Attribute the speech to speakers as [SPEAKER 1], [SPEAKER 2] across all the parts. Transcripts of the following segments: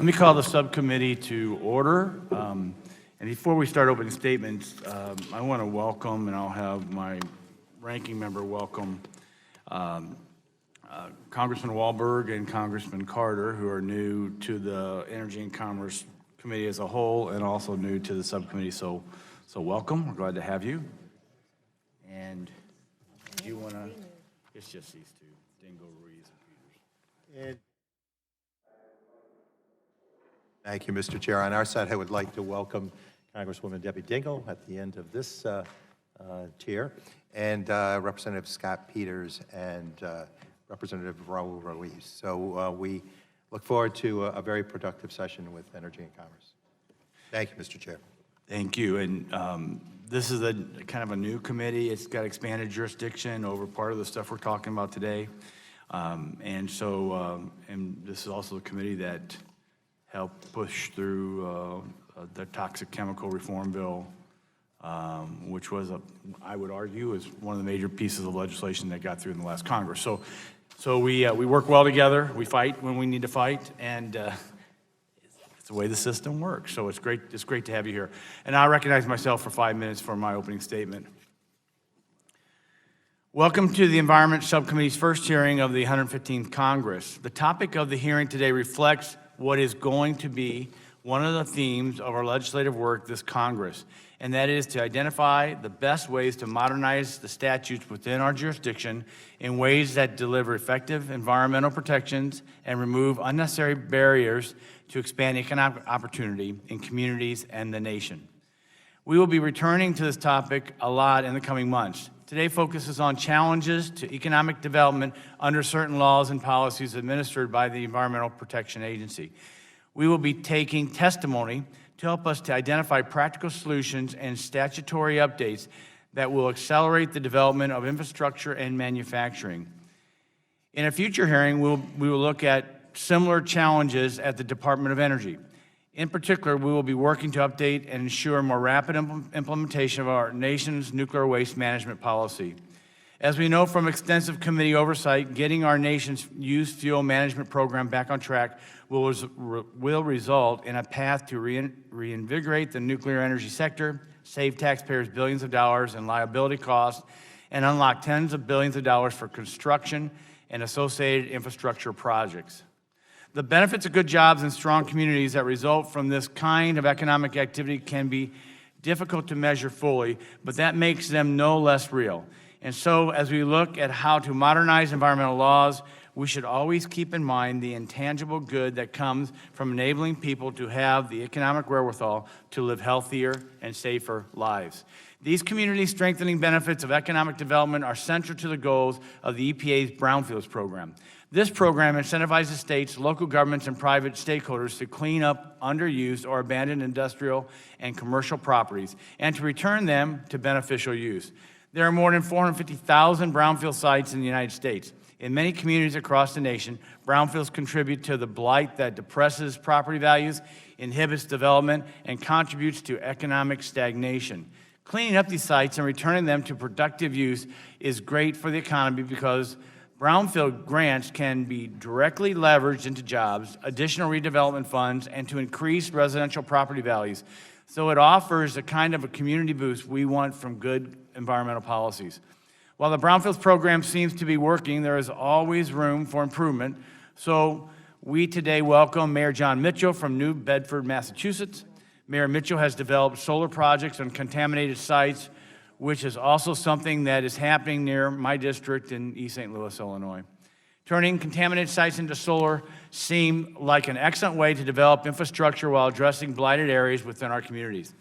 [SPEAKER 1] Let me call the subcommittee to order. And before we start opening statements, I want to welcome, and I'll have my ranking member welcome Congressman Wahlberg and Congressman Carter, who are new to the Energy and Commerce Committee as a whole and also new to the subcommittee. So welcome. We're glad to have you. And do you want to, it's just these two, Dingle, Ruiz, and Peters.
[SPEAKER 2] Thank you, Mr. Chair. On our side, I would like to welcome Congresswoman Debbie Dingle at the end of this tier, and Representative Scott Peters and Representative Raul Ruiz. So we look forward to a very productive session with Energy and Commerce. Thank you, Mr. Chair.
[SPEAKER 1] Thank you. And this is a kind of a new committee. It's got expanded jurisdiction over part of the stuff we're talking about today. And this is also the committee that helped push through the toxic chemical reform bill, which was, I would argue, is one of the major pieces of legislation that got through in the last Congress. So we work well together. We fight when we need to fight, and it's the way the system works. So it's great to have you here. And I recognize myself for 5 minutes for my opening statement. Welcome to the Environment Subcommittee's first hearing of the 115th Congress. The topic of the hearing today reflects what is going to be one of the themes of our legislative work this Congress, and that is to identify the best ways to modernize the statutes within our jurisdiction in ways that deliver effective environmental protections and remove unnecessary barriers to expand economic opportunity in communities and the nation. We will be returning to this topic a lot in the coming months. Today focuses on challenges to economic development under certain laws and policies administered by the Environmental Protection Agency. We will be taking testimony to help us to identify practical solutions and statutory updates that will accelerate the development of infrastructure and manufacturing. In a future hearing, we will look at similar challenges at the Department of Energy. In particular, we will be working to update and ensure more rapid implementation of our nation's nuclear waste management policy. As we know from extensive committee oversight, getting our nation's used fuel management program back on track will result in a path to reinvigorate the nuclear energy sector, save taxpayers billions of dollars in liability costs, and unlock tens of billions of dollars for construction and associated infrastructure projects. The benefits of good jobs and strong communities that result from this kind of economic activity can be difficult to measure fully, but that makes them no less real. And so, as we look at how to modernize environmental laws, we should always keep in mind the intangible good that comes from enabling people to have the economic wherewithal to live healthier and safer lives. These community-strengthening benefits of economic development are central to the goals of the EPA's Brownfields program. This program incentivizes states, local governments, and private stakeholders to clean up underused or abandoned industrial and commercial properties and to return them to beneficial use. There are more than 450,000 brownfield sites in the United States. In many communities across the nation, brownfields contribute to the blight that depresses property values, inhibits development, and contributes to economic stagnation. Cleaning up these sites and returning them to productive use is great for the economy because brownfield grants can be directly leveraged into jobs, additional redevelopment funds, and to increase residential property values. So it offers a kind of a community boost we want from good environmental policies. While the Brownfields program seems to be working, there is always room for improvement. So we today welcome Mayor John Mitchell from New Bedford, Massachusetts. Mayor Mitchell has developed solar projects on contaminated sites, which is also something that is happening near my district in East St. Louis, Illinois. Turning contaminated sites into solar seemed like an excellent way to develop infrastructure while addressing blighted areas within our communities.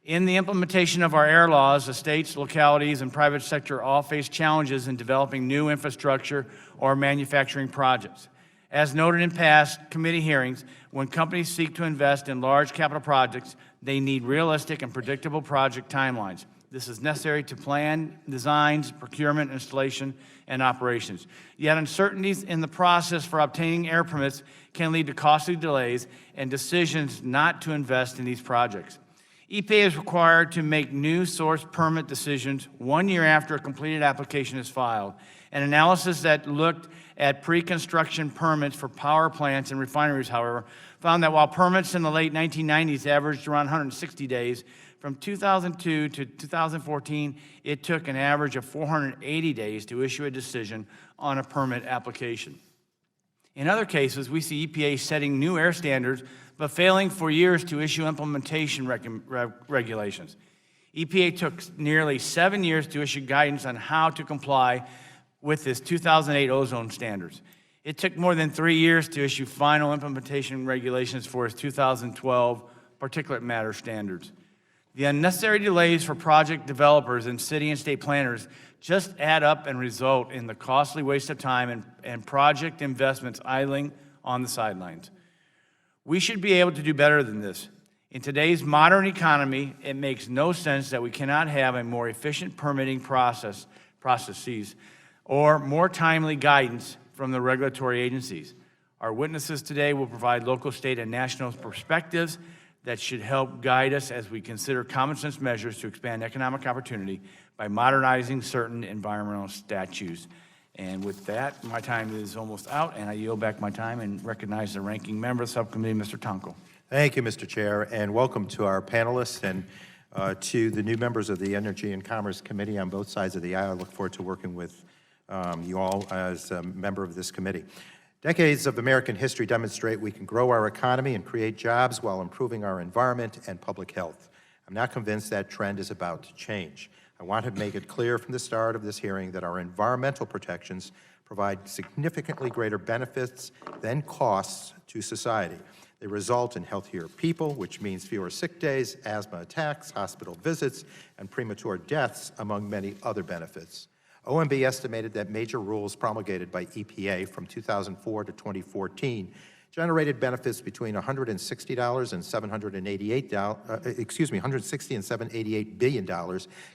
[SPEAKER 1] In the implementation of our air laws, the states, localities, and private sector all face challenges in developing new infrastructure or manufacturing projects. As noted in past committee hearings, when companies seek to invest in large capital projects, they need realistic and predictable project timelines. This is necessary to plan designs, procurement, installation, and operations. Yet uncertainties in the process for obtaining air permits can lead to costly delays and decisions not to invest in these projects. EPA is required to make new source permit decisions 1 year after a completed application is filed, An analysis that looked at pre-construction permits for power plants and refineries, however, found that while permits in the late 1990s averaged around 160 days, from 2002 to 2014, it took an average of 480 days to issue a decision on a permit application. In other cases, we see EPA setting new air standards, but failing for years to issue implementation regulations. EPA took nearly 7 years to issue guidance on how to comply with its 2008 ozone standards. It took more than 3 years to issue final implementation regulations for its 2012 particulate matter standards. The unnecessary delays for project developers and city and state planners just add up and result in the costly waste of time and project investments idling on the sidelines. We should be able to do better than this. In today's modern economy, it makes no sense that we cannot have a more efficient permitting processes or more timely guidance from the regulatory agencies. Our witnesses today will provide local, state, and national perspectives that should help guide us as we consider common sense measures to expand economic opportunity by modernizing certain environmental statutes. And with that, my time is almost out, and I yield back my time and recognize the ranking member of the subcommittee, Mr. Tonko.
[SPEAKER 2] Thank you, Mr. Chair, and welcome to our panelists and to the new members of the Energy and Commerce Committee on both sides of the aisle. I look forward to working with you all as a member of this committee. Decades of American history demonstrate we can grow our economy and create jobs while improving our environment and public health. I'm not convinced that trend is about to change. I want to make it clear from the start of this hearing that our environmental protections provide significantly greater benefits than costs to society. They result in healthier people, which means fewer sick days, asthma attacks, hospital visits, and premature deaths, among many other benefits. OMB estimated that major rules promulgated by EPA from 2004 to 2014 generated benefits between $160 and $788 billion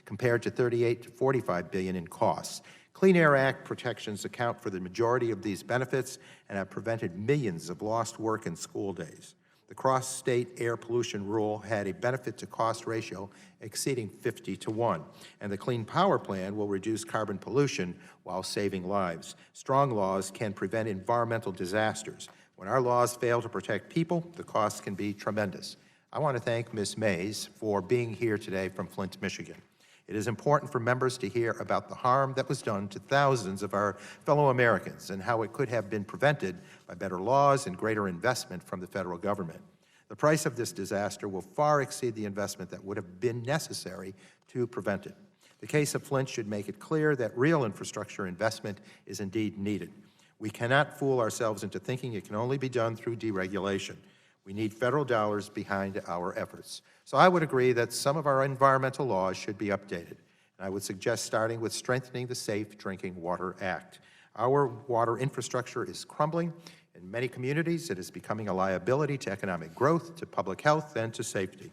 [SPEAKER 2] compared to $38 to $45 billion in costs. Clean Air Act protections account for the majority of these benefits and have prevented millions of lost work and school days. The cross-state air pollution rule had a benefit-to-cost ratio exceeding 50 to 1, and the Clean Power Plan will reduce carbon pollution while saving lives. Strong laws can prevent environmental disasters. When our laws fail to protect people, the costs can be tremendous. I want to thank Ms. Mays for being here today from Flint, Michigan. It is important for members to hear about the harm that was done to thousands of our fellow Americans and how it could have been prevented by better laws and greater investment from the federal government. The price of this disaster will far exceed the investment that would have been necessary to prevent it. The case of Flint should make it clear that real infrastructure investment is indeed needed. We cannot fool ourselves into thinking it can only be done through deregulation. We need federal dollars behind our efforts. So I would agree that some of our environmental laws should be updated. And I would suggest starting with strengthening the Safe Drinking Water Act. Our water infrastructure is crumbling. In many communities, it is becoming a liability to economic growth, to public health, and to safety.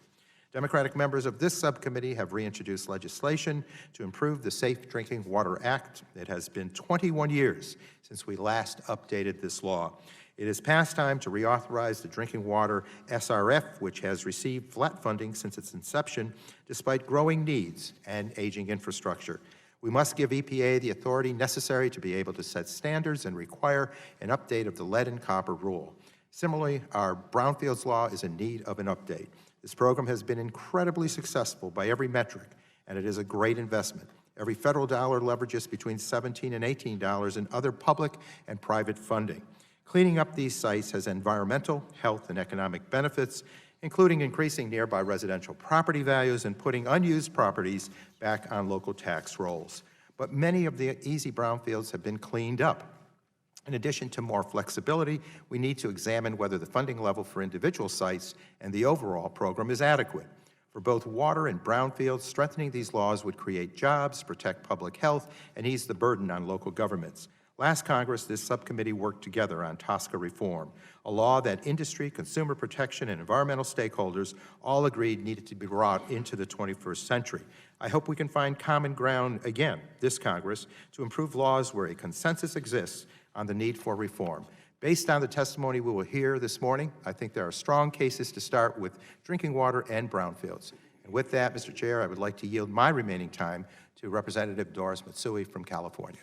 [SPEAKER 2] Democratic members of this subcommittee have reintroduced legislation to improve the Safe Drinking Water Act. It has been 21 years since we last updated this law. It is past time to reauthorize the Drinking Water SRF, which has received flat funding since its inception, despite growing needs and aging infrastructure. We must give EPA the authority necessary to be able to set standards and require an update of the lead and copper rule. Similarly, our brownfields law is in need of an update. This program has been incredibly successful by every metric, and it is a great investment. Every federal dollar leverages between $17 and $18 in other public and private funding. Cleaning up these sites has environmental, health, and economic benefits, including increasing nearby residential property values and putting unused properties back on local tax rolls. But many of the easy brownfields have been cleaned up. In addition to more flexibility, we need to examine whether the funding level for individual sites and the overall program is adequate. For both water and brownfields, strengthening these laws would create jobs, protect public health, and ease the burden on local governments. Last Congress, this subcommittee worked together on TSCA reform, a law that industry, consumer protection, and environmental stakeholders all agreed needed to be brought into the 21st century. I hope we can find common ground again this Congress to improve laws where a consensus exists on the need for reform. Based on the testimony we will hear this morning, I think there are strong cases to start with drinking water and brownfields. And with that, Mr. Chair, I would like to yield my remaining time to Representative Doris Matsui from California.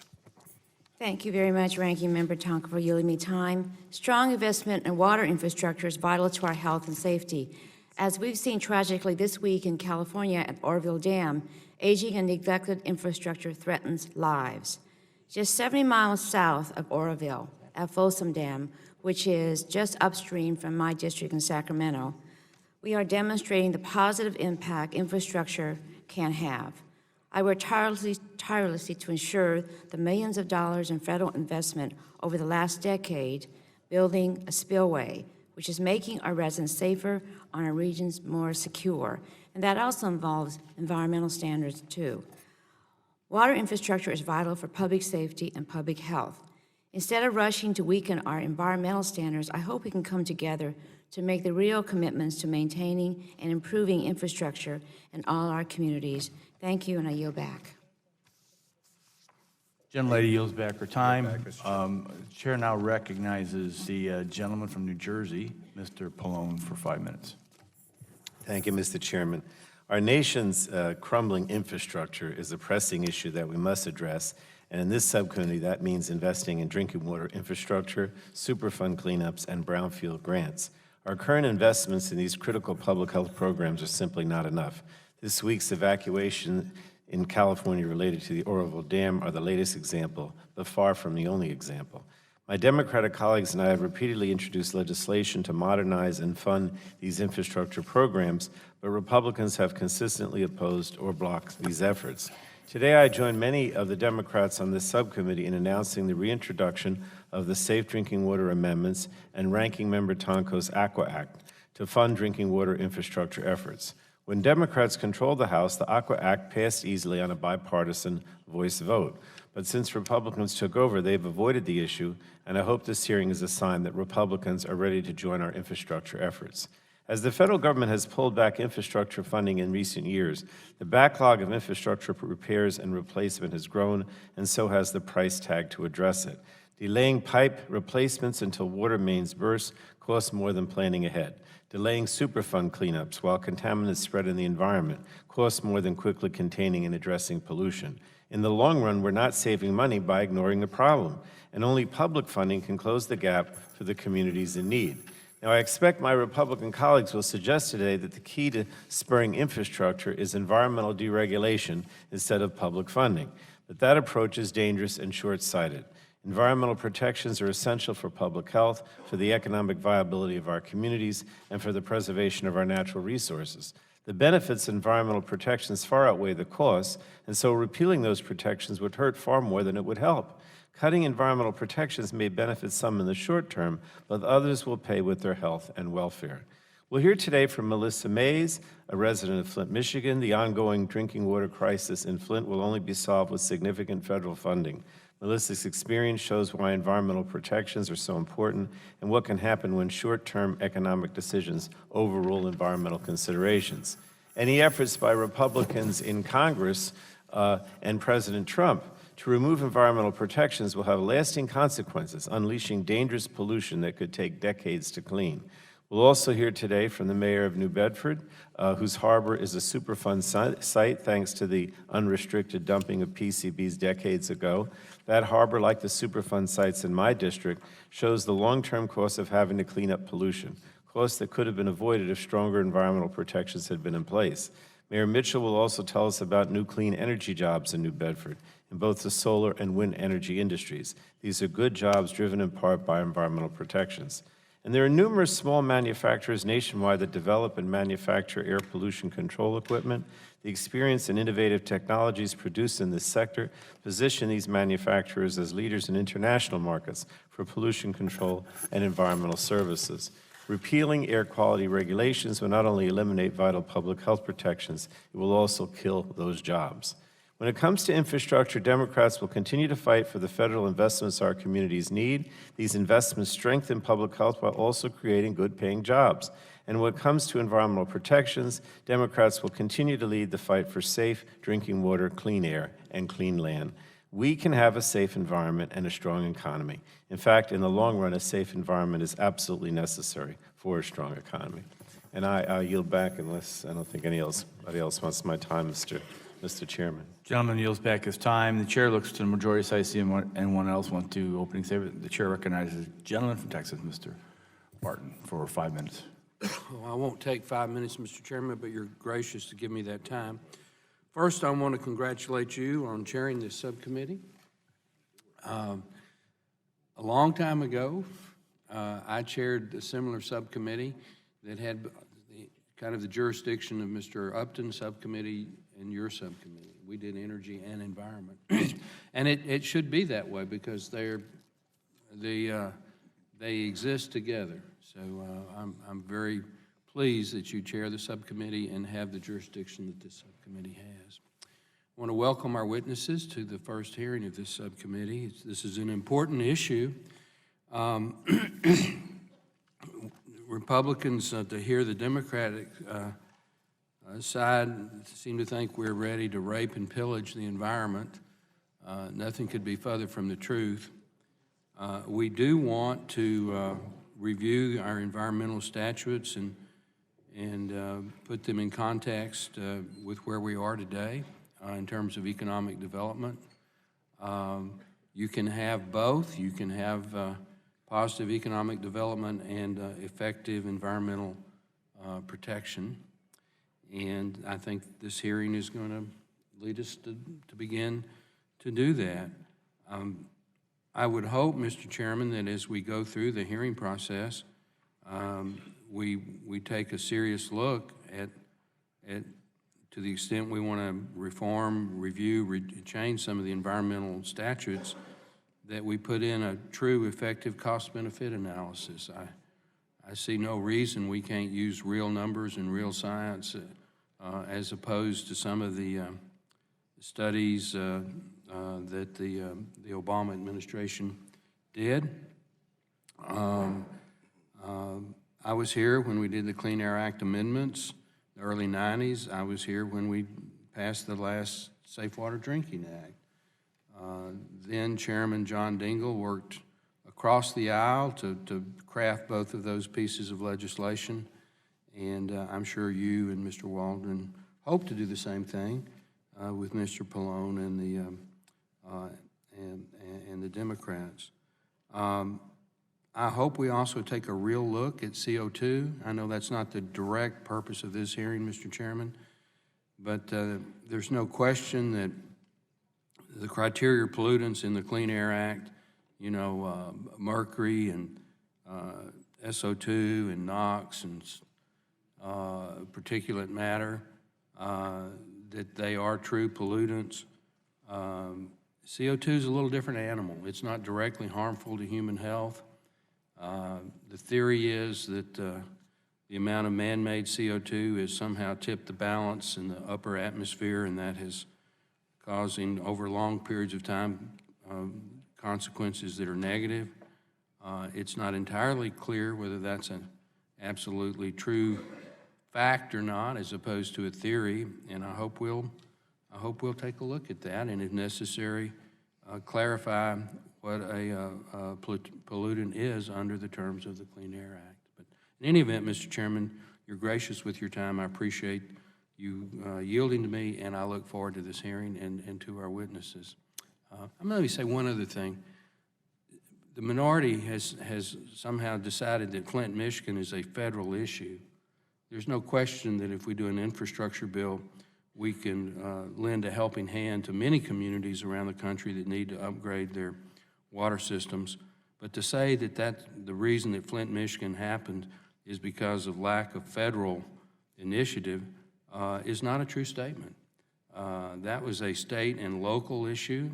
[SPEAKER 3] Thank you very much, Ranking Member Tonka, for yielding me time. Strong investment in water infrastructure is vital to our health and safety. As we've seen tragically this week in California at Oroville Dam, aging and neglected infrastructure threatens lives. Just 70 miles south of Oroville, at Folsom Dam, which is just upstream from my district in Sacramento, we are demonstrating the positive impact infrastructure can have. I work tirelessly to ensure the millions of dollars in federal investment over the last decade building a spillway, which is making our residents safer, on our regions more secure. And that also involves environmental standards too. Water infrastructure is vital for public safety and public health. Instead of rushing to weaken our environmental standards, I hope we can come together to make the real commitments to maintaining and improving infrastructure in all our communities. Thank you, and I yield back.
[SPEAKER 1] Gentlelady yields back her time. Chair now recognizes the gentleman from New Jersey, Mr. Pallone, for 5 minutes.
[SPEAKER 4] Thank you, Mr. Chairman. Our nation's crumbling infrastructure is a pressing issue that we must address, and in this subcommittee, that means investing in drinking water infrastructure, Superfund cleanups, and brownfield grants. Our current investments in these critical public health programs are simply not enough. This week's evacuation in California related to the Oroville Dam are the latest example, but far from the only example. My Democratic colleagues and I have repeatedly introduced legislation to modernize and fund these infrastructure programs, but Republicans have consistently opposed or blocked these efforts. Today, I join many of the Democrats on this subcommittee in announcing the reintroduction of the Safe Drinking Water Amendments and Ranking Member Tonko's Aqua Act to fund drinking water infrastructure efforts. When Democrats controlled the House, the Aqua Act passed easily on a bipartisan voice vote. But since Republicans took over, they've avoided the issue, and I hope this hearing is a sign that Republicans are ready to join our infrastructure efforts. As the federal government has pulled back infrastructure funding in recent years, the backlog of infrastructure repairs and replacement has grown, and so has the price tag to address it. Delaying pipe replacements until water mains burst costs more than planning ahead. Delaying Superfund cleanups while contaminants spread in the environment costs more than quickly containing and addressing pollution. In the long run, we're not saving money by ignoring the problem, and only public funding can close the gap for the communities in need. Now, I expect my Republican colleagues will suggest today that the key to spurring infrastructure is environmental deregulation instead of public funding, but that approach is dangerous and short-sighted. Environmental protections are essential for public health, for the economic viability of our communities, and for the preservation of our natural resources. The benefits of environmental protections far outweigh the costs, and so repealing those protections would hurt far more than it would help. Cutting environmental protections may benefit some in the short term, but others will pay with their health and welfare. We'll hear today from Melissa Mays, a resident of Flint, Michigan. The ongoing drinking water crisis in Flint will only be solved with significant federal funding. Melissa's experience shows why environmental protections are so important and what can happen when short-term economic decisions overrule environmental considerations. Any efforts by Republicans in Congress and President Trump to remove environmental protections will have lasting consequences, unleashing dangerous pollution that could take decades to clean. We'll also hear today from the mayor of New Bedford, whose harbor is a Superfund site thanks to the unrestricted dumping of PCBs decades ago. That harbor, like the Superfund sites in my district, shows the long-term cost of having to clean up pollution, costs that could have been avoided if stronger environmental protections had been in place. Mayor Mitchell will also tell us about new clean energy jobs in New Bedford in both the solar and wind energy industries. These are good jobs driven in part by environmental protections. And there are numerous small manufacturers nationwide that develop and manufacture air pollution control equipment. The experience and innovative technologies produced in this sector position these manufacturers as leaders in international markets for pollution control and environmental services. Repealing air quality regulations will not only eliminate vital public health protections, it will also kill those jobs. When it comes to infrastructure, Democrats will continue to fight for the federal investments our communities need. These investments strengthen public health while also creating good-paying jobs. And when it comes to environmental protections, Democrats will continue to lead the fight for safe drinking water, clean air, and clean land. We can have a safe environment and a strong economy. In fact, in the long run, a safe environment is absolutely necessary for a strong economy. And I yield back unless I don't think anybody else wants my time, Mr. Mr. Chairman.
[SPEAKER 1] Gentleman yields back his time. The chair looks to the majority side, see anyone else want to opening statement. The chair recognizes the gentleman from Texas, Mr. Barton, for 5 minutes.
[SPEAKER 5] Well, I won't take 5 minutes, Mr. Chairman, but you're gracious to give me that time. First, I want to congratulate you on chairing this subcommittee. A long time ago, I chaired a similar subcommittee that had kind of the jurisdiction of Mr. Upton's subcommittee and your subcommittee. We did energy and environment. And it should be that way because they exist together. So I'm very pleased that you chair the subcommittee and have the jurisdiction that this subcommittee has. I want to welcome our witnesses to the first hearing of this subcommittee. This is an important issue. Republicans, to hear the Democratic side, seem to think we're ready to rape and pillage the environment. Nothing could be further from the truth. We do want to review our environmental statutes and put them in context with where we are today in terms of economic development. You can have both. You can have positive economic development and effective environmental protection. And I think this hearing is going to lead us to begin to do that. I would hope, Mr. Chairman, that as we go through the hearing process, we take a serious look at to the extent we want to reform, review, change some of the environmental statutes, that we put in a true effective cost-benefit analysis. I see no reason we can't use real numbers and real science as opposed to some of the studies that the Obama administration did. I was here when we did the Clean Air Act amendments, the early 90s. I was here when we passed the last Safe Water Drinking Act. Then Chairman John Dingell worked across the aisle to craft both of those pieces of legislation, and I'm sure you and Mr. Waldron hope to do the same thing with Mr. Pallone and the Democrats. I hope we also take a real look at CO2. I know that's not the direct purpose of this hearing, Mr. Chairman, but there's no question that the criteria pollutants in the Clean Air Act, you know, mercury and SO2 and NOx and particulate matter, that they are true pollutants. CO2 is a little different animal. It's not directly harmful to human health. The theory is that the amount of man-made CO2 has somehow tipped the balance in the upper atmosphere, and that is causing, over long periods of time, consequences that are negative. It's not entirely clear whether that's an absolutely true fact or not, as opposed to a theory, and I hope we'll take a look at that, and if necessary, clarify what a pollutant is under the terms of the Clean Air Act. But in any event, Mr. Chairman, you're gracious with your time. I appreciate you yielding to me, and I look forward to this hearing and to our witnesses. I'm going to say one other thing. The minority has somehow decided that Flint, Michigan is a federal issue. There's no question that if we do an infrastructure bill, we can lend a helping hand to many communities around the country that need to upgrade their water systems. But to say that the reason that Flint, Michigan happened is because of lack of federal initiative is not a true statement. That was a state and local issue.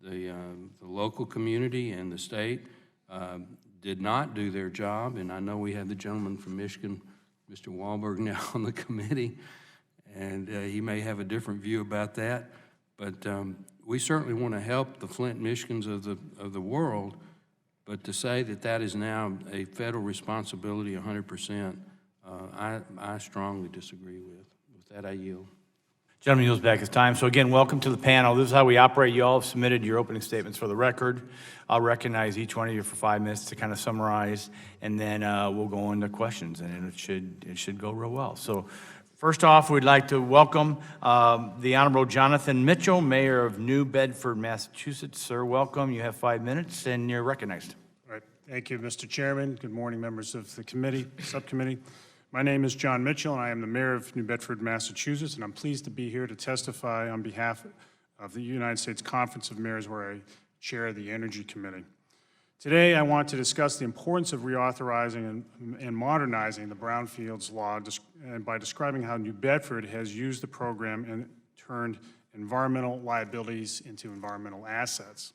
[SPEAKER 5] The local community and the state did not do their job, and I know we have the gentleman from Michigan, Mr. Wahlberg, now on the committee, and he may have a different view about that, but we certainly want to help the Flint, Michigans of the world, but to say that that is now a federal responsibility 100%, I strongly disagree with. With that, I yield.
[SPEAKER 1] Gentleman yields back his time. So again, welcome to the panel. This is how we operate. You all have submitted your opening statements for the record. I'll recognize each one of you for 5 minutes to kind of summarize, and then we'll go into questions, and it should go real well. So First off, we'd like to welcome the Honorable Jonathan Mitchell, Mayor of New Bedford, Massachusetts. Sir, welcome. You have 5 minutes, and you're recognized.
[SPEAKER 6] All right. Thank you, Mr. Chairman. Good morning, members of the committee, subcommittee. My name is John Mitchell, and I am the Mayor of New Bedford, Massachusetts, and I'm pleased to be here to testify on behalf of the United States Conference of Mayors, where I chair the Energy Committee. Today, I want to discuss the importance of reauthorizing and modernizing the Brownfields law and by describing how New Bedford has used the program and turned environmental liabilities into environmental assets.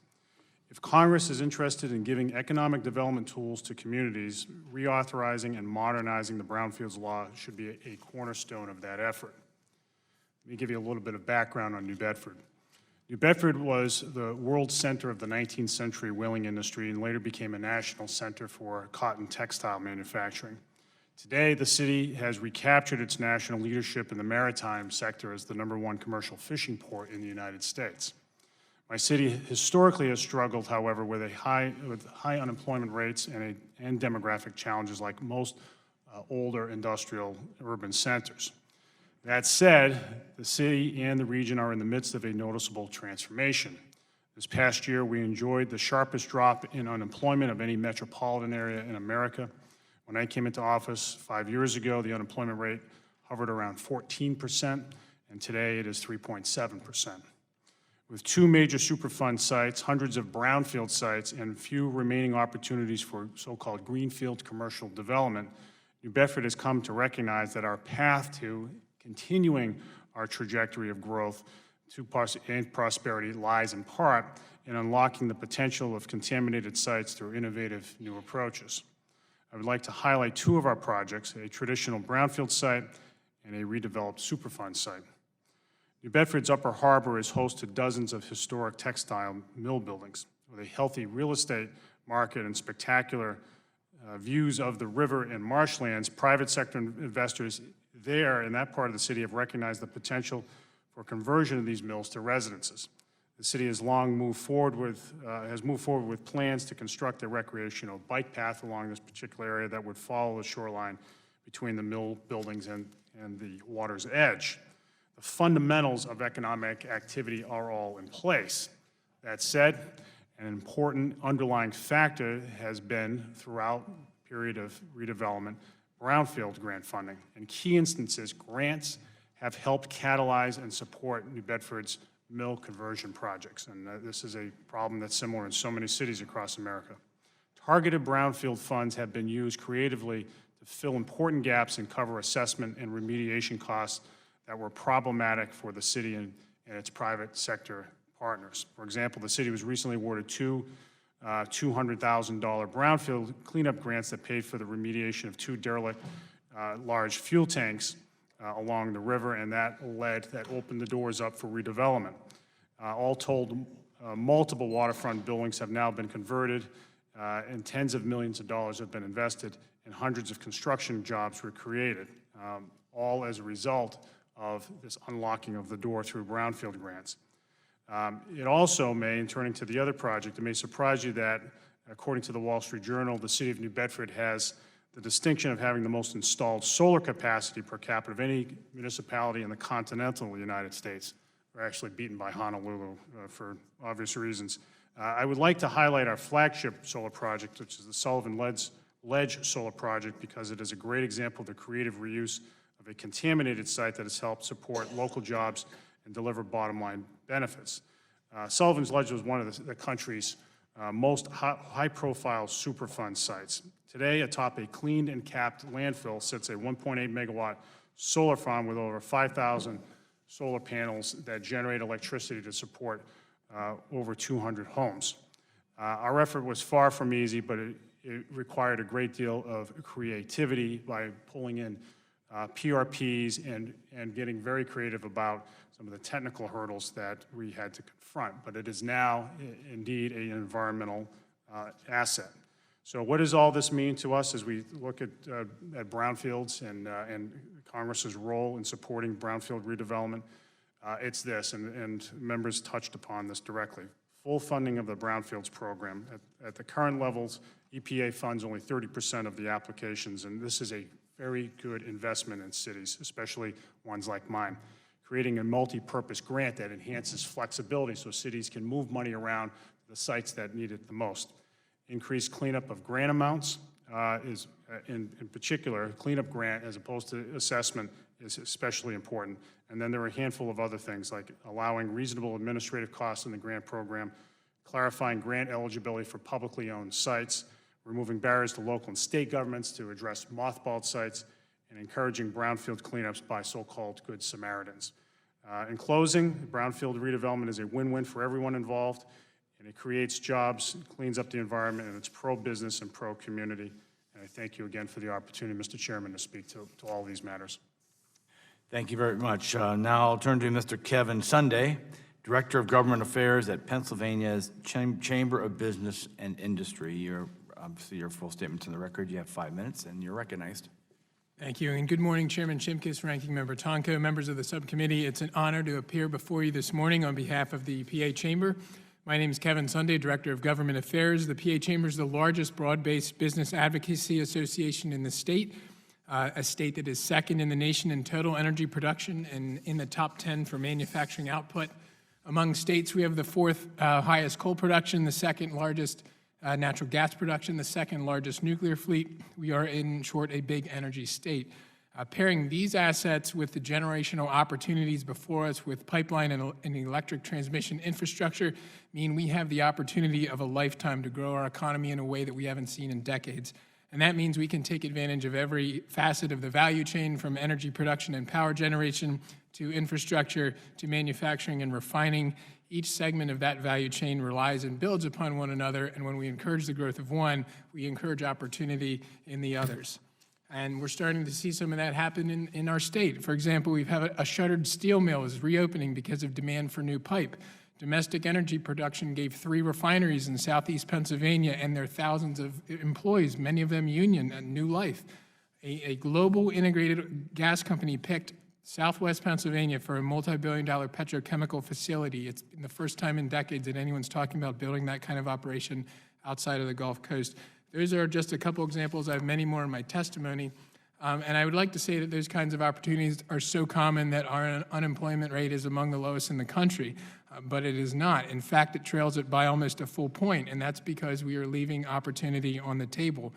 [SPEAKER 6] If Congress is interested in giving economic development tools to communities, reauthorizing and modernizing the Brownfields law should be a cornerstone of that effort. Let me give you a little bit of background on New Bedford. New Bedford was the world center of the 19th century whaling industry and later became a national center for cotton textile manufacturing. Today, the city has recaptured its national leadership in the maritime sector as the #1 commercial fishing port in the United States. My city historically has struggled, however, with high unemployment rates and demographic challenges like most older industrial urban centers. That said, the city and the region are in the midst of a noticeable transformation. This past year, we enjoyed the sharpest drop in unemployment of any metropolitan area in America. When I came into office 5 years ago, the unemployment rate hovered around 14%, and today it is 3.7%. With 2 major Superfund sites, hundreds of brownfield sites, and few remaining opportunities for so-called greenfield commercial development, New Bedford has come to recognize that our path to continuing our trajectory of growth and prosperity lies in part in unlocking the potential of contaminated sites through innovative new approaches. I would like to highlight 2 of our projects, a traditional brownfield site and a redeveloped Superfund site. New Bedford's Upper Harbor is host to dozens of historic textile mill buildings. With a healthy real estate market and spectacular views of the river and marshlands, private sector investors there in that part of the city have recognized the potential for conversion of these mills to residences. The city has moved forward with plans to construct a recreational bike path along this particular area that would follow the shoreline between the mill buildings and the water's edge. The fundamentals of economic activity are all in place. That said, an important underlying factor has been, throughout the period of redevelopment, brownfield grant funding. In key instances, grants have helped catalyze and support New Bedford's mill conversion projects, and this is a problem that's similar in so many cities across America. Targeted brownfield funds have been used creatively to fill important gaps and cover assessment and remediation costs that were problematic for the city and its private sector partners. For example, the city was recently awarded 2 $200,000 brownfield cleanup grants that paid for the remediation of 2 derelict large fuel tanks along the river, and that opened the doors up for redevelopment. All told, multiple waterfront buildings have now been converted, and tens of millions of dollars have been invested, and hundreds of construction jobs were created, all as a result of this unlocking of the door through brownfield grants. It also may, in turning to the other project, it may surprise you that, according to the Wall Street Journal, the city of New Bedford has the distinction of having the most installed solar capacity per capita of any municipality in the continental United States. We're actually beaten by Honolulu for obvious reasons. I would like to highlight our flagship solar project, which is the Sullivan Ledge Solar Project, because it is a great example of the creative reuse of a contaminated site that has helped support local jobs and deliver bottom-line benefits. Sullivan's Ledge was one of the country's most high-profile Superfund sites. Today, atop a cleaned and capped landfill sits a 1.8 megawatt solar farm with over 5,000 solar panels that generate electricity to support over 200 homes. Our effort was far from easy, but it required a great deal of creativity by pulling in PRPs and getting very creative about some of the technical hurdles that we had to confront. But it is now indeed an environmental asset. So what does all this mean to us as we look at brownfields and Congress's role in supporting brownfield redevelopment? It's this, and members touched upon this directly. Full funding of the brownfields program. At the current levels, EPA funds only 30% of the applications, and this is a very good investment in cities, especially ones like mine. Creating a multi-purpose grant that enhances flexibility so cities can move money around the sites that need it the most. Increased cleanup of grant amounts is, in particular, cleanup grant as opposed to assessment is especially important. And then there are a handful of other things like allowing reasonable administrative costs in the grant program, clarifying grant eligibility for publicly owned sites, removing barriers to local and state governments to address mothballed sites, and encouraging brownfield cleanups by so-called Good Samaritans. In closing, brownfield redevelopment is a win-win for everyone involved, and it creates jobs, cleans up the environment, and it's pro-business and pro-community. And I thank you again for the opportunity, Mr. Chairman, to speak to all these matters.
[SPEAKER 1] Thank you very much. Now I'll turn to Mr. Kevin Sunday, Director of Government Affairs at Pennsylvania's Chamber of Business and Industry. Obviously, your full statement's in the record. You have 5 minutes, and you're recognized.
[SPEAKER 7] Thank you, and good morning, Chairman Shimkus, Ranking Member Tonko, members of the subcommittee. It's an honor to appear before you this morning on behalf of the PA Chamber. My name is Kevin Sunday, Director of Government Affairs. The PA Chamber is the largest broad-based business advocacy association in the state, a state that is second in the nation in total energy production and in the top 10 for manufacturing output. Among states, we have the fourth highest coal production, the second largest natural gas production, the second largest nuclear fleet. We are, in short, a big energy state. Pairing these assets with the generational opportunities before us with pipeline and electric transmission infrastructure mean we have the opportunity of a lifetime to grow our economy in a way that we haven't seen in decades. And that means we can take advantage of every facet of the value chain, from energy production and power generation to infrastructure to manufacturing and refining. Each segment of that value chain relies and builds upon one another, and when we encourage the growth of one, we encourage opportunity in the others. And we're starting to see some of that happen in our state. For example, we've had a shuttered steel mill is reopening because of demand for new pipe. Domestic energy production gave 3 refineries in southeast Pennsylvania and their thousands of employees, many of them union, a new life. A global integrated gas company picked Southwest Pennsylvania for a multi-billion-dollar petrochemical facility. It's been the first time in decades that anyone's talking about building that kind of operation outside of the Gulf Coast. Those are just a couple examples. I have many more in my testimony. And I would like to say that those kinds of opportunities are so common that our unemployment rate is among the lowest in the country. But it is not. In fact, it trails it by almost a full point, and that's because we are leaving opportunity on the table.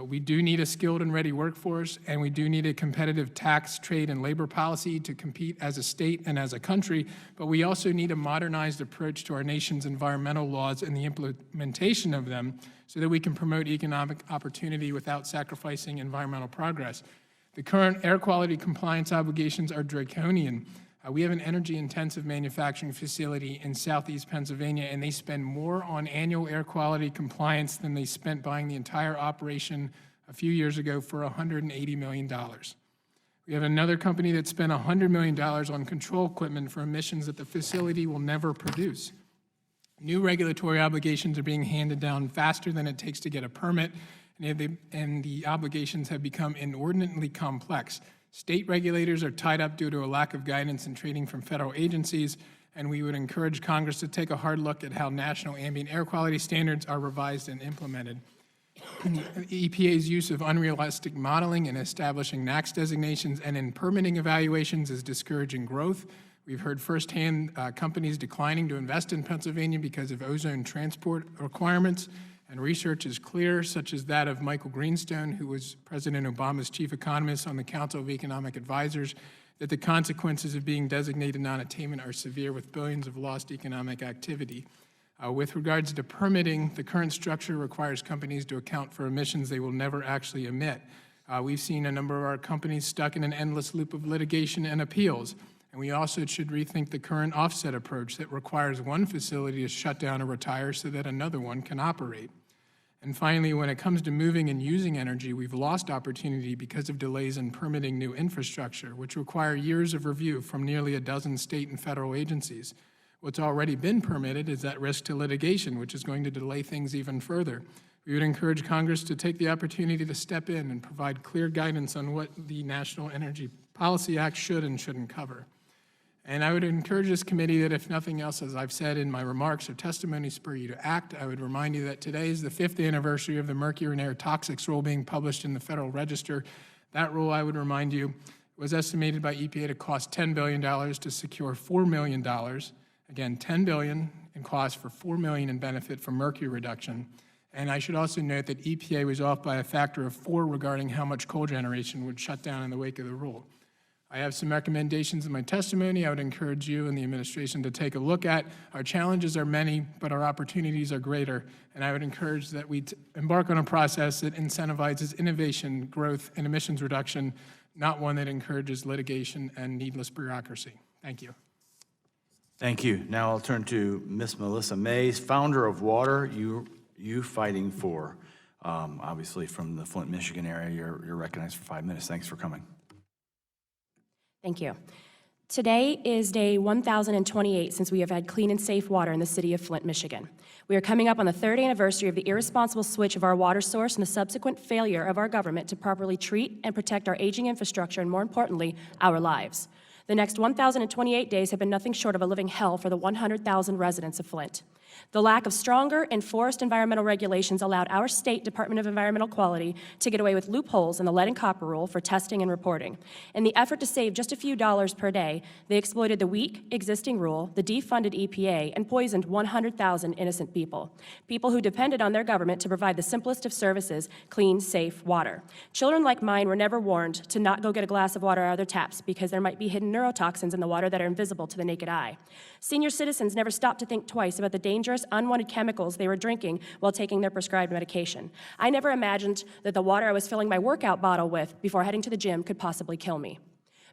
[SPEAKER 7] We do need a skilled and ready workforce, and we do need a competitive tax, trade, and labor policy to compete as a state and as a country, but we also need a modernized approach to our nation's environmental laws and the implementation of them so that we can promote economic opportunity without sacrificing environmental progress. The current air quality compliance obligations are draconian. We have an energy-intensive manufacturing facility in southeast Pennsylvania, and they spend more on annual air quality compliance than they spent buying the entire operation a few years ago for $180 million. We have another company that spent $100 million on control equipment for emissions that the facility will never produce. New regulatory obligations are being handed down faster than it takes to get a permit, and the obligations have become inordinately complex. State regulators are tied up due to a lack of guidance and training from federal agencies, and we would encourage Congress to take a hard look at how national ambient air quality standards are revised and implemented. EPA's use of unrealistic modeling in establishing NAAQS designations and in permitting evaluations is discouraging growth. We've heard firsthand companies declining to invest in Pennsylvania because of ozone transport requirements. And research is clear, such as that of Michael Greenstone, who was President Obama's chief economist on the Council of Economic Advisors, that the consequences of being designated non-attainment are severe with billions of lost economic activity. With regards to permitting, the current structure requires companies to account for emissions they will never actually emit. We've seen a number of our companies stuck in an endless loop of litigation and appeals. And we also should rethink the current offset approach that requires one facility to shut down or retire so that another one can operate. And finally, when it comes to moving and using energy, we've lost opportunity because of delays in permitting new infrastructure, which require years of review from nearly a dozen state and federal agencies. What's already been permitted is at risk to litigation, which is going to delay things even further. We would encourage Congress to take the opportunity to step in and provide clear guidance on what the National Energy Policy Act should and shouldn't cover. And I would encourage this committee that if nothing else, as I've said in my remarks or testimony, spur you to act. I would remind you that today is the 5th anniversary of the Mercury and Air Toxics Rule being published in the Federal Register. That rule, I would remind you, was estimated by EPA to cost $10 billion to secure $4 million. Again, $10 billion in cost for $4 million in benefit from mercury reduction. And I should also note that EPA was off by a factor of 4 regarding how much coal generation would shut down in the wake of the rule. I have some recommendations in my testimony I would encourage you and the administration to take a look at. Our challenges are many, but our opportunities are greater, and I would encourage that we embark on a process that incentivizes innovation, growth, and emissions reduction, not one that encourages litigation and needless bureaucracy. Thank you.
[SPEAKER 1] Thank you. Now I'll turn to Ms. Melissa Mays, founder of Water You Fighting For. Obviously from the Flint, Michigan area, you're recognized for 5 minutes. Thanks for coming.
[SPEAKER 8] Thank you. Today is day 1,028 since we have had clean and safe water in the city of Flint, Michigan. We are coming up on the 3rd anniversary of the irresponsible switch of our water source and the subsequent failure of our government to properly treat and protect our aging infrastructure and, more importantly, our lives. The next 1,028 days have been nothing short of a living hell for the 100,000 residents of Flint. The lack of stronger enforced environmental regulations allowed our state Department of Environmental Quality to get away with loopholes in the lead and copper rule for testing and reporting. In the effort to save just a few dollars per day, they exploited the weak existing rule, the defunded EPA, and poisoned 100,000 innocent people. People who depended on their government to provide the simplest of services, clean, safe water. Children like mine were never warned to not go get a glass of water out of their taps because there might be hidden neurotoxins in the water that are invisible to the naked eye. Senior citizens never stopped to think twice about the dangerous, unwanted chemicals they were drinking while taking their prescribed medication. I never imagined that the water I was filling my workout bottle with before heading to the gym could possibly kill me.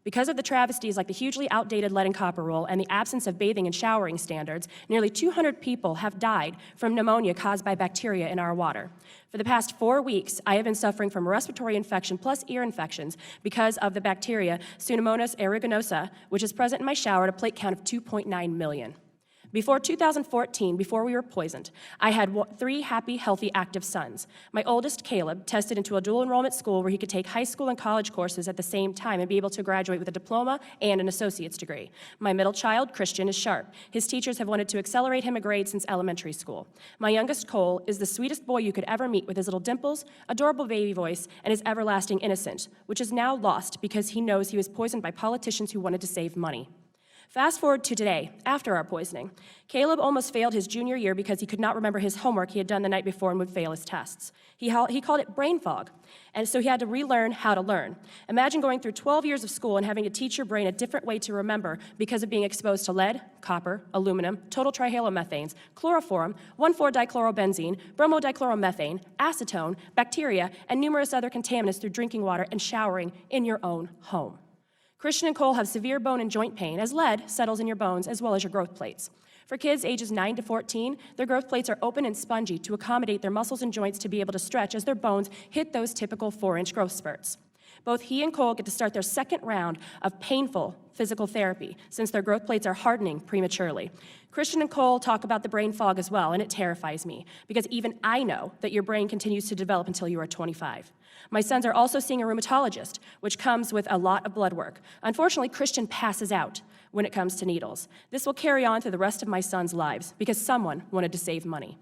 [SPEAKER 8] Because of the travesties like the hugely outdated lead and copper rule and the absence of bathing and showering standards, nearly 200 people have died from pneumonia caused by bacteria in our water. For the past 4 weeks, I have been suffering from a respiratory infection plus ear infections because of the bacteria Pseudomonas aeruginosa, which is present in my shower at a plate count of 2.9 million. Before 2014, before we were poisoned, I had 3 happy, healthy, active sons. My oldest, Caleb, tested into a dual enrollment school where he could take high school and college courses at the same time and be able to graduate with a diploma and an associate's degree. My middle child, Christian, is sharp. His teachers have wanted to accelerate him a grade since elementary school. My youngest, Cole, is the sweetest boy you could ever meet with his little dimples, adorable baby voice, and his everlasting innocence, which is now lost because he knows he was poisoned by politicians who wanted to save money. Fast forward to today, after our poisoning. Caleb almost failed his junior year because he could not remember his homework he had done the night before and would fail his tests. He called it brain fog, and so he had to relearn how to learn. Imagine going through 12 years of school and having to teach your brain a different way to remember because of being exposed to lead, copper, aluminum, total trihalomethanes, chloroform, 1,4-dichlorobenzene, bromodichloromethane, acetone, bacteria, and numerous other contaminants through drinking water and showering in your own home. Christian and Cole have severe bone and joint pain as lead settles in your bones as well as your growth plates. For kids ages 9 to 14, their growth plates are open and spongy to accommodate their muscles and joints to be able to stretch as their bones hit those typical 4-inch growth spurts. Both he and Cole get to start their second round of painful physical therapy since their growth plates are hardening prematurely. Christian and Cole talk about the brain fog as well, and it terrifies me because even I know that your brain continues to develop until you are 25. My sons are also seeing a rheumatologist, which comes with a lot of blood work. Unfortunately, Christian passes out when it comes to needles. This will carry on through the rest of my sons' lives because someone wanted to save money.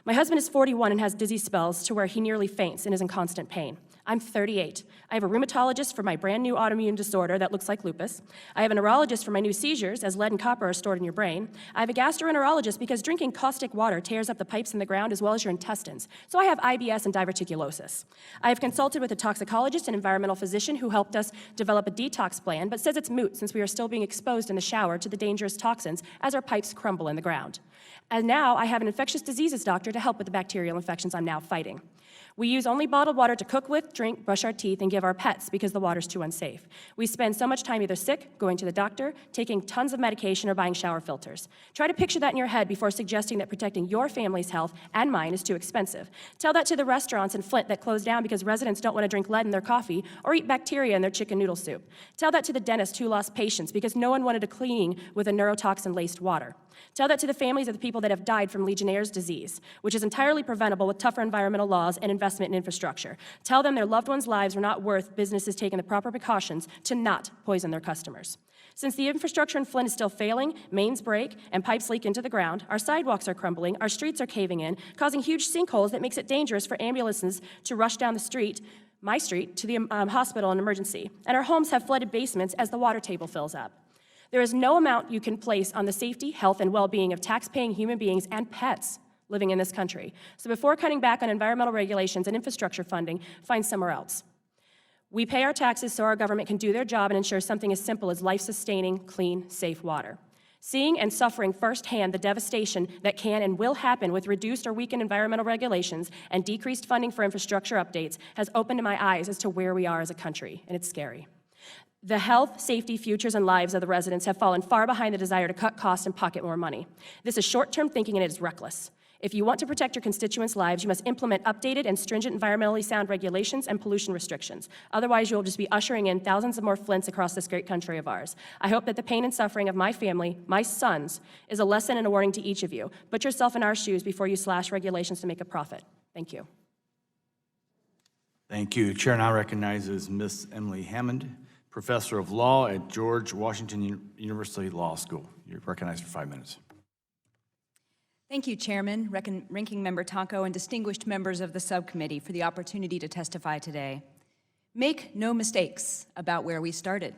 [SPEAKER 8] My husband is 41 and has dizzy spells to where he nearly faints and is in constant pain. I'm 38. I have a rheumatologist for my brand new autoimmune disorder that looks like lupus. I have a neurologist for my new seizures, as lead and copper are stored in your brain. I have a gastroenterologist because drinking caustic water tears up the pipes in the ground as well as your intestines. So I have IBS and diverticulosis. I have consulted with a toxicologist and environmental physician who helped us develop a detox plan, but says it's moot since we are still being exposed in the shower to the dangerous toxins as our pipes crumble in the ground. And now I have an infectious diseases doctor to help with the bacterial infections I'm now fighting. We use only bottled water to cook with, drink, brush our teeth, and give our pets because the water's too unsafe. We spend so much time either sick, going to the doctor, taking tons of medication, or buying shower filters. Try to picture that in your head before suggesting that protecting your family's health and mine is too expensive. Tell that to the restaurants in Flint that closed down because residents don't want to drink lead in their coffee or eat bacteria in their chicken noodle soup. Tell that to the dentist who lost patients because no one wanted to clean with a neurotoxin-laced water. Tell that to the families of the people that have died from Legionnaire's disease, which is entirely preventable with tougher environmental laws and investment in infrastructure. Tell them their loved ones' lives are not worth businesses taking the proper precautions to not poison their customers. Since the infrastructure in Flint is still failing, mains break, and pipes leak into the ground, our sidewalks are crumbling, our streets are caving in, causing huge sinkholes that makes it dangerous for ambulances to rush down the street my street to the hospital and emergency, and our homes have flooded basements as the water table fills up. There is no amount you can place on the safety, health, and well-being of tax-paying human beings and pets living in this country. So before cutting back on environmental regulations and infrastructure funding, find somewhere else. We pay our taxes so our government can do their job and ensure something as simple as life-sustaining, clean, safe water. Seeing and suffering firsthand the devastation that can and will happen with reduced or weakened environmental regulations and decreased funding for infrastructure updates has opened my eyes as to where we are as a country, and it's scary. The health, safety, futures, and lives of the residents have fallen far behind the desire to cut costs and pocket more money. This is short-term thinking and it is reckless. If you want to protect your constituents' lives, you must implement updated and stringent environmentally sound regulations and pollution restrictions. Otherwise, you will just be ushering in thousands of more Flints across this great country of ours. I hope that the pain and suffering of my family, my sons, is a lesson and a warning to each of you. Put yourself in our shoes before you slash regulations to make a profit. Thank you.
[SPEAKER 1] Thank you. Chair now recognizes Ms. Emily Hammond, Professor of Law at George Washington University Law School. You're recognized for 5 minutes.
[SPEAKER 9] Thank you, Chairman, Ranking Member Tonko, and distinguished members of the subcommittee for the opportunity to testify today. Make no mistakes about where we started.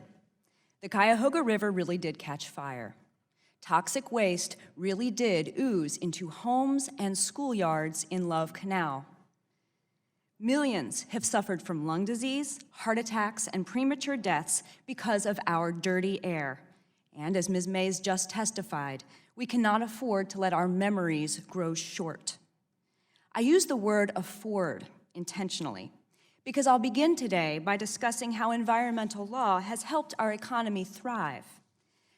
[SPEAKER 9] The Cuyahoga River really did catch fire. Toxic waste really did ooze into homes and schoolyards in Love Canal. Millions have suffered from lung disease, heart attacks, and premature deaths because of our dirty air. And as Ms. Mays just testified, we cannot afford to let our memories grow short. I use the word afford intentionally because I'll begin today by discussing how environmental law has helped our economy thrive.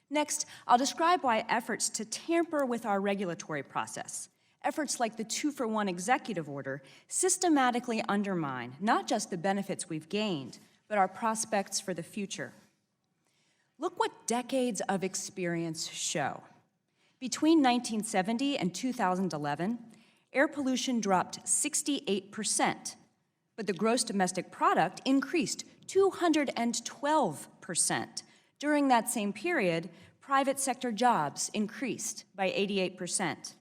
[SPEAKER 9] Next, I'll describe why efforts to tamper with our regulatory process, efforts like the 2-for-1 executive order, systematically undermine not just the benefits we've gained, but our prospects for the future. Look what decades of experience show. Between 1970 and 2011, air pollution dropped 68%, but the gross domestic product increased 212%. During that same period, private sector jobs increased by 88%.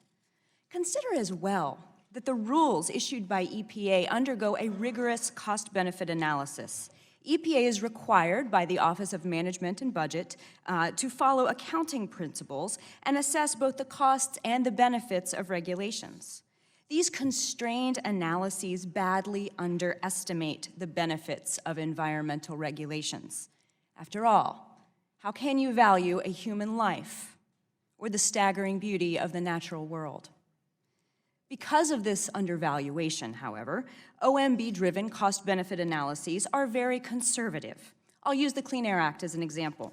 [SPEAKER 9] Consider as well that the rules issued by EPA undergo a rigorous cost-benefit analysis. EPA is required by the Office of Management and Budget to follow accounting principles and assess both the costs and the benefits of regulations. These constrained analyses badly underestimate the benefits of environmental regulations. After all, how can you value a human life or the staggering beauty of the natural world? Because of this undervaluation, however, OMB-driven cost-benefit analyses are very conservative. I'll use the Clean Air Act as an example.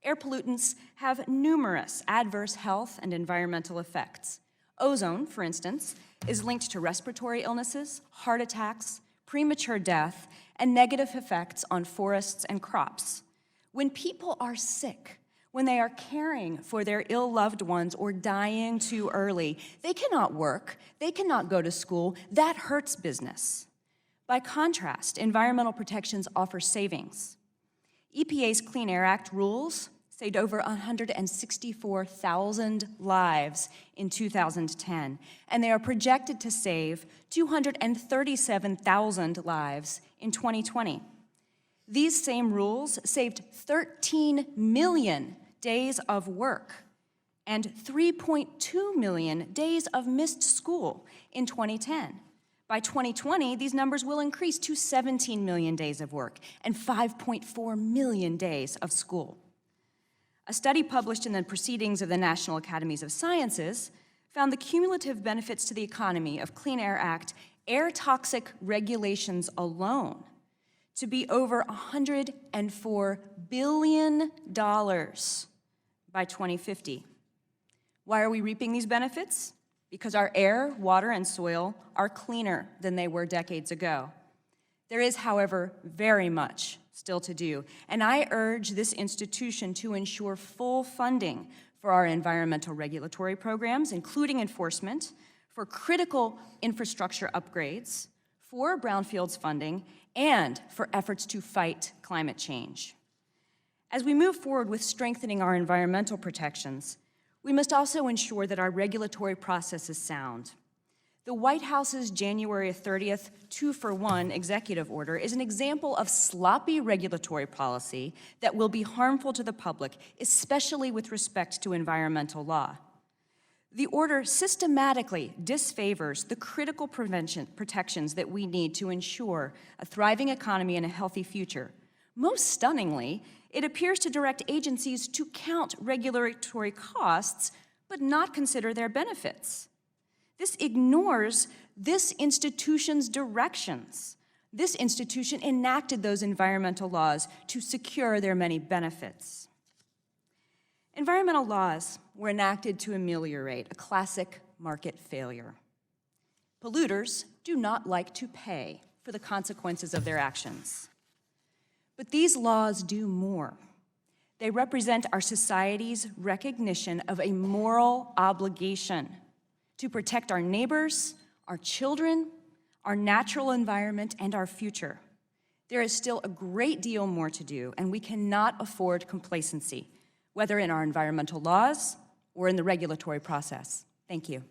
[SPEAKER 9] Air pollutants have numerous adverse health and environmental effects. Ozone, for instance, is linked to respiratory illnesses, heart attacks, premature death, and negative effects on forests and crops. When people are sick, when they are caring for their ill loved ones or dying too early, they cannot work, they cannot go to school. That hurts business. By contrast, environmental protections offer savings. EPA's Clean Air Act rules saved over 164,000 lives in 2010, and they are projected to save 237,000 lives in 2020. These same rules saved 13 million days of work and 3.2 million days of missed school in 2010. By 2020, these numbers will increase to 17 million days of work and 5.4 million days of school. A study published in the Proceedings of the National Academies of Sciences found the cumulative benefits to the economy of Clean Air Act air toxic regulations alone to be over $104 billion by 2050. Why are we reaping these benefits? Because our air, water, and soil are cleaner than they were decades ago. There is, however, very much still to do, and I urge this institution to ensure full funding for our environmental regulatory programs, including enforcement, for critical infrastructure upgrades, for brownfields funding, and for efforts to fight climate change. As we move forward with strengthening our environmental protections, we must also ensure that our regulatory process is sound. The White House's January 30th 2-for-1 executive order is an example of sloppy regulatory policy that will be harmful to the public, especially with respect to environmental law. The order systematically disfavors the critical protections that we need to ensure a thriving economy and a healthy future. Most stunningly, it appears to direct agencies to count regulatory costs, but not consider their benefits. This ignores this institution's directions. This institution enacted those environmental laws to secure their many benefits. Environmental laws were enacted to ameliorate a classic market failure. Polluters do not like to pay for the consequences of their actions. But these laws do more. They represent our society's recognition of a moral obligation to protect our neighbors, our children, our natural environment, and our future. There is still a great deal more to do, and we cannot afford complacency, whether in our environmental laws or in the regulatory process. Thank you.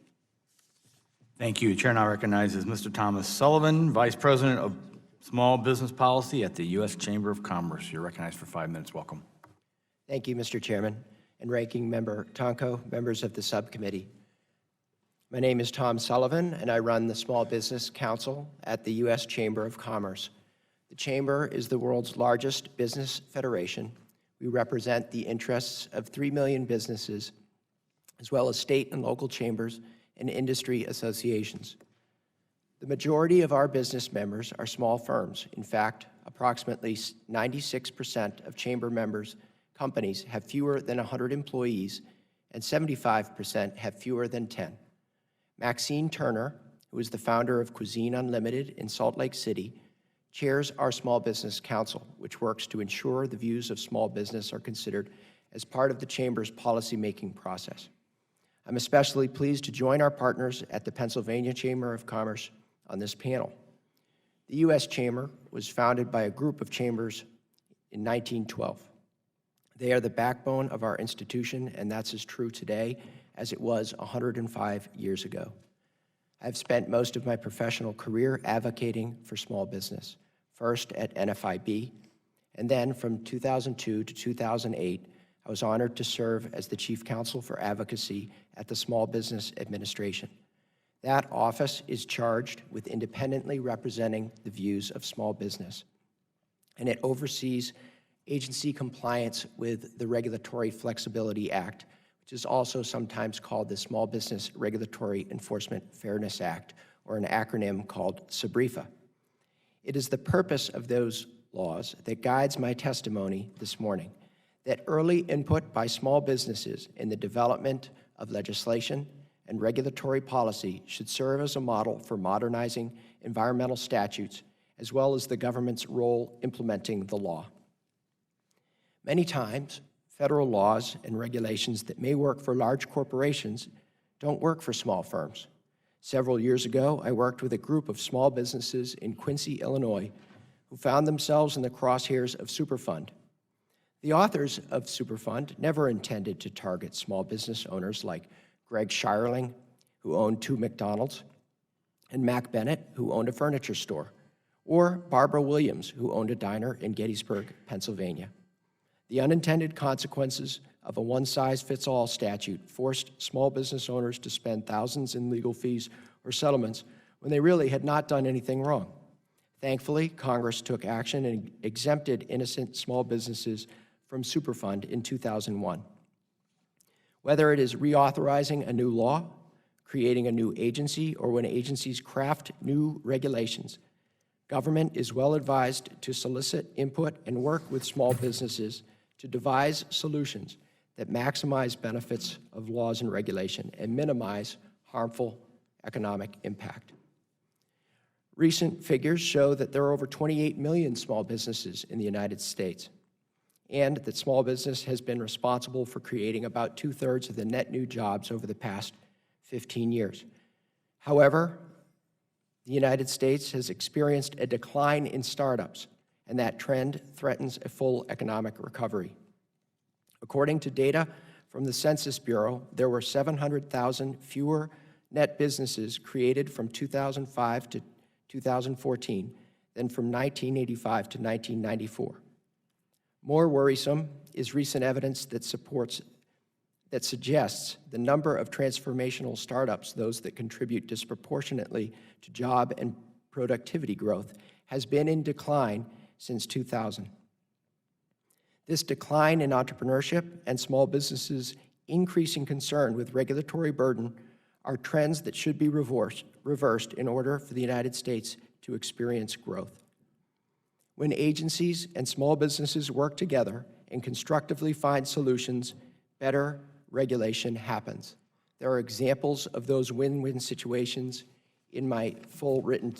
[SPEAKER 1] Thank you. Chair now recognizes Mr. Thomas Sullivan, Vice President of Small Business Policy at the U.S. Chamber of Commerce. You're recognized for 5 minutes. Welcome.
[SPEAKER 10] Thank you, Mr. Chairman, and Ranking Member Tonko, members of the subcommittee. My name is Tom Sullivan, and I run the Small Business Council at the U.S. Chamber of Commerce. The Chamber is the world's largest business federation. We represent the interests of 3 million businesses, as well as state and local chambers and industry associations. The majority of our business members are small firms. In fact, approximately 96% of chamber members' companies have fewer than 100 employees, and 75% have fewer than 10. Maxine Turner, who is the founder of Cuisine Unlimited in Salt Lake City, chairs our Small Business Council, which works to ensure the views of small business are considered as part of the Chamber's policymaking process. I'm especially pleased to join our partners at the Pennsylvania Chamber of Commerce on this panel. The U.S. Chamber was founded by a group of chambers in 1912. They are the backbone of our institution, and that's as true today as it was 105 years ago. I've spent most of my professional career advocating for small business, first at NFIB, and then from 2002 to 2008, I was honored to serve as the Chief Counsel for Advocacy at the Small Business Administration. That office is charged with independently representing the views of small business, and it oversees agency compliance with the Regulatory Flexibility Act, which is also sometimes called the Small Business Regulatory Enforcement Fairness Act, or an acronym called SBREFA. It is the purpose of those laws that guides my testimony this morning, that early input by small businesses in the development of legislation and regulatory policy should serve as a model for modernizing environmental statutes, as well as the government's role implementing the law. Many times, federal laws and regulations that may work for large corporations don't work for small firms. Several years ago, I worked with a group of small businesses in Quincy, Illinois, who found themselves in the crosshairs of Superfund. The authors of Superfund never intended to target small business owners like Greg Shireling, who owned 2 McDonald's, and Mac Bennett, who owned a furniture store, or Barbara Williams, who owned a diner in Gettysburg, Pennsylvania. The unintended consequences of a one-size-fits-all statute forced small business owners to spend thousands in legal fees or settlements when they really had not done anything wrong. Thankfully, Congress took action and exempted innocent small businesses from Superfund in 2001. Whether it is reauthorizing a new law, creating a new agency, or when agencies craft new regulations, government is well advised to solicit input and work with small businesses to devise solutions that maximize benefits of laws and regulation and minimize harmful economic impact. Recent figures show that there are over 28 million small businesses in the United States, and that small business has been responsible for creating about 2/3 of the net new jobs over the past 15 years. However, the United States has experienced a decline in startups, and that trend threatens a full economic recovery. According to data from the Census Bureau, there were 700,000 fewer net businesses created from 2005 to 2014 than from 1985 to 1994. More worrisome is recent evidence that suggests the number of transformational startups, those that contribute disproportionately to job and productivity growth, has been in decline since 2000. This decline in entrepreneurship and small businesses' increasing concern with regulatory burden are trends that should be reversed in order for the United States to experience growth. When agencies and small businesses work together and constructively find solutions, better regulation happens. There are examples of those win-win situations in my full written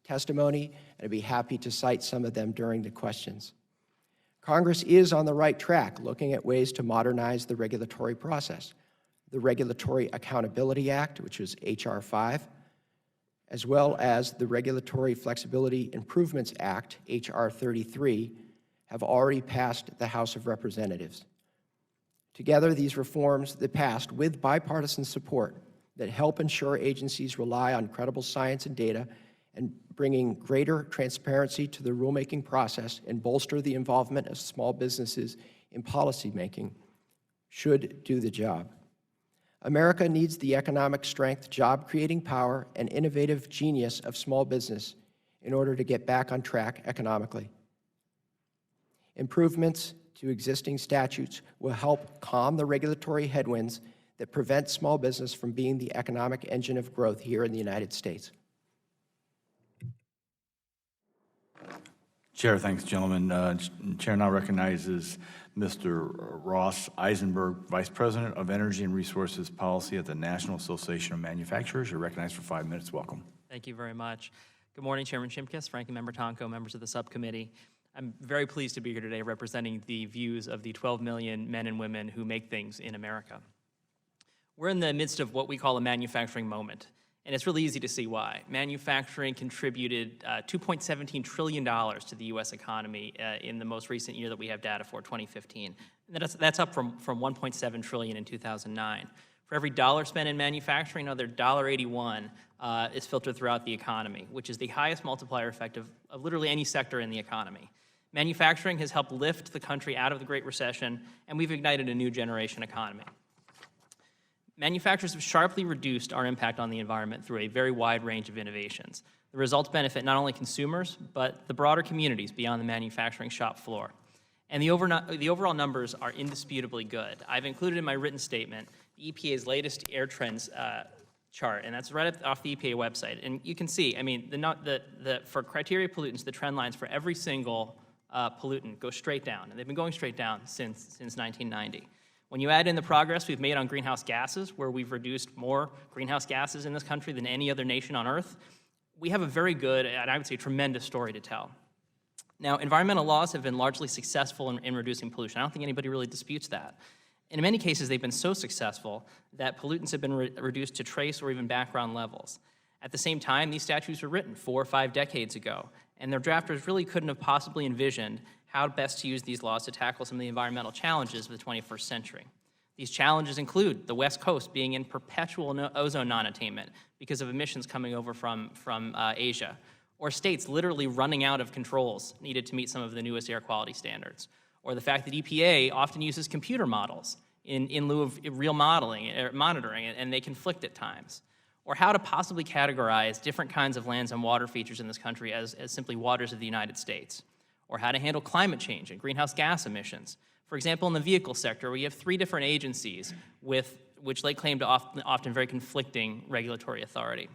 [SPEAKER 10] testimony, and I'd be happy to cite some of them during the questions. Congress is on the right track, looking at ways to modernize the regulatory process. The Regulatory Accountability Act, which is H.R. 5, as well as the Regulatory Flexibility Improvements Act, H.R. 33, have already passed the House of Representatives. Together, these reforms that passed with bipartisan support that help ensure agencies rely on credible science and data and bringing greater transparency to the rulemaking process and bolster the involvement of small businesses in policymaking should do the job. America needs the economic strength, job-creating power, and innovative genius of small business in order to get back on track economically. Improvements to existing statutes will help calm the regulatory headwinds that prevent small business from being the economic engine of growth here in the United States.
[SPEAKER 1] Chair, thanks, gentlemen. Chair now recognizes Mr. Ross Eisenberg, Vice President of Energy and Resources Policy at the National Association of Manufacturers. You're recognized for 5 minutes. Welcome.
[SPEAKER 11] Thank you very much. Good morning, Chairman Shimkus, Ranking Member Tonko, members of the subcommittee. I'm very pleased to be here today representing the views of the 12 million men and women who make things in America. We're in the midst of what we call a manufacturing moment, and it's really easy to see why. Manufacturing contributed $2.17 trillion to the U.S. economy in the most recent year that we have data for, 2015. And that's up from $1.7 trillion in 2009. For every dollar spent in manufacturing, another $1.81 is filtered throughout the economy, which is the highest multiplier effect of literally any sector in the economy. Manufacturing has helped lift the country out of the Great Recession, and we've ignited a new generation economy. Manufacturers have sharply reduced our impact on the environment through a very wide range of innovations. The results benefit not only consumers, but the broader communities beyond the manufacturing shop floor. And the overall numbers are indisputably good. I've included in my written statement the EPA's latest air trends chart, and that's right off the EPA website. And you can see, I mean, for criteria pollutants, the trend lines for every single pollutant go straight down, and they've been going straight down since 1990. When you add in the progress we've made on greenhouse gases, where we've reduced more greenhouse gases in this country than any other nation on Earth, we have a very good, and I would say tremendous story to tell. Now, environmental laws have been largely successful in reducing pollution. I don't think anybody really disputes that. In many cases, they've been so successful that pollutants have been reduced to trace or even background levels. At the same time, these statutes were written 4 or 5 decades ago, and their drafters really couldn't have possibly envisioned how best to use these laws to tackle some of the environmental challenges of the 21st century. These challenges include the West Coast being in perpetual ozone non-attainment because of emissions coming over from Asia, or states literally running out of controls needed to meet some of the newest air quality standards, or the fact that EPA often uses computer models in lieu of real modeling or monitoring, and they conflict at times, or how to possibly categorize different kinds of lands and water features in this country as simply waters of the United States, or how to handle climate change and greenhouse gas emissions. For example, in the vehicle sector, we have 3 different agencies which lay claim to often very conflicting regulatory authority.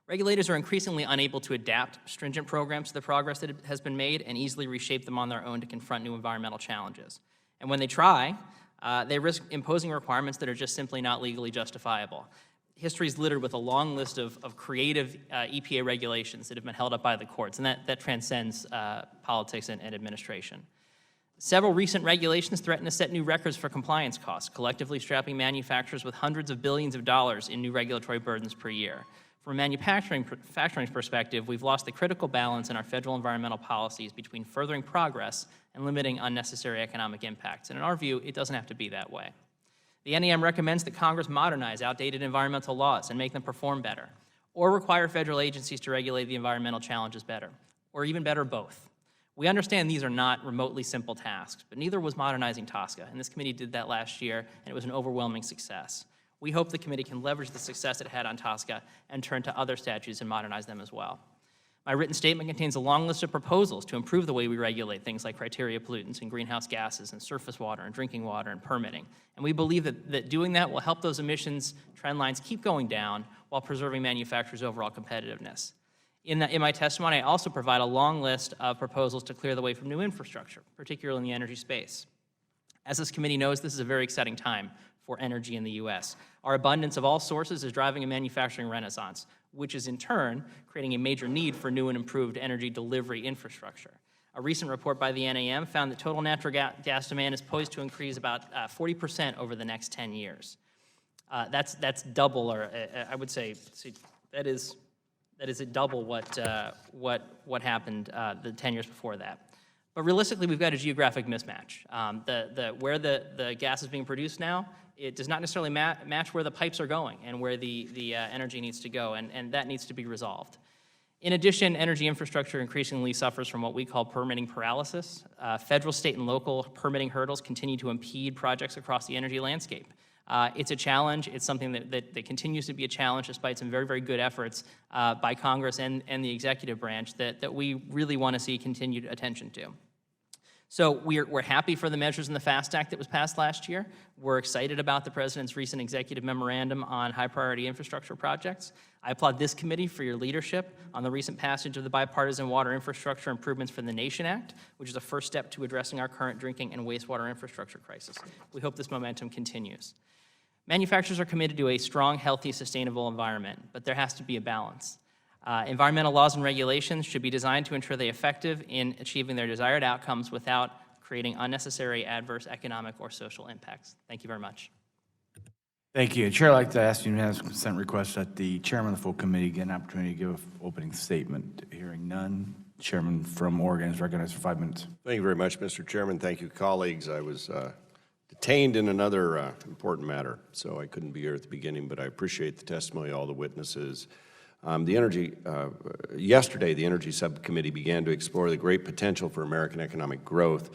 [SPEAKER 11] Regulators are increasingly unable to adapt stringent programs to the progress that has been made and easily reshape them on their own to confront new environmental challenges. And when they try, they risk imposing requirements that are just simply not legally justifiable. History is littered with a long list of creative EPA regulations that have been held up by the courts, and that transcends politics and administration. Several recent regulations threaten to set new records for compliance costs, collectively strapping manufacturers with hundreds of billions of dollars in new regulatory burdens per year. From a manufacturing perspective, we've lost the critical balance in our federal environmental policies between furthering progress and limiting unnecessary economic impacts. And in our view, it doesn't have to be that way. The NEM recommends that Congress modernize outdated environmental laws and make them perform better, or require federal agencies to regulate the environmental challenges better, or even better, both. We understand these are not remotely simple tasks, but neither was modernizing TSCA, and this committee did that last year, and it was an overwhelming success. We hope the committee can leverage the success it had on TSCA and turn to other statutes and modernize them as well. My written statement contains a long list of proposals to improve the way we regulate things like criteria pollutants and greenhouse gases and surface water and drinking water and permitting. And we believe that doing that will help those emissions trend lines keep going down while preserving manufacturers' overall competitiveness. In my testimony, I also provide a long list of proposals to clear the way from new infrastructure, particularly in the energy space. As this committee knows, this is a very exciting time for energy in the U.S. Our abundance of all sources is driving a manufacturing renaissance, which is in turn creating a major need for new and improved energy delivery infrastructure. A recent report by the NAM found that total natural gas demand is poised to increase about 40% over the next 10 years. That's double, or I would say, that is double what happened the 10 years before that. But realistically, we've got a geographic mismatch. Where the gas is being produced now, it does not necessarily match where the pipes are going and where the energy needs to go, and that needs to be resolved. In addition, energy infrastructure increasingly suffers from what we call permitting paralysis. Federal, state, and local permitting hurdles continue to impede projects across the energy landscape. It's a challenge. It's something that continues to be a challenge despite some very, very good efforts by Congress and the executive branch that we really want to see continued attention to. So we're happy for the measures in the FAST Act that was passed last year. We're excited about the President's recent executive memorandum on high-priority infrastructure projects. I applaud this committee for your leadership on the recent passage of the Bipartisan Water Infrastructure Improvements for the Nation Act, which is a first step to addressing our current drinking and wastewater infrastructure crisis. We hope this momentum continues. Manufacturers are committed to a strong, healthy, sustainable environment, but there has to be a balance. Environmental laws and regulations should be designed to ensure they're effective in achieving their desired outcomes without creating unnecessary adverse economic or social impacts. Thank you very much.
[SPEAKER 1] Thank you. Chair, I'd like to ask unanimous consent request that the chairman of the full committee get an opportunity to give an opening statement. Hearing none, chairman from Oregon is recognized for 5 minutes.
[SPEAKER 12] Thank you very much, Mr. Chairman. Thank you, colleagues. I was detained in another important matter, so I couldn't be here at the beginning, but I appreciate the testimony of all the witnesses. Yesterday, the Energy Subcommittee began to explore the great potential for American economic growth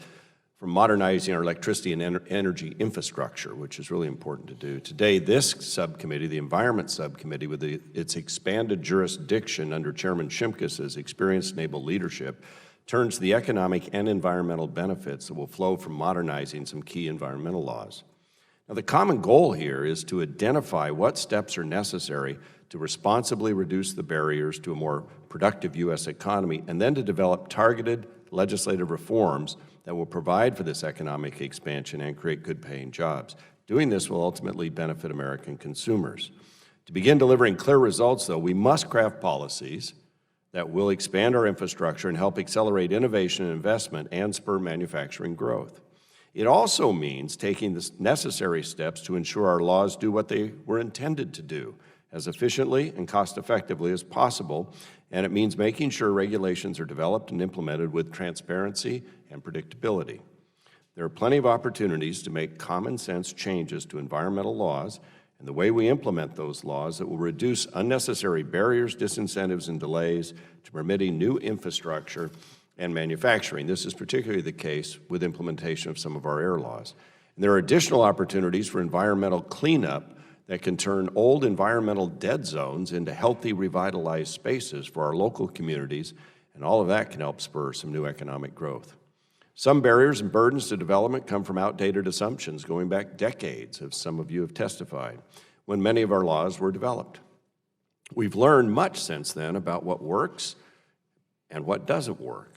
[SPEAKER 12] from modernizing our electricity and energy infrastructure, which is really important to do. Today, this subcommittee, the Environment Subcommittee, with its expanded jurisdiction under Chairman Shimkus's experience-enabled leadership, turns to the economic and environmental benefits that will flow from modernizing some key environmental laws. Now, the common goal here is to identify what steps are necessary to responsibly reduce the barriers to a more productive U.S. economy, and then to develop targeted legislative reforms that will provide for this economic expansion and create good-paying jobs. Doing this will ultimately benefit American consumers. To begin delivering clear results, though, we must craft policies that will expand our infrastructure and help accelerate innovation and investment and spur manufacturing growth. It also means taking the necessary steps to ensure our laws do what they were intended to do, as efficiently and cost-effectively as possible, and it means making sure regulations are developed and implemented with transparency and predictability. There are plenty of opportunities to make common-sense changes to environmental laws and the way we implement those laws that will reduce unnecessary barriers, disincentives, and delays to permitting new infrastructure and manufacturing. This is particularly the case with implementation of some of our air laws. And there are additional opportunities for environmental cleanup that can turn old environmental dead zones into healthy, revitalized spaces for our local communities, and all of that can help spur some new economic growth. Some barriers and burdens to development come from outdated assumptions going back decades, as some of you have testified, when many of our laws were developed. We've learned much since then about what works and what doesn't work.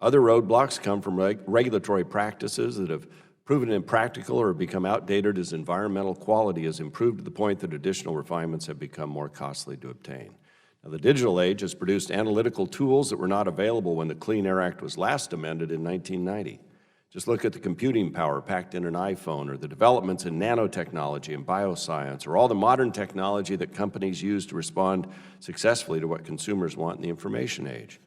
[SPEAKER 12] Other roadblocks come from regulatory practices that have proven impractical or have become outdated as environmental quality has improved to the point that additional refinements have become more costly to obtain. Now, the digital age has produced analytical tools that were not available when the Clean Air Act was last amended in 1990. Just look at the computing power packed in an iPhone, or the developments in nanotechnology and bioscience, or all the modern technology that companies use to respond successfully to what consumers want in the information age.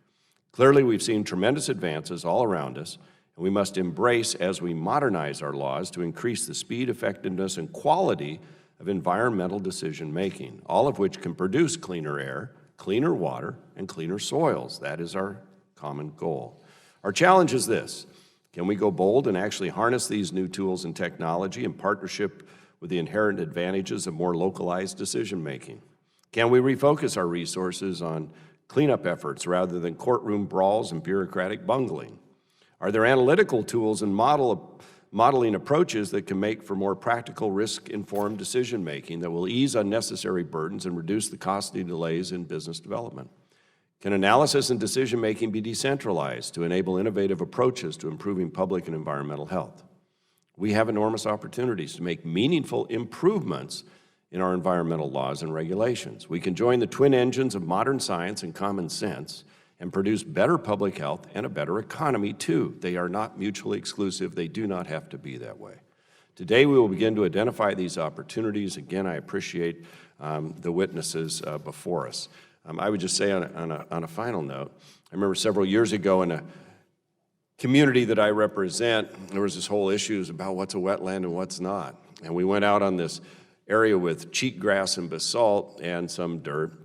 [SPEAKER 12] Clearly, we've seen tremendous advances all around us, And we must embrace as we modernize our laws to increase the speed, effectiveness, and quality of environmental decision-making, all of which can produce cleaner air, cleaner water, and cleaner soils. That is our common goal. Our challenge is this: can we go bold and actually harness these new tools and technology in partnership with the inherent advantages of more localized decision-making? Can we refocus our resources on cleanup efforts rather than courtroom brawls and bureaucratic bungling? Are there analytical tools and modeling approaches that can make for more practical, risk-informed decision-making that will ease unnecessary burdens and reduce the costly delays in business development? Can analysis and decision-making be decentralized to enable innovative approaches to improving public and environmental health? We have enormous opportunities to make meaningful improvements in our environmental laws and regulations. We can join the twin engines of modern science and common sense and produce better public health and a better economy, too. They are not mutually exclusive. They do not have to be that way. Today, we will begin to identify these opportunities. Again, I appreciate the witnesses before us. I would just say on a final note, I remember several years ago in a community that I represent, there was this whole issue about what's a wetland and what's not. And we went out on this area with cheatgrass and basalt and some dirt.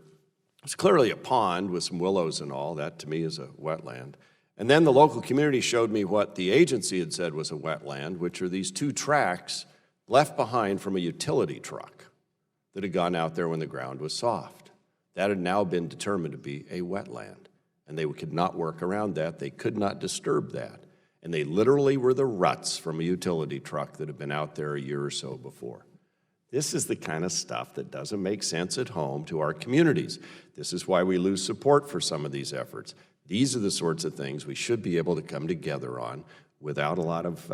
[SPEAKER 12] It's clearly a pond with some willows and all. That, to me, is a wetland. And then the local community showed me what the agency had said was a wetland, which are these two tracks left behind from a utility truck that had gone out there when the ground was soft. That had now been determined to be a wetland, and they could not work around that. They could not disturb that. And they literally were the ruts from a utility truck that had been out there a year or so before. This is the kind of stuff that doesn't make sense at home to our communities. This is why we lose support for some of these efforts. These are the sorts of things we should be able to come together on without a lot of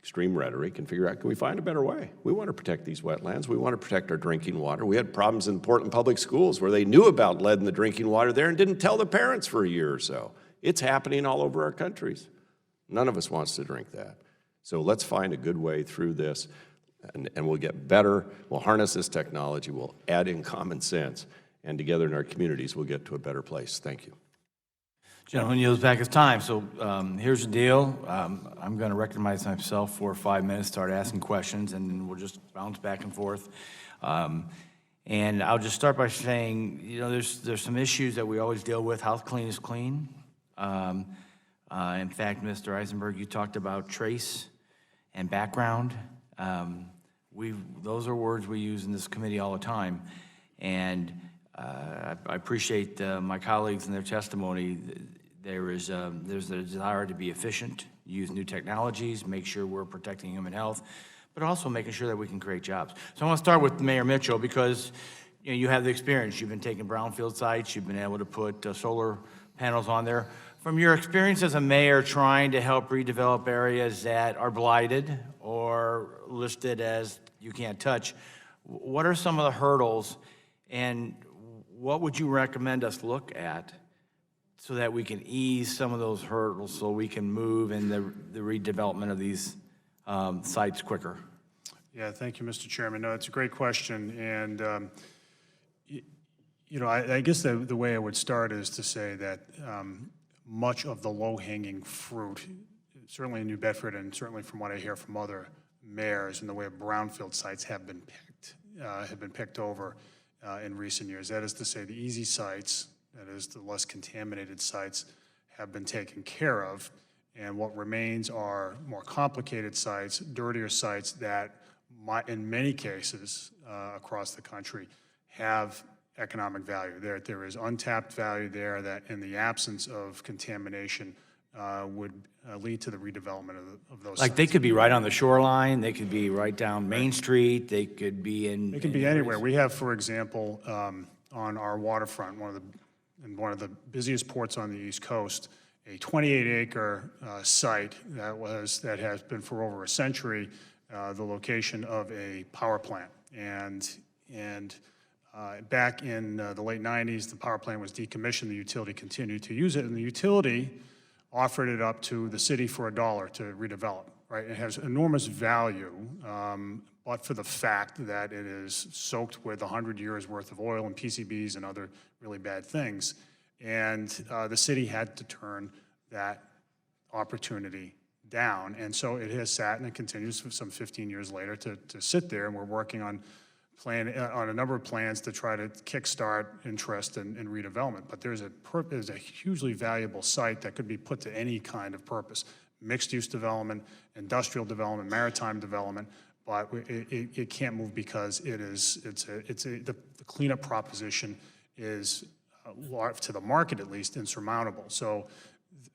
[SPEAKER 12] extreme rhetoric and figure out, can we find a better way? We want to protect these wetlands. We want to protect our drinking water. We had problems in Portland public schools where they knew about lead in the drinking water there and didn't tell the parents for a year or so. It's happening all over our countries. None of us wants to drink that. So let's find a good way through this. And we'll get better, we'll harness this technology, we'll add in common sense, and together in our communities, we'll get to a better place. Thank you.
[SPEAKER 1] Gentleman yields back his time. So here's the deal. I'm going to recognize myself for 5 minutes, start asking questions, and then we'll just bounce back and forth. And I'll just start by saying, you know, there's some issues that we always deal with. How clean is clean? In fact, Mr. Eisenberg, you talked about trace and background. Those are words we use in this committee all the time, and I appreciate my colleagues and their testimony. There's a desire to be efficient, use new technologies, make sure we're protecting human health, but also making sure that we can create jobs. So I want to start with Mayor Mitchell because you have the experience. You've been taking brownfield sites. You've been able to put solar panels on there. From your experience as a mayor trying to help redevelop areas that are blighted or listed as you can't touch, what are some of the hurdles and what would you recommend us look at so that we can ease some of those hurdles so we can move in the redevelopment of these sites quicker?
[SPEAKER 6] Yeah, thank you, Mr. Chairman. No, it's a great question. And, you know, I guess the way I would start is to say that much of the low-hanging fruit, certainly in New Bedford and certainly from what I hear from other mayors in the way of brownfield sites have been picked over in recent years. That is to say, the easy sites, that is the less contaminated sites, have been taken care of, and what remains are more complicated sites, dirtier sites that might, in many cases across the country, have economic value. There is untapped value there that in the absence of contamination would lead to the redevelopment of those
[SPEAKER 1] Like
[SPEAKER 6] sites.
[SPEAKER 1] they could be right on the shoreline, they could be right down Main Street, they could be in...
[SPEAKER 6] It can be anywhere. We have, for example, on our waterfront, one of the busiest ports on the East Coast, a 28-acre site that has been for over a century the location of a power plant. And back in the late 90s, the power plant was decommissioned. The utility continued to use it, and the utility offered it up to the city for $1 to redevelop. Right? It has enormous value, but for the fact that it is soaked with 100 years worth of oil and PCBs and other really bad things. And the city had to turn that opportunity down. And so it has sat, and it continues for some 15 years later to sit there, and we're working on a number of plans to try to kickstart interest in redevelopment. But there's a hugely valuable site that could be put to any kind of purpose: mixed-use development, industrial development, maritime development. But it can't move because the cleanup proposition is, to the market at least, insurmountable. So,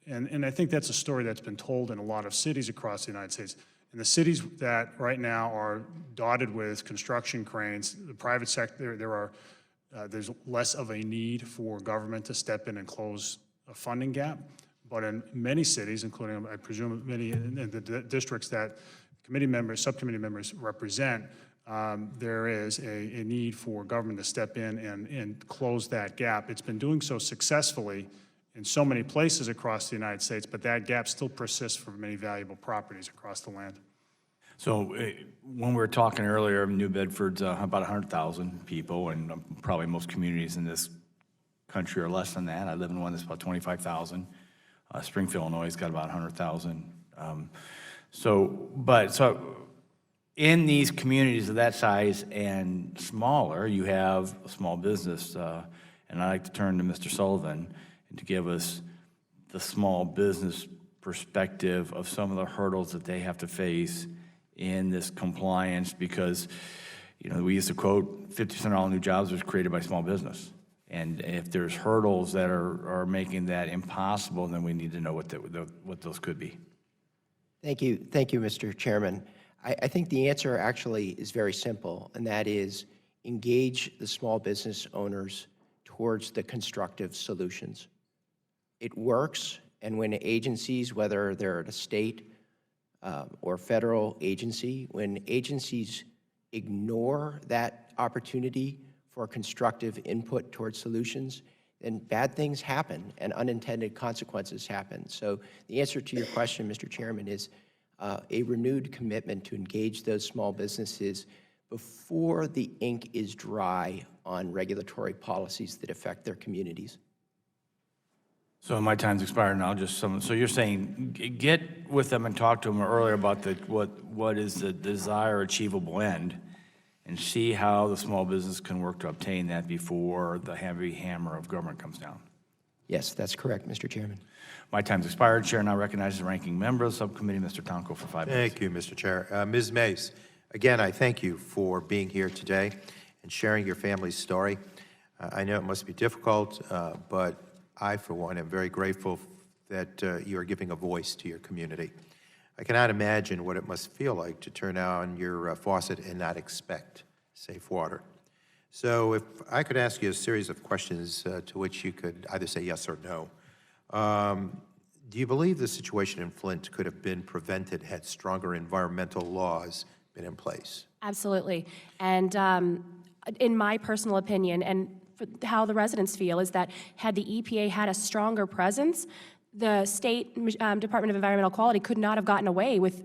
[SPEAKER 6] and I think that's a story that's been told in a lot of cities across the United States. In the cities that right now are dotted with construction cranes, the private sector, there's less of a need for government to step in and close a funding gap. But in many cities, including, I presume, many in the districts that subcommittee members represent, there is a need for government to step in and close that gap. It's been doing so successfully in so many places across the United States, but that gap still persists for many valuable properties across the land.
[SPEAKER 1] So when we were talking earlier, New Bedford's about 100,000 people, and probably most communities in this country are less than that. I live in one that's about 25,000. Springfield, Illinois, has got about 100,000. So in these communities of that size and smaller, you have a small business, and I'd like to turn to Mr. Sullivan to give us the small business perspective of some of the hurdles that they have to face in this compliance, because, you know, we used to quote 50% of all new jobs was created by small business. And if there's hurdles that are making that impossible, then we need to know what those could be.
[SPEAKER 10] Thank you, Mr. Chairman. I think the answer actually is very simple, and that is engage the small business owners towards the constructive solutions. It works, and when agencies, whether they're at a state or federal agency, when agencies ignore that opportunity for constructive input towards solutions, then bad things happen and unintended consequences happen. So the answer to your question, Mr. Chairman, is a renewed commitment to engage those small businesses before the ink is dry on regulatory policies that affect their communities.
[SPEAKER 1] So my time's expired now. So you're saying get with them and talk to them earlier about what is the desired achievable end, and see how the small business can work to obtain that before the heavy hammer of government comes down.
[SPEAKER 10] Yes, that's correct, Mr. Chairman.
[SPEAKER 1] My time's expired. Chair now recognizes the ranking member of the subcommittee, Mr. Tonko, for 5 minutes.
[SPEAKER 2] Thank you, Mr. Chair. Ms. Mays, again, I thank you for being here today and sharing your family's story. I know it must be difficult, but I, for one, am very grateful that you are giving a voice to your community. I cannot imagine what it must feel like to turn on your faucet and not expect safe water. So if I could ask you a series of questions to which you could either say yes or no. Do you believe the situation in Flint could have been prevented had stronger environmental laws been in place?
[SPEAKER 8] Absolutely. And in my personal opinion, and how the residents feel, is that had the EPA had a stronger presence, the state Department of Environmental Quality could not have gotten away with,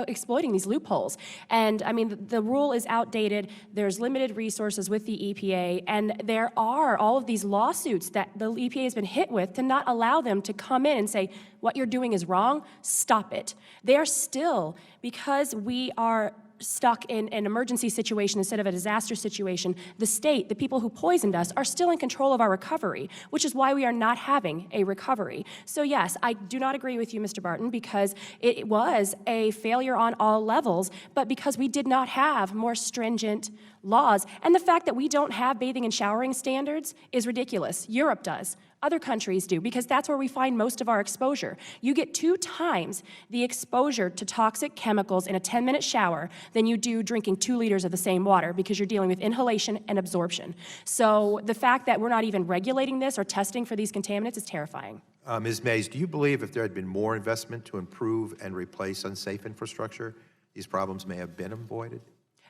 [SPEAKER 8] exploiting these loopholes. And I mean, the rule is outdated. There's limited resources with the EPA, and there are all of these lawsuits that the EPA has been hit with to not allow them to come in and say, what you're doing is wrong, stop it. They're still, because we are stuck in an emergency situation instead of a disaster situation, the state, the people who poisoned us, are still in control of our recovery, which is why we are not having a recovery. So yes, I do not agree with you, Mr. Barton, because it was a failure on all levels, but because we did not have more stringent laws. And the fact that we don't have bathing and showering standards is ridiculous. Europe does. Other countries do, because that's where we find most of our exposure. You get 2 times the exposure to toxic chemicals in a 10-minute shower than you do drinking 2 liters of the same water, because you're dealing with inhalation and absorption. So the fact that we're not even regulating this or testing for these contaminants is terrifying.
[SPEAKER 2] Ms. Mays, do you believe if there had been more investment to improve and replace unsafe infrastructure, these problems may have been avoided?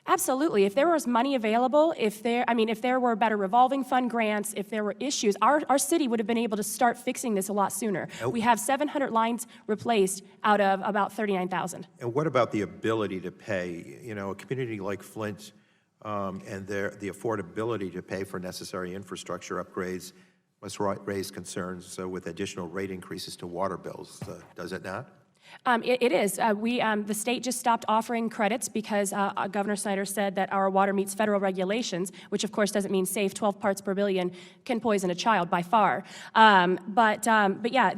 [SPEAKER 8] Absolutely. If there was money available, if there were better revolving fund grants, if there were issues, our city would have been able to start fixing this a lot sooner. We have 700 lines replaced out of about 39,000.
[SPEAKER 2] And what about the ability to pay? A community like Flint and the affordability to pay for necessary infrastructure upgrades must raise concerns with additional rate increases to water bills, does it not?
[SPEAKER 8] It is. The state just stopped offering credits because Governor Snyder said that our water meets federal regulations, which of course doesn't mean safe. 12 parts per billion can poison a child by far. But yeah,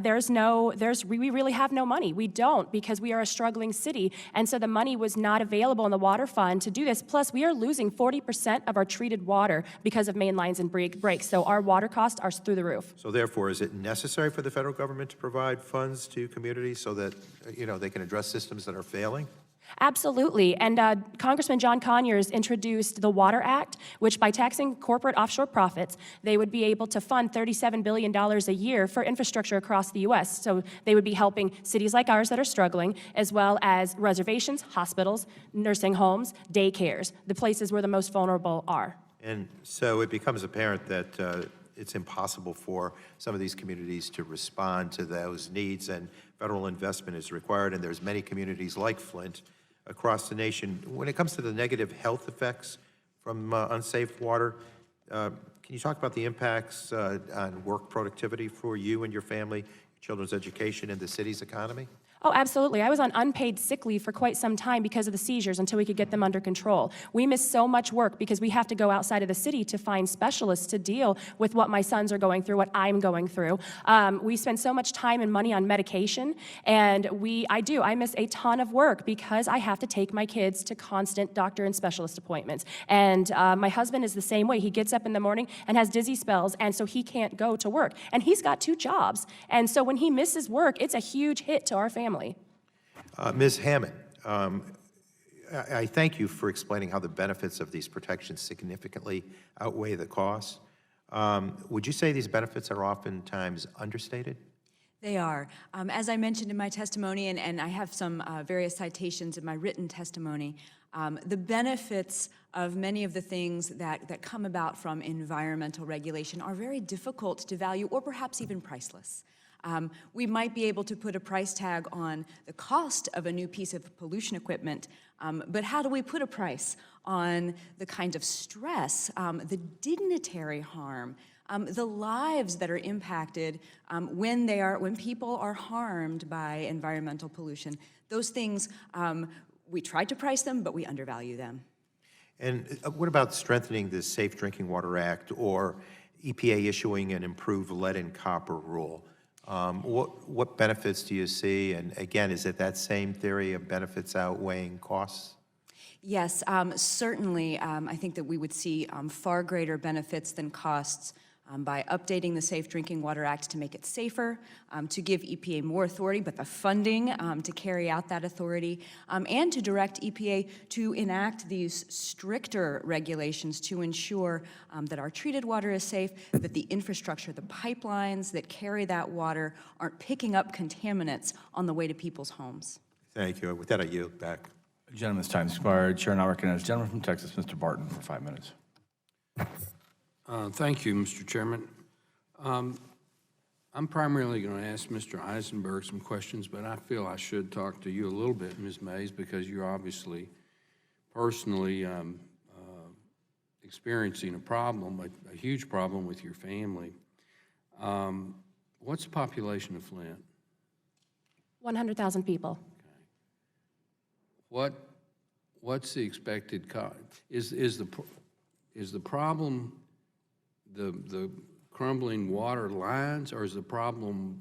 [SPEAKER 8] we really have no money. We don't, because we are a struggling city. And so the money was not available in the water fund to do this. Plus, we are losing 40% of our treated water because of main lines and breaks. So our water costs are through the roof.
[SPEAKER 2] So therefore, is it necessary for the federal government to provide funds to communities so that, they can address systems that are failing?
[SPEAKER 8] Absolutely. And Congressman John Conyers introduced the Water Act, which by taxing corporate offshore profits, they would be able to fund $37 billion a year for infrastructure across the U.S. So they would be helping cities like ours that are struggling, as well as reservations, hospitals, nursing homes, daycares, the places where the most vulnerable are.
[SPEAKER 2] And so it becomes apparent that it's impossible for some of these communities to respond to those needs, and federal investment is required, and there's many communities like Flint across the nation. When it comes to the negative health effects from unsafe water, can you talk about the impacts on work productivity for you and your family, children's education, and the city's economy?
[SPEAKER 8] Oh, absolutely. I was on unpaid sick leave for quite some time because of the seizures until we could get them under control. We miss so much work because we have to go outside of the city to find specialists to deal with what my sons are going through, what I'm going through. We spend so much time and money on medication, and I miss a ton of work because I have to take my kids to constant doctor and specialist appointments. And my husband is the same way. He gets up in the morning and has dizzy spells, and so he can't go to work. And he's got 2 jobs. And so when he misses work, it's a huge hit to our family.
[SPEAKER 2] Ms. Hammond, I thank you for explaining how the benefits of these protections significantly outweigh the costs. Would you say these benefits are oftentimes understated?
[SPEAKER 9] They are. As I mentioned in my testimony, and I have some various citations in my written testimony, the benefits of many of the things that come about from environmental regulation are very difficult to value, or perhaps even priceless. We might be able to put a price tag on the cost of a new piece of pollution equipment, but how do we put a price on the kind of stress, the dignitary harm, the lives that are impacted when people are harmed by environmental pollution? Those things, we try to price them, but we undervalue them.
[SPEAKER 2] And what about strengthening the Safe Drinking Water Act or EPA issuing an improved lead and copper rule? What benefits do you see? And again, is it that same theory of benefits outweighing costs?
[SPEAKER 9] Yes, certainly. I think that we would see far greater benefits than costs by updating the Safe Drinking Water Act to make it safer, to give EPA more authority, but the funding to carry out that authority, and to direct EPA to enact these stricter regulations to ensure that our treated water is safe, that the infrastructure, the pipelines that carry that water aren't picking up contaminants on the way to people's homes.
[SPEAKER 2] Thank you. With that, I yield back.
[SPEAKER 1] Gentleman's time expired. Chair now recognizes the gentleman from Texas, Mr. Barton, for 5 minutes.
[SPEAKER 5] Thank you, Mr. Chairman. I'm primarily going to ask Mr. Eisenberg some questions, but I feel I should talk to you a little bit, Ms. Mays, because you're obviously personally experiencing a problem, a huge problem with your family. What's the population of Flint?
[SPEAKER 8] 100,000 people.
[SPEAKER 5] Okay. What's the expected cost? Is the problem the crumbling water lines, or is the problem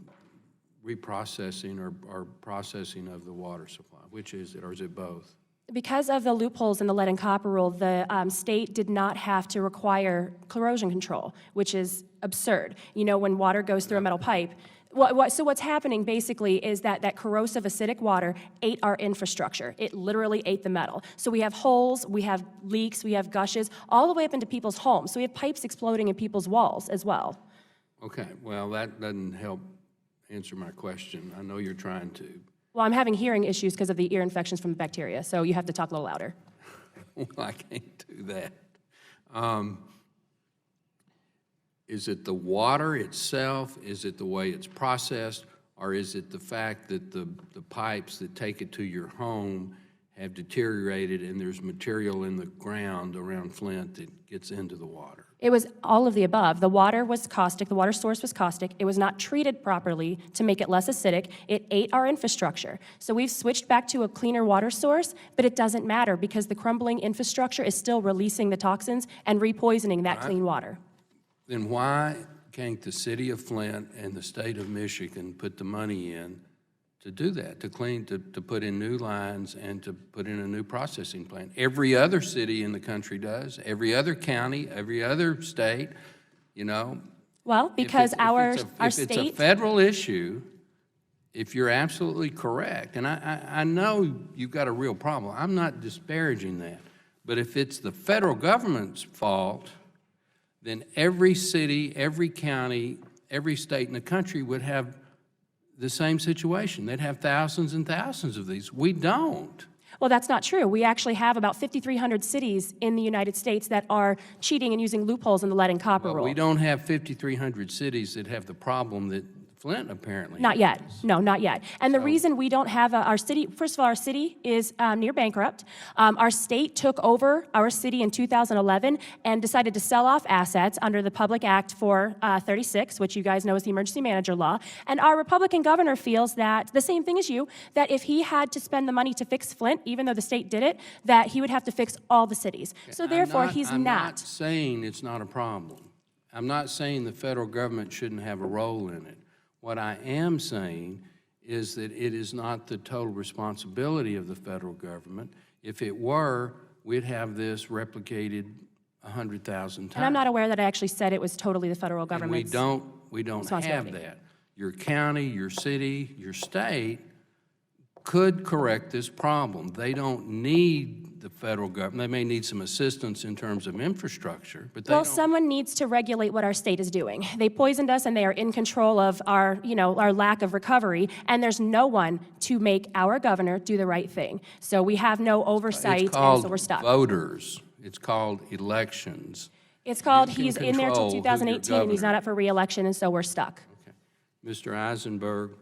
[SPEAKER 5] reprocessing or processing of the water supply? Which is it, or is it both?
[SPEAKER 8] Because of the loopholes in the lead and copper rule, the state did not have to require corrosion control, which is absurd. You know, when water goes through a metal pipe, so what's happening basically is that corrosive acidic water ate our infrastructure. It literally ate the metal. So we have holes, we have leaks, we have gushes, all the way up into people's homes. So we have pipes exploding in people's walls as well.
[SPEAKER 5] Okay, well, that doesn't help answer my question. I know you're trying to.
[SPEAKER 8] Well, I'm having hearing issues because of the ear infections from the bacteria, so you have to talk a little louder.
[SPEAKER 5] Well, I can't do that. Is it the water itself? Is it the way it's processed? Or is it the fact that the pipes that take it to your home have deteriorated and there's material in the ground around Flint that gets into the water?
[SPEAKER 8] It was all of the above. The water was caustic, the water source was caustic. It was not treated properly to make it less acidic. It ate our infrastructure. So we've switched back to a cleaner water source, but it doesn't matter because the crumbling infrastructure is still releasing the toxins and repoisoning that clean water.
[SPEAKER 5] Then why can't the city of Flint and the state of Michigan put the money in to do that, to put in new lines and to put in a new processing plant? Every other city in the country does, every other county, every other state, you know.
[SPEAKER 8] Well, because our
[SPEAKER 5] If it's a
[SPEAKER 8] state,
[SPEAKER 5] federal issue, if you're absolutely correct, and I know you've got a real problem, I'm not disparaging that, but if it's the federal government's fault, then every city, every county, every state in the country would have the same situation. They'd have thousands and thousands of these. We don't.
[SPEAKER 8] well, that's not true. We actually have about 5,300 cities in the United States that are cheating and using loopholes in the lead and copper rule.
[SPEAKER 5] We don't have 5,300 cities that have the problem that Flint apparently
[SPEAKER 8] Not yet.
[SPEAKER 5] has.
[SPEAKER 8] No, not yet. And the reason we don't have our city, first of all, our city is near bankrupt. Our state took over our city in 2011 and decided to sell off assets under the Public Act 436, which you guys know is the emergency manager law. And our Republican governor feels that, the same thing as you, that if he had to spend the money to fix Flint, even though the state did it, that he would have to fix all the cities. So therefore, he's
[SPEAKER 5] I'm
[SPEAKER 8] not.
[SPEAKER 5] not saying it's not a problem. I'm not saying the federal government shouldn't have a role in it. What I am saying is that it is not the total responsibility of the federal government. If it were, we'd have this replicated 100,000 times.
[SPEAKER 8] And I'm not aware that I actually said it was totally the federal
[SPEAKER 5] And
[SPEAKER 8] government's.
[SPEAKER 5] we don't have
[SPEAKER 8] responsibility.
[SPEAKER 5] that. Your county, your city, your state could correct this problem. They don't need the federal government. They may need some assistance in terms of infrastructure, but they
[SPEAKER 8] Well,
[SPEAKER 5] don't.
[SPEAKER 8] someone needs to regulate what our state is doing. They poisoned us and they are in control of our, our lack of recovery, and there's no one to make our governor do the right thing. So we have no oversight,
[SPEAKER 5] It's
[SPEAKER 8] and
[SPEAKER 5] called
[SPEAKER 8] so we're stuck.
[SPEAKER 5] voters. It's called elections.
[SPEAKER 8] It's called,
[SPEAKER 5] You can
[SPEAKER 8] he's in there till
[SPEAKER 5] control who your
[SPEAKER 8] 2018, and he's
[SPEAKER 5] governor-
[SPEAKER 8] not up for reelection, and so we're stuck.
[SPEAKER 5] Mr. Eisenberg,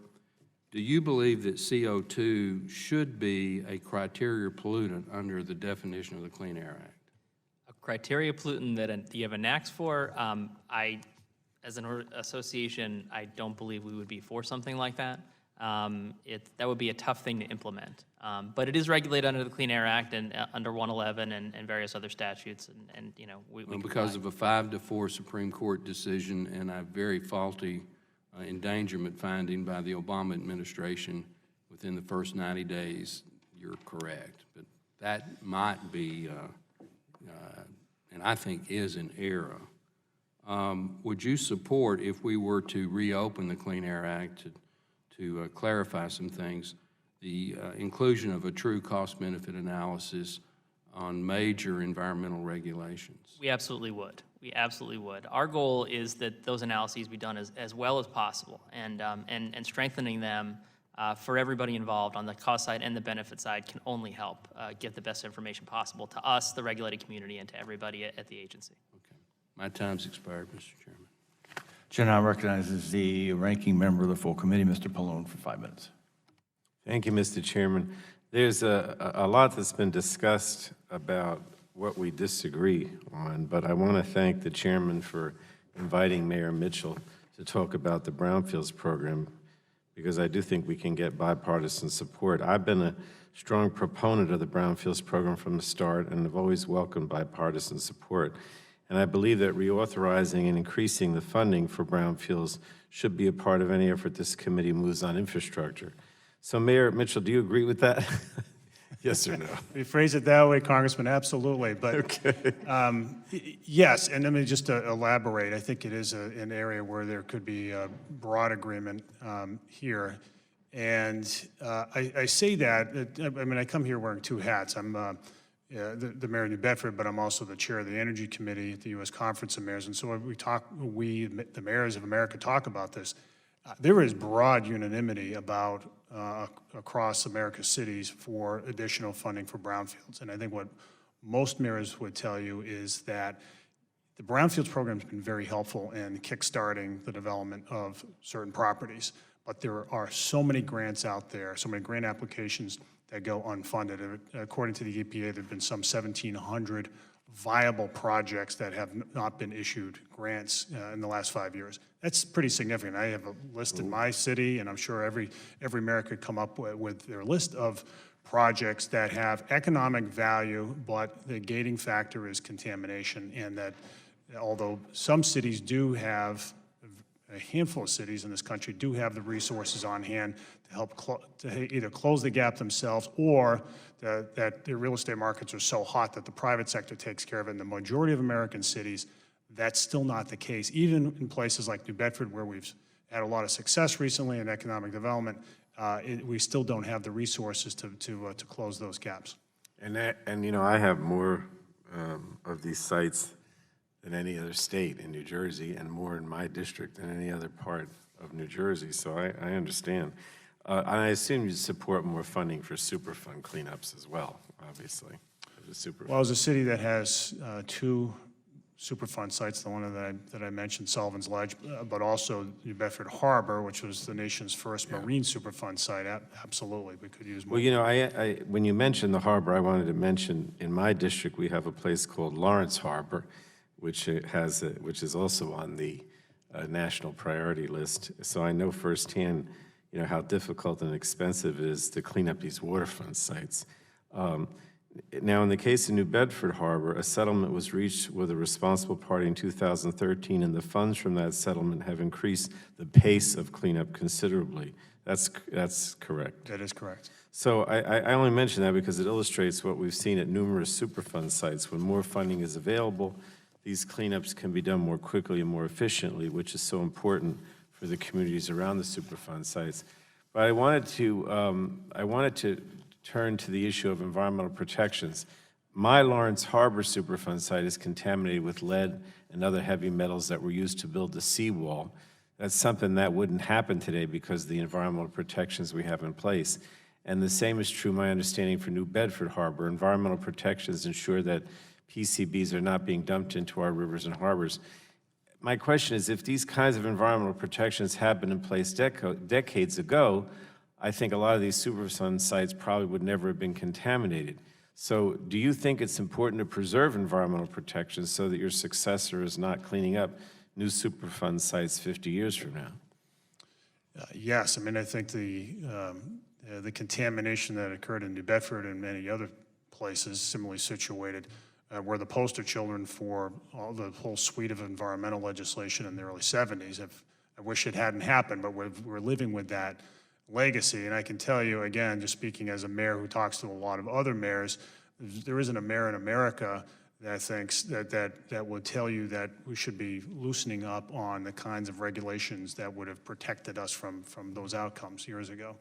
[SPEAKER 5] do you believe that CO2 should be a criteria pollutant under the definition of the Clean Air Act?
[SPEAKER 11] A criteria pollutant that you have an axe for, as an association, I don't believe we would be for something like that. That would be a tough thing to implement. But it is regulated under the Clean Air Act and under 111 and various other statutes, and we
[SPEAKER 5] Well, because of a 5-4 Supreme Court decision and a very faulty endangerment finding by the Obama administration within the first 90 days, you're correct. But that might be, and I think is an error. Would you support, if we were to reopen the Clean Air Act to clarify some things, the inclusion of a true cost-benefit analysis on major environmental regulations?
[SPEAKER 11] We absolutely would. We absolutely would. Our goal is that those analyses be done as well as possible, and strengthening them for everybody involved on the cost side and the benefit side can only help get the best information possible to us, the regulated community, and to everybody at the agency.
[SPEAKER 5] Okay. My time's expired, Mr. Chairman.
[SPEAKER 1] Chair now recognizes the ranking member of the full committee, Mr. Pallone, for 5 minutes.
[SPEAKER 4] Thank you, Mr. Chairman. There's a lot that's been discussed about what we disagree on, but I want to thank the chairman for inviting Mayor Mitchell to talk about the Brownfields program, because I do think we can get bipartisan support. I've been a strong proponent of the Brownfields program from the start, and have always welcomed bipartisan support. And I believe that reauthorizing and increasing the funding for Brownfields should be a part of any effort this committee moves on infrastructure. So Mayor Mitchell, do you agree with that? Yes or no?
[SPEAKER 6] If you phrase it that way, Congressman, absolutely. But yes, and let me just elaborate. I think it is an area where there could be a broad agreement here. And I say that, I mean, I come here wearing two hats. I'm the mayor of New Bedford, but I'm also the chair of the Energy Committee at the U.S. Conference of Mayors. And so when we, the mayors of America, talk about this, there is broad unanimity about across America's cities for additional funding for brownfields. And I think what most mayors would tell you is that the brownfields program has been very helpful in kickstarting the development of certain properties. But there are so many grants out there, so many grant applications that go unfunded. According to the EPA, there have been some 1,700 viable projects that have not been issued grants in the last 5 years. That's pretty significant. I have a list in my city, and I'm sure every mayor could come up with their list of projects that have economic value, but the gating factor is contamination, and that although some cities do have, a handful of cities in this country do have the resources on hand to help to either close the gap themselves, or that the real estate markets are so hot that the private sector takes care of it. In the majority of American cities, that's still not the case. Even in places like New Bedford, where we've had a lot of success recently in economic development, we still don't have the resources to close those gaps.
[SPEAKER 4] And you know, I have more of these sites than any other state in New Jersey, and more in my district than any other part of New Jersey, so I understand. And I assume you support more funding for Superfund cleanups as well, obviously.
[SPEAKER 6] Well, as a city that has two Superfund sites, the one that I mentioned, Sullivan's Ledge, but also New Bedford Harbor, which was the nation's first marine Superfund site, absolutely, we could use more.
[SPEAKER 4] Well, you know, when you mentioned the harbor, I wanted to mention, in my district, we have a place called Lawrence Harbor, which is also on the national priority list. So I know firsthand, you know, how difficult and expensive it is to clean up these waterfront sites. Now, in the case of New Bedford Harbor, a settlement was reached with a responsible party in 2013, and the funds from that settlement have increased the pace of cleanup considerably. That's correct.
[SPEAKER 6] That is correct.
[SPEAKER 4] So I only mention that because it illustrates what we've seen at numerous Superfund sites. When more funding is available, these cleanups can be done more quickly and more efficiently, which is so important for the communities around the Superfund sites. But I wanted to turn to the issue of environmental protections. My Lawrence Harbor Superfund site is contaminated with lead and other heavy metals that were used to build the seawall. That's something that wouldn't happen today because of the environmental protections we have in place. And the same is true, my understanding, for New Bedford Harbor. Environmental protections ensure that PCBs are not being dumped into our rivers and harbors. My question is, if these kinds of environmental protections had been in place decades ago, I think a lot of these Superfund sites probably would never have been contaminated. So do you think it's important to preserve environmental protections so that your successor is not cleaning up new Superfund sites 50 years from now?
[SPEAKER 6] Yes, I mean, I think the contamination that occurred in New Bedford and many other places similarly situated were the poster children for all the whole suite of environmental legislation in the early 70s. I wish it hadn't happened, but we're living with that legacy. And I can tell you, again, just speaking as a mayor who talks to a lot of other mayors, there isn't a mayor in America that thinks that would tell you that we should be loosening up on the kinds of regulations that would have protected us from those outcomes years ago.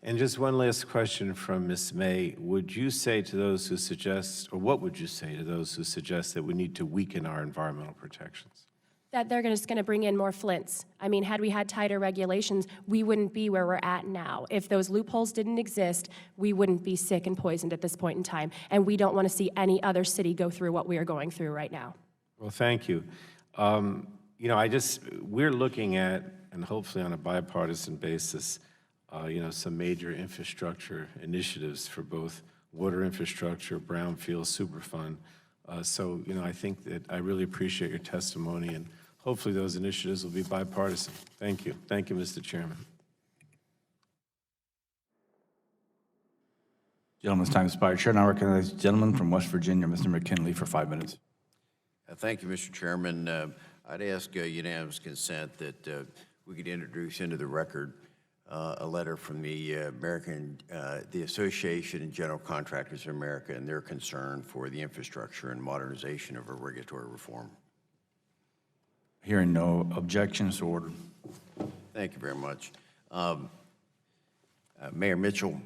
[SPEAKER 4] And just one last question from Ms. May. Would you say to those who suggest, or what would you say to those who suggest that we need to weaken our environmental protections?
[SPEAKER 8] That they're just going to bring in more flints. I mean, had we had tighter regulations, we wouldn't be where we're at now. If those loopholes didn't exist, we wouldn't be sick and poisoned at this point in time. And we don't want to see any other city go through what we are going through right now.
[SPEAKER 4] Well, thank you. You know, we're looking at, and hopefully on a bipartisan basis, you know, some major infrastructure initiatives for both water infrastructure, brownfield, Superfund. So, you know, I think that I really appreciate your testimony, and hopefully those initiatives will be bipartisan. Thank you. Thank you, Mr. Chairman.
[SPEAKER 1] Gentleman's time expired. Chair now recognizes the gentleman from West Virginia, Mr. McKinley, for 5 minutes.
[SPEAKER 13] Thank you, Mr. Chairman. I'd ask unanimous consent that we could introduce into the record a letter from the the Association of General Contractors of America and their concern for the infrastructure and modernization of our regulatory reform.
[SPEAKER 1] Hearing no objections to order.
[SPEAKER 13] Thank you very much. Mayor Mitchell,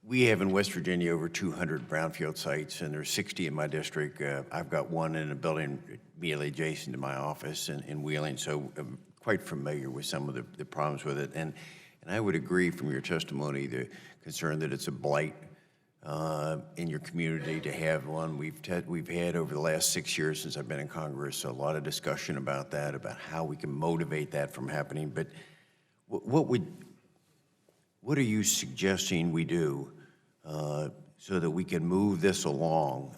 [SPEAKER 13] we have in West Virginia over 200 brownfield sites, and there's 60 in my district. I've got one in a building immediately adjacent to my office in Wheeling, so I'm quite familiar with some of the problems with it. And I would agree from your testimony, the concern that it's a blight in your community to have one. We've had over the last 6 years since I've been in Congress a lot of discussion about that, about how we can motivate that from happening. But what are you suggesting we do so that we can move this along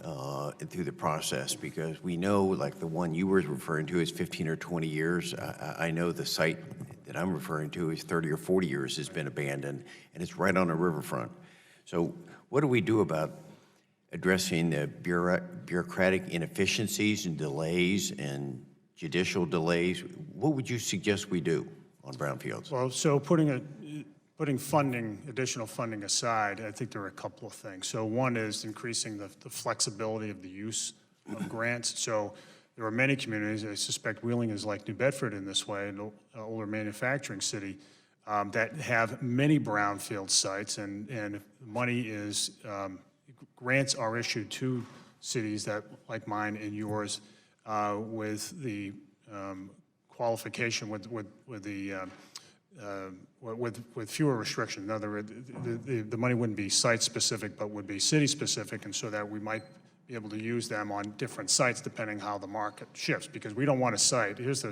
[SPEAKER 13] through the process, because we know, like the one you were referring to is 15 or 20 years. I know the site that I'm referring to is 30 or 40 years has been abandoned, and it's right on the riverfront. So what do we do about addressing the bureaucratic inefficiencies and delays and judicial delays? What would you suggest we do on brownfields?
[SPEAKER 6] Well, so putting funding, additional funding aside, I think there are a couple of things. So one is increasing the flexibility of the use of grants. So there are many communities, I suspect Wheeling is like New Bedford in this way, an older manufacturing city, that have many brownfield sites, and money is, grants are issued to cities that, like mine and yours, with the qualification, with fewer restrictions. In other words, the money wouldn't be site-specific, but would be city-specific, and so that we might be able to use them on different sites depending how the market shifts. Because we don't want a site. Here's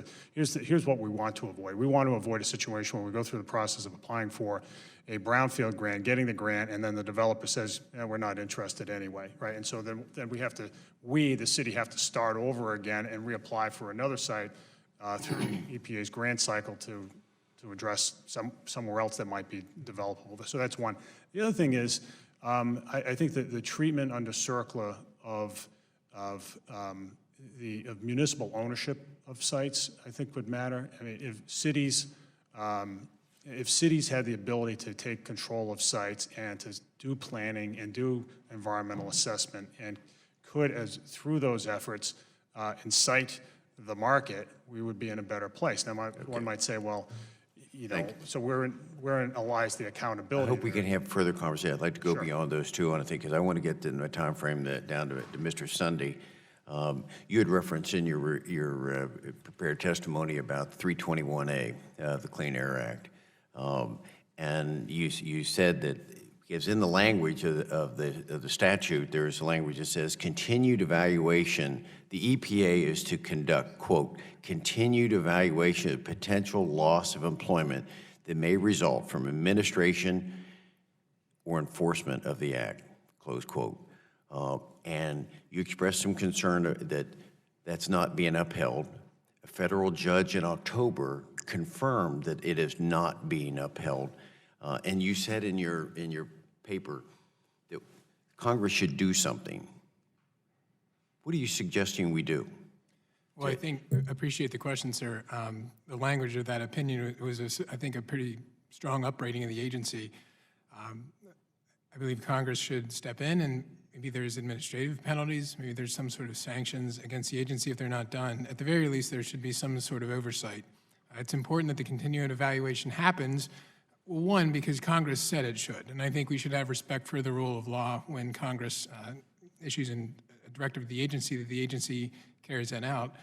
[SPEAKER 6] what we want to avoid. We want to avoid a situation where we go through the process of applying for a brownfield grant, getting the grant, and then the developer says, we're not interested anyway, right? And so then the city, have to start over again and reapply for another site through EPA's grant cycle to address somewhere else that might be developable. So that's one. The other thing is, I think that the treatment under CERCLA of municipal ownership of sites, I think, would matter. I mean, if cities had the ability to take control of sites and to do planning and do environmental assessment and could, through those efforts, incite the market, we would be in a better place. Now, one might say, well, so wherein lies the accountability?
[SPEAKER 13] I hope we can have further conversation. I'd like to go beyond those two, and I think, because I want to get in the time frame down to Mr. Sunday. You had referenced in your prepared testimony about 321A, the Clean Air Act, and you said that, because in the language of the statute, there's a language that says continued evaluation. The EPA is to conduct, quote, continued evaluation of potential loss of employment that may result from administration or enforcement of the act, close quote. And you expressed some concern that that's not being upheld. A federal judge in October confirmed that it is not being upheld. And you said in your paper that Congress should do something. What are you suggesting we do?
[SPEAKER 7] Well, I appreciate the question, sir. The language of that opinion was, I think, a pretty strong uprating of the agency. I believe Congress should step in, and maybe there's administrative penalties, maybe there's some sort of sanctions against the agency if they're not done. At the very least, there should be some sort of oversight. It's important that the continuing evaluation happens, one, because Congress said it should, and I think we should have respect for the rule of law when Congress issues a directive of the agency, that the agency carries that out.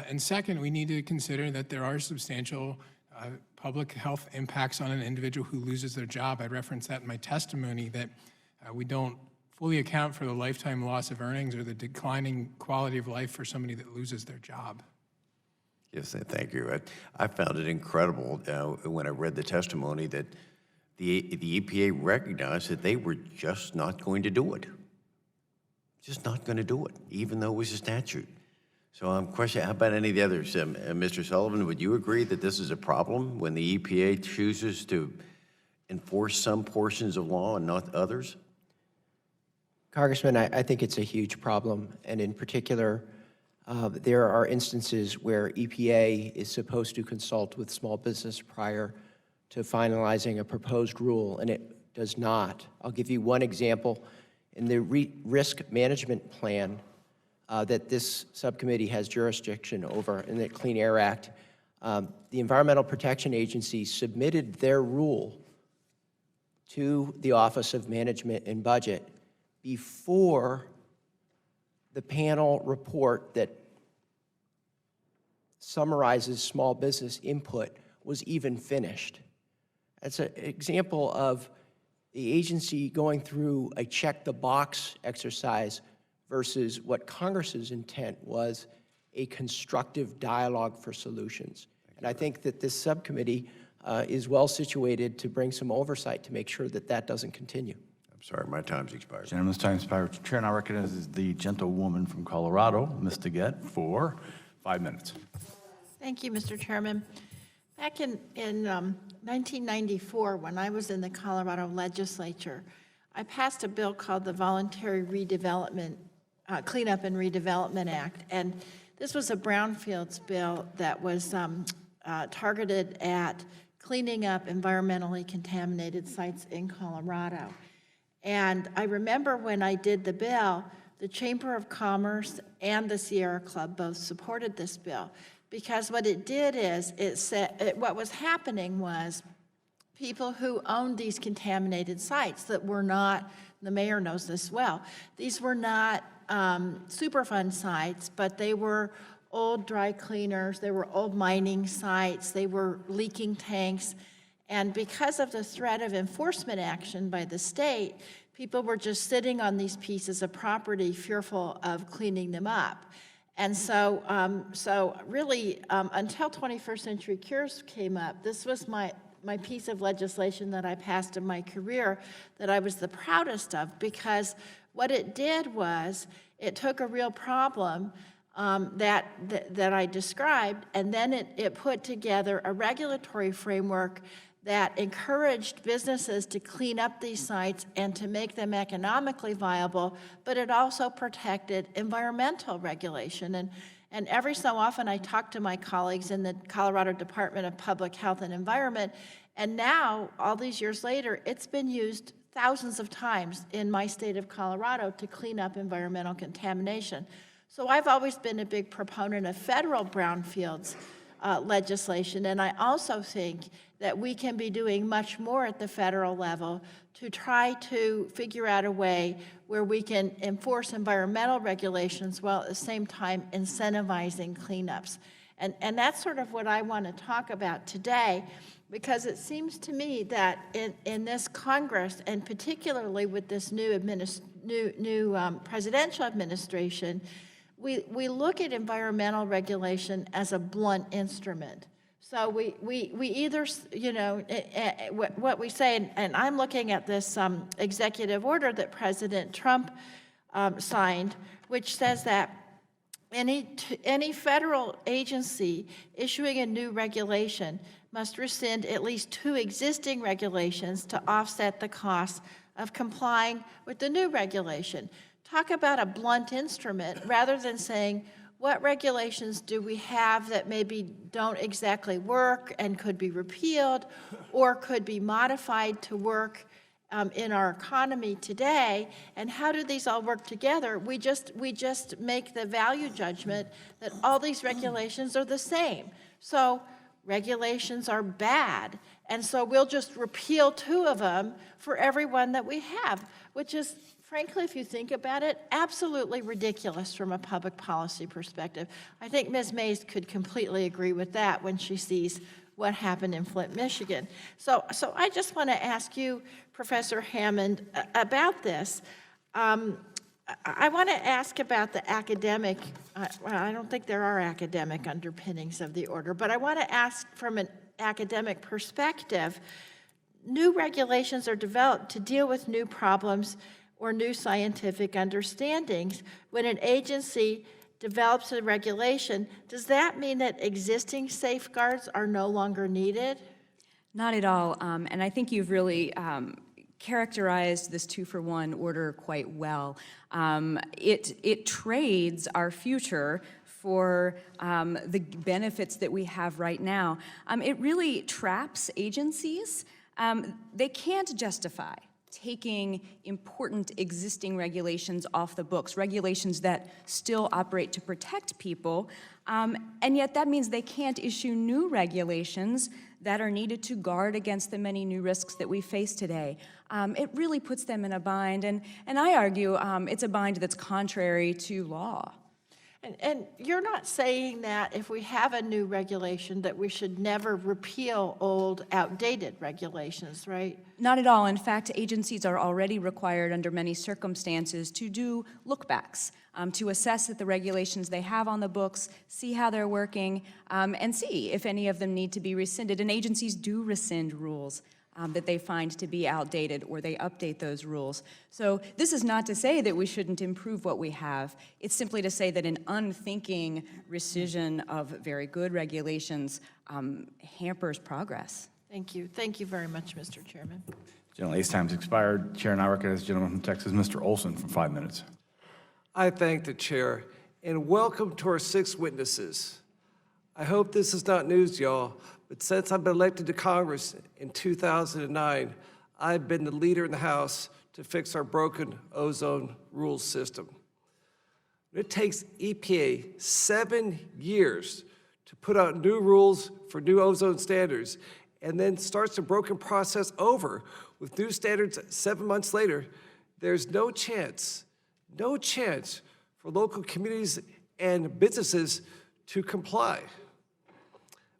[SPEAKER 7] And second, we need to consider that there are substantial public health impacts on an individual who loses their job. I referenced that in my testimony, that we don't fully account for the lifetime loss of earnings or the declining quality of life for somebody that loses their job.
[SPEAKER 13] Yes, thank you. I found it incredible when I read the testimony that the EPA recognized that they were just not going to do it. Just not going to do it, even though it was a statute. So I'm questioning, how about any of the others? Mr. Sullivan, would you agree that this is a problem when the EPA chooses to enforce some portions of law and not others?
[SPEAKER 10] Congressman, I think it's a huge problem, and in particular, there are instances where EPA is supposed to consult with small business prior to finalizing a proposed rule, and it does not. I'll give you one example. In the risk management plan that this subcommittee has jurisdiction over in the Clean Air Act, the Environmental Protection Agency submitted their rule to the Office of Management and Budget before the panel report that summarizes small business input was even finished. That's an example of the agency going through a check-the-box exercise versus what Congress's intent was, a constructive dialogue for solutions. And I think that this subcommittee is well situated to bring some oversight to make sure that that doesn't continue.
[SPEAKER 13] Sorry, my time's expired.
[SPEAKER 1] Gentleman's time expired. Chair now recognizes the gentlewoman from Colorado, Ms. Daggett, for 5 minutes.
[SPEAKER 14] Thank you, Mr. Chairman. Back in 1994, when I was in the Colorado legislature, I passed a bill called the Voluntary Redevelopment, Cleanup and Redevelopment Act. And this was a brownfields bill that was targeted at cleaning up environmentally contaminated sites in Colorado. And I remember when I did the bill, the Chamber of Commerce and the Sierra Club both supported this bill, because what it did is it said what was happening was people who owned these contaminated sites that were not, the mayor knows this well, these were not Superfund sites, but they were old dry cleaners, they were old mining sites, they were leaking tanks, and because of the threat of enforcement action by the state, people were just sitting on these pieces of property fearful of cleaning them up. And so, really, until 21st Century Cures came up, this was my piece of legislation that I passed in my career that I was the proudest of, because what it did was it took a real problem that I described, and then it put together a regulatory framework that encouraged businesses to clean up these sites and to make them economically viable, but it also protected environmental regulation. And every so often I talk to my colleagues in the Colorado Department of Public Health and Environment, and now, all these years later, it's been used thousands of times in my state of Colorado to clean up environmental contamination. So I've always been a big proponent of federal brownfields legislation, and I also think that we can be doing much more at the federal level to try to figure out a way where we can enforce environmental regulations while at the same time incentivizing cleanups. And that's sort of what I want to talk about today, because it seems to me that in this Congress, and particularly with this new presidential administration, we look at environmental regulation as a blunt instrument. So we either, what we say, and I'm looking at this executive order that President Trump signed, which says that any federal agency issuing a new regulation must rescind at least 2 existing regulations to offset the costs of complying with the new regulation. Talk about a blunt instrument rather than saying, what regulations do we have that maybe don't exactly work and could be repealed or could be modified to work in our economy today, and how do these all work together? We just make the value judgment that all these regulations are the same. So regulations are bad, and so we'll just repeal 2 of them for every one that we have, which is, frankly, if you think about it, absolutely ridiculous from a public policy perspective. I think Ms. Mays could completely agree with that when she sees what happened in Flint, Michigan. So I just want to ask you, Professor Hammond, about this. I want to ask about the academic, well, I don't think there are academic underpinnings of the order, but I want to ask from an academic perspective, new regulations are developed to deal with new problems or new scientific understandings. When an agency develops a regulation, does that mean that existing safeguards are no longer needed?
[SPEAKER 9] Not at all, and I think you've really characterized this 2-for-1 order quite well. It trades our future for the benefits that we have right now. It really traps agencies. They can't justify taking important existing regulations off the books, regulations that still operate to protect people, and yet that means they can't issue new regulations that are needed to guard against the many new risks that we face today. It really puts them in a bind, and I argue it's a bind that's contrary to law.
[SPEAKER 14] And you're not saying that if we have a new regulation that we should never repeal old, outdated regulations, right?
[SPEAKER 9] Not at all. In fact, agencies are already required under many circumstances to do look-backs, to assess that the regulations they have on the books, see how they're working, and see if any of them need to be rescinded. And agencies do rescind rules. that they find to be outdated, or they update those rules. So this is not to say that we shouldn't improve what we have. It's simply to say that an unthinking rescission of very good regulations hampers progress.
[SPEAKER 14] Thank you. Thank you very much, Mr. Chairman.
[SPEAKER 1] General Ace time's expired. Chair and I recognize the gentleman from Texas, Mr. Olson, for 5 minutes.
[SPEAKER 15] I thank the chair, and welcome to our 6 witnesses. I hope this is not news to y'all, but since I've been elected to Congress in 2009, I've been the leader in the House to fix our broken ozone rules system. It takes EPA 7 years to put out new rules for new ozone standards, and then starts the broken process over with new standards 7 months later. There's no chance for local communities and businesses to comply.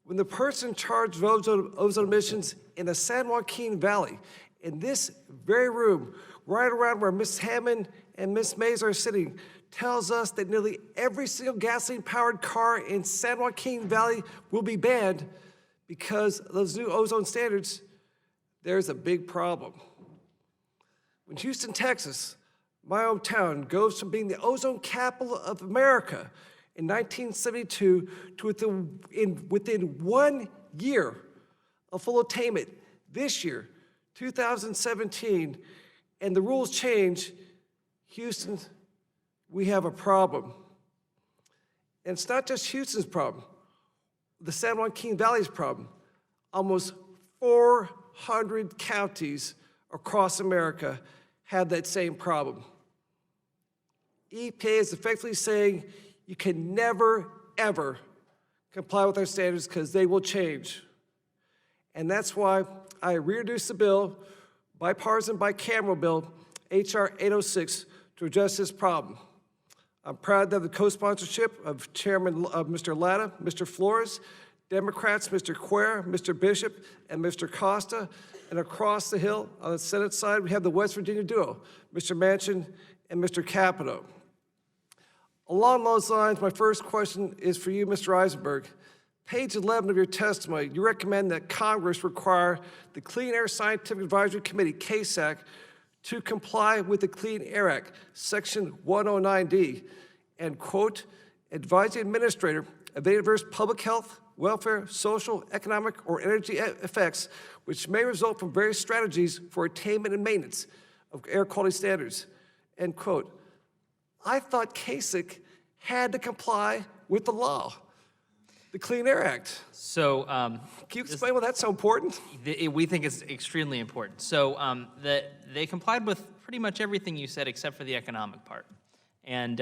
[SPEAKER 15] When the person in charge of ozone emissions in the San Joaquin Valley, in this very room, right around where Ms. Hammond and Ms. Mays are sitting, tells us that nearly every single gasoline-powered car in San Joaquin Valley will be banned because of those new ozone standards, there's a big problem. When Houston, Texas, my hometown, goes from being the ozone capital of America in 1972 to within 1 year of full attainment this year, 2017, and the rules change, Houston, we have a problem. And it's not just Houston's problem, the San Joaquin Valley's problem. Almost 400 counties across America have that same problem. EPA is effectively saying you can never, ever comply with our standards because they will change. And that's why I reintroduced the bill, bipartisan, bicameral bill, H.R. 806, to address this problem. I'm proud to have the co-sponsorship of Chairman Mr. Latta, Mr. Flores, Democrats, Mr. Quare, Mr. Bishop, and Mr. Costa. And across the hill on the Senate side, we have the West Virginia duo, Mr. Manchin and Mr. Capito. Along those lines, my first question is for you, Mr. Eisenberg. Page 11 of your testimony, you recommend that Congress require the Clean Air Scientific Advisory Committee, CASAC, to comply with the Clean Air Act, Section 109D, and, quote, advise the administrator of any adverse public health, welfare, social, economic, or energy effects which may result from various strategies for attainment and maintenance of air quality standards, end quote. I thought CASIC had to comply with the law, the Clean Air Act.
[SPEAKER 11] So,
[SPEAKER 15] can you explain why that's so important?
[SPEAKER 11] We think it's extremely important. So, they complied with pretty much everything you said except for the economic part, and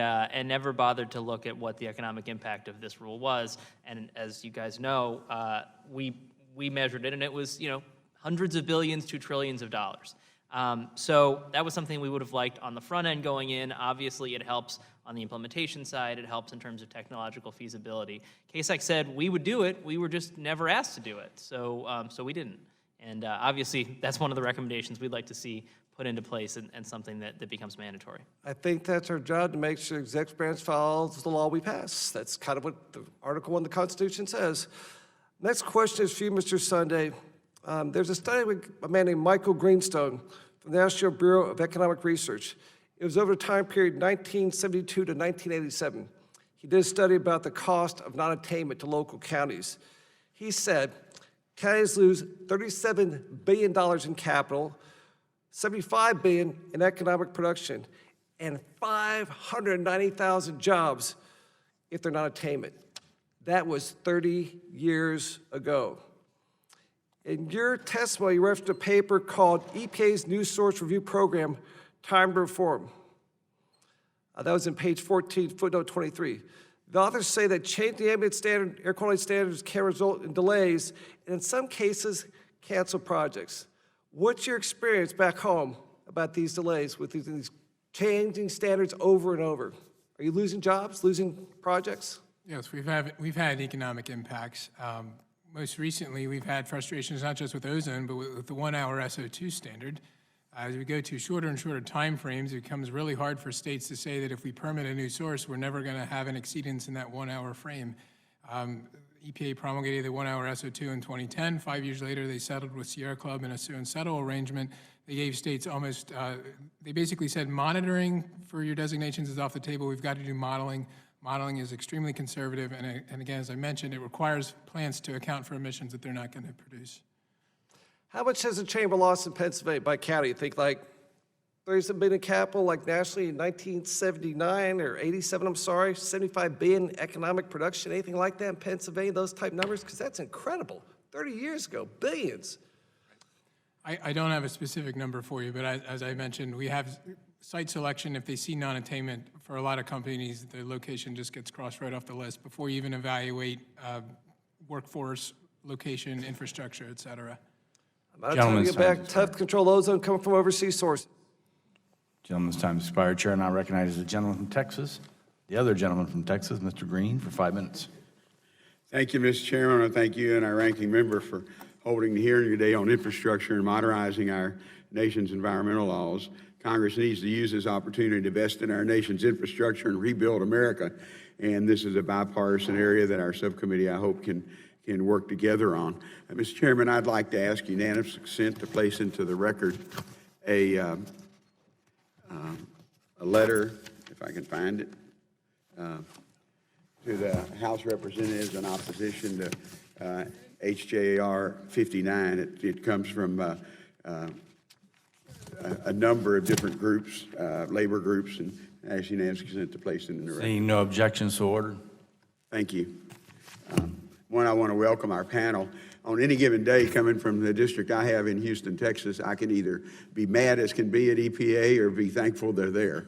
[SPEAKER 11] never bothered to look at what the economic impact of this rule was. And as you guys know, we measured it, and it was hundreds of billions to trillions of dollars. So that was something we would have liked on the front end going in. Obviously, it helps on the implementation side. It helps in terms of technological feasibility. CASAC said we would do it. We were just never asked to do it. So we didn't. And obviously, that's one of the recommendations we'd like to see put into place and something that becomes mandatory.
[SPEAKER 15] I think that's our job, to make sure the executive branch follows the law we pass. That's kind of what the Article 1 of the Constitution says. Next question is for you, Mr. Sunday. There's a study with a man named Michael Greenstone from the National Bureau of Economic Research. It was over a time period 1972 to 1987. He did a study about the cost of non-attainment to local counties. He said counties lose $37 billion in capital, $75 billion in economic production, and 590,000 jobs if they're not attainment. That was 30 years ago. In your testimony, you referenced a paper called EPA's New Source Review Program, Time to Reform. That was in page 14, footnote 23. The authors say that changing the ambient air quality standards can result in delays, and in some cases, cancel projects. What's your experience back home about these delays with these changing standards over and over? Are you losing jobs, losing projects?
[SPEAKER 7] Yes, we've had economic impacts. Most recently, we've had frustrations not just with ozone, but with the 1 hour SO2 standard. As we go to shorter and shorter time frames, it becomes really hard for states to say that if we permit a new source, we're never going to have an exceedance in that 1 hour frame. EPA promulgated the 1-hour SO2 in 2010. 5 years later, they settled with Sierra Club in a sue and settle arrangement. They gave states almost, they basically said monitoring for your designations is off the table. We've got to do modeling. Modeling is extremely conservative, and again, as I mentioned, it requires plants to account for emissions that they're not going to produce.
[SPEAKER 15] How much has the chamber lost in Pennsylvania by county? You think like $37 billion capital, like nationally in 1979 or 87, I'm sorry, 75 billion economic production, anything like that in Pennsylvania, those type numbers? Because that's incredible. 30 years ago, billions.
[SPEAKER 7] I don't have a specific number for you, but as I mentioned, we have site selection. If they see non-attainment, for a lot of companies, the location just gets crossed right off the list before you even evaluate workforce, location, infrastructure, et cetera.
[SPEAKER 15] I'm trying to get back. Tough to control ozone coming from overseas sources.
[SPEAKER 1] Gentleman's time expired. Chair now recognizes the gentleman from Texas. The other gentleman from Texas, Mr. Green, for 5 minutes.
[SPEAKER 16] Thank you, Mr. Chairman. I thank you and our ranking member for holding the hearing today on infrastructure and modernizing our nation's environmental laws. Congress needs to use this opportunity to invest in our nation's infrastructure and rebuild America. And this is a bipartisan area that our subcommittee, I hope, can work together on. Mr. Chairman, I'd like to ask unanimous consent to place into the record a letter, if I can find it, to the House Representatives in opposition to HJR 59. It comes from a number of different groups, labor groups, and ask unanimous consent to place it in the record.
[SPEAKER 1] Seeing no objections, so ordered.
[SPEAKER 16] Thank you. One, I want to welcome our panel. On any given day, coming from the district I have in Houston, Texas, I can either be mad as can be at EPA or be thankful they're there.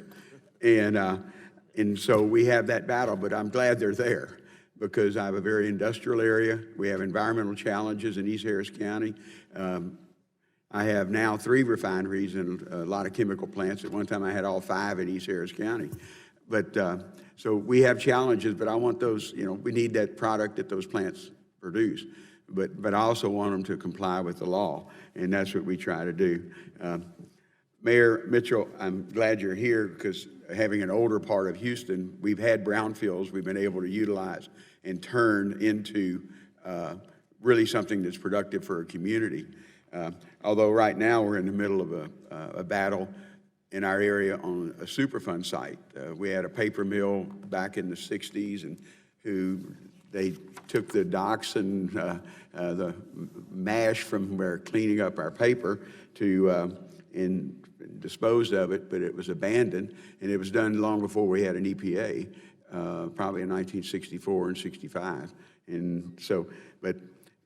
[SPEAKER 16] And so we have that battle, but I'm glad they're there because I have a very industrial area. We have environmental challenges in East Harris County. I have now 3 refineries and a lot of chemical plants. At one time, I had all 5 in East Harris County. But so we have challenges, but I want those, we need that product that those plants produce. But I also want them to comply with the law, and that's what we try to do. Mayor Mitchell, I'm glad you're here because having an older part of Houston, we've had brownfields we've been able to utilize and turn into really something that's productive for a community. Although right now we're in the middle of a battle in our area on a Superfund site. We had a paper mill back in the 60s and they took the docks and the mash from where cleaning up our paper to and disposed of it, but it was abandoned, and it was done long before we had an EPA, probably in 1964 and 65. And so, but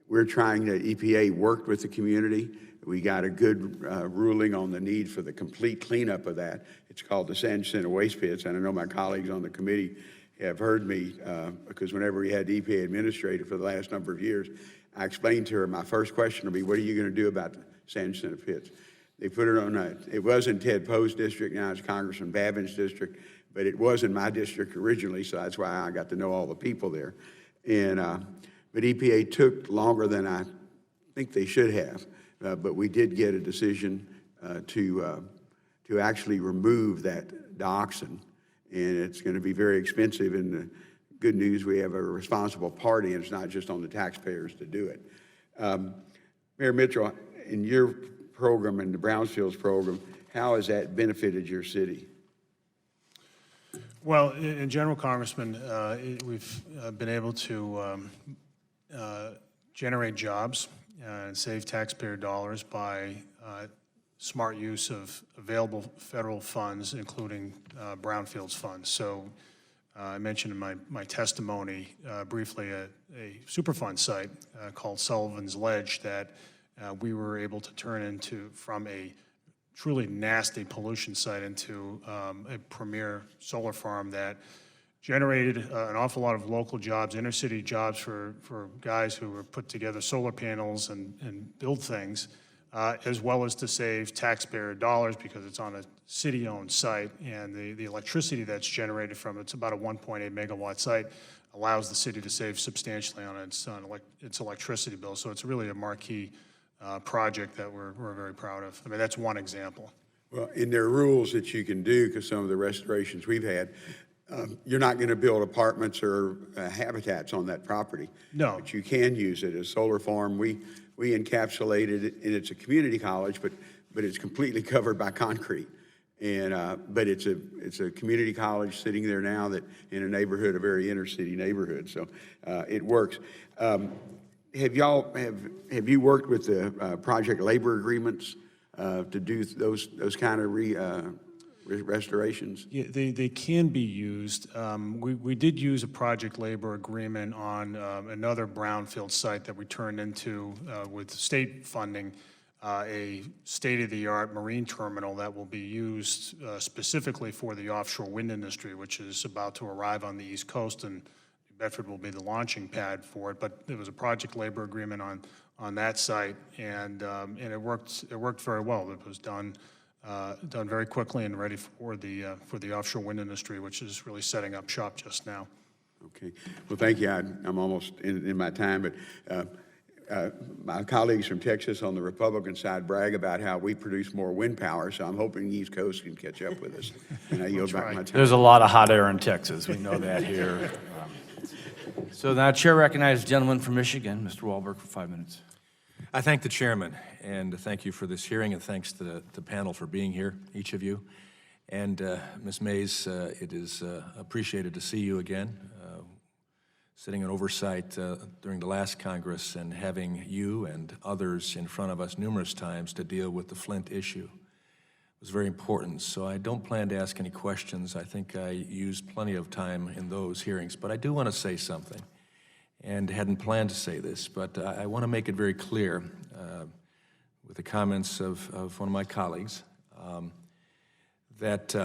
[SPEAKER 16] we're trying to, EPA worked with the community. We got a good ruling on the need for the complete cleanup of that. It's called the San Jacinto Waste Pits, and I know my colleagues on the committee have heard me because whenever we had the EPA administrator for the last number of years, I explained to her, my first question will be, what are you going to do about the San Jacinto Pits? They put it on, it was in Ted Poe's district, now it's Congressman Babin's district, but it was in my district originally, so that's why I got to know all the people there. And, but EPA took longer than I think they should have, but we did get a decision to actually remove that dioxin, and it's going to be very expensive, and the good news, we have a responsible party, and it's not just on the taxpayers to do it. Mayor Mitchell, in your program and the Brownfields program, how has that benefited your city?
[SPEAKER 6] Well, in general, Congressman, we've been able to generate jobs and save taxpayer dollars by smart use of available federal funds, including Brownfields funds. So I mentioned in my testimony briefly a Superfund site called Sullivan's Ledge that we were able to turn into, from a truly nasty pollution site, into a premier solar farm that generated an awful lot of local jobs, inner city jobs for guys who were put together solar panels and build things, as well as to save taxpayer dollars because it's on a city-owned site, and the electricity that's generated from it's about a 1.8 megawatt site, allows the city to save substantially on its electricity bill. So it's really a marquee project that we're very proud of. I mean, that's one example.
[SPEAKER 16] Well, in there are rules that you can do, because some of the restorations we've had, you're not going to build apartments or habitats on that property.
[SPEAKER 6] No.
[SPEAKER 16] But you can use it as solar farm. We encapsulated it, and it's a community college, but it's completely covered by concrete. And but it's a community college sitting there now that in a neighborhood, a very inner city neighborhood. So it works. Have you worked with the project labor agreements to do those kind of restorations?
[SPEAKER 6] Yeah, they can be used. We did use a project labor agreement on another brownfield site that we turned into with state funding, a state-of-the-art marine terminal that will be used specifically for the offshore wind industry, which is about to arrive on the East Coast, and New Bedford will be the launching pad for it. But there was a project labor agreement on that site, and it worked very well. It was done very quickly and ready for the offshore wind industry, which is really setting up shop just now.
[SPEAKER 16] Okay. Well, thank you. I'm almost in my time, but my colleagues from Texas on the Republican side brag about how we produce more wind power, so I'm hoping the East Coast can catch up with us. And I yield back my time.
[SPEAKER 1] There's a lot of hot air in Texas. We know that here. So now Chair recognizes the gentleman from Michigan, Mr. Wahlberg, for 5 minutes.
[SPEAKER 17] I thank the chairman, and thank you for this hearing, and thanks to the panel for being here, each of you. And Ms. Mays, it is appreciated to see you again, sitting in oversight during the last Congress and having you and others in front of us numerous times to deal with the Flint issue. It was very important, so I don't plan to ask any questions. I think I used plenty of time in those hearings, but I do want to say something, and hadn't planned to say this, but I want to make it very clear with the comments of one of my colleagues that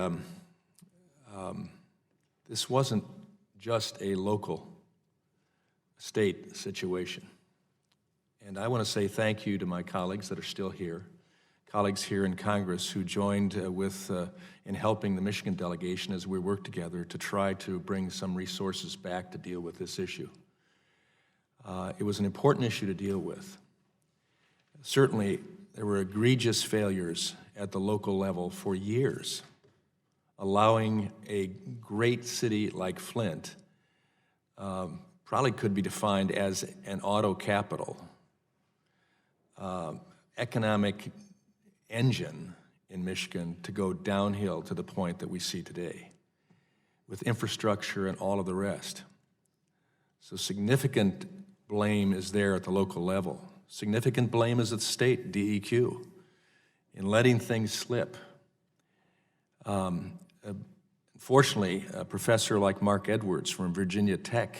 [SPEAKER 17] this wasn't just a local state situation. And I want to say thank you to my colleagues that are still here, colleagues here in Congress who joined in helping the Michigan delegation as we worked together to try to bring some resources back to deal with this issue. It was an important issue to deal with. Certainly, there were egregious failures at the local level for years, allowing a great city like Flint probably could be defined as an auto capital, economic engine in Michigan to go downhill to the point that we see today, with infrastructure and all of the rest. So significant blame is there at the local level. Significant blame is at the state, DEQ, in letting things slip. Fortunately, a professor like Mark Edwards from Virginia Tech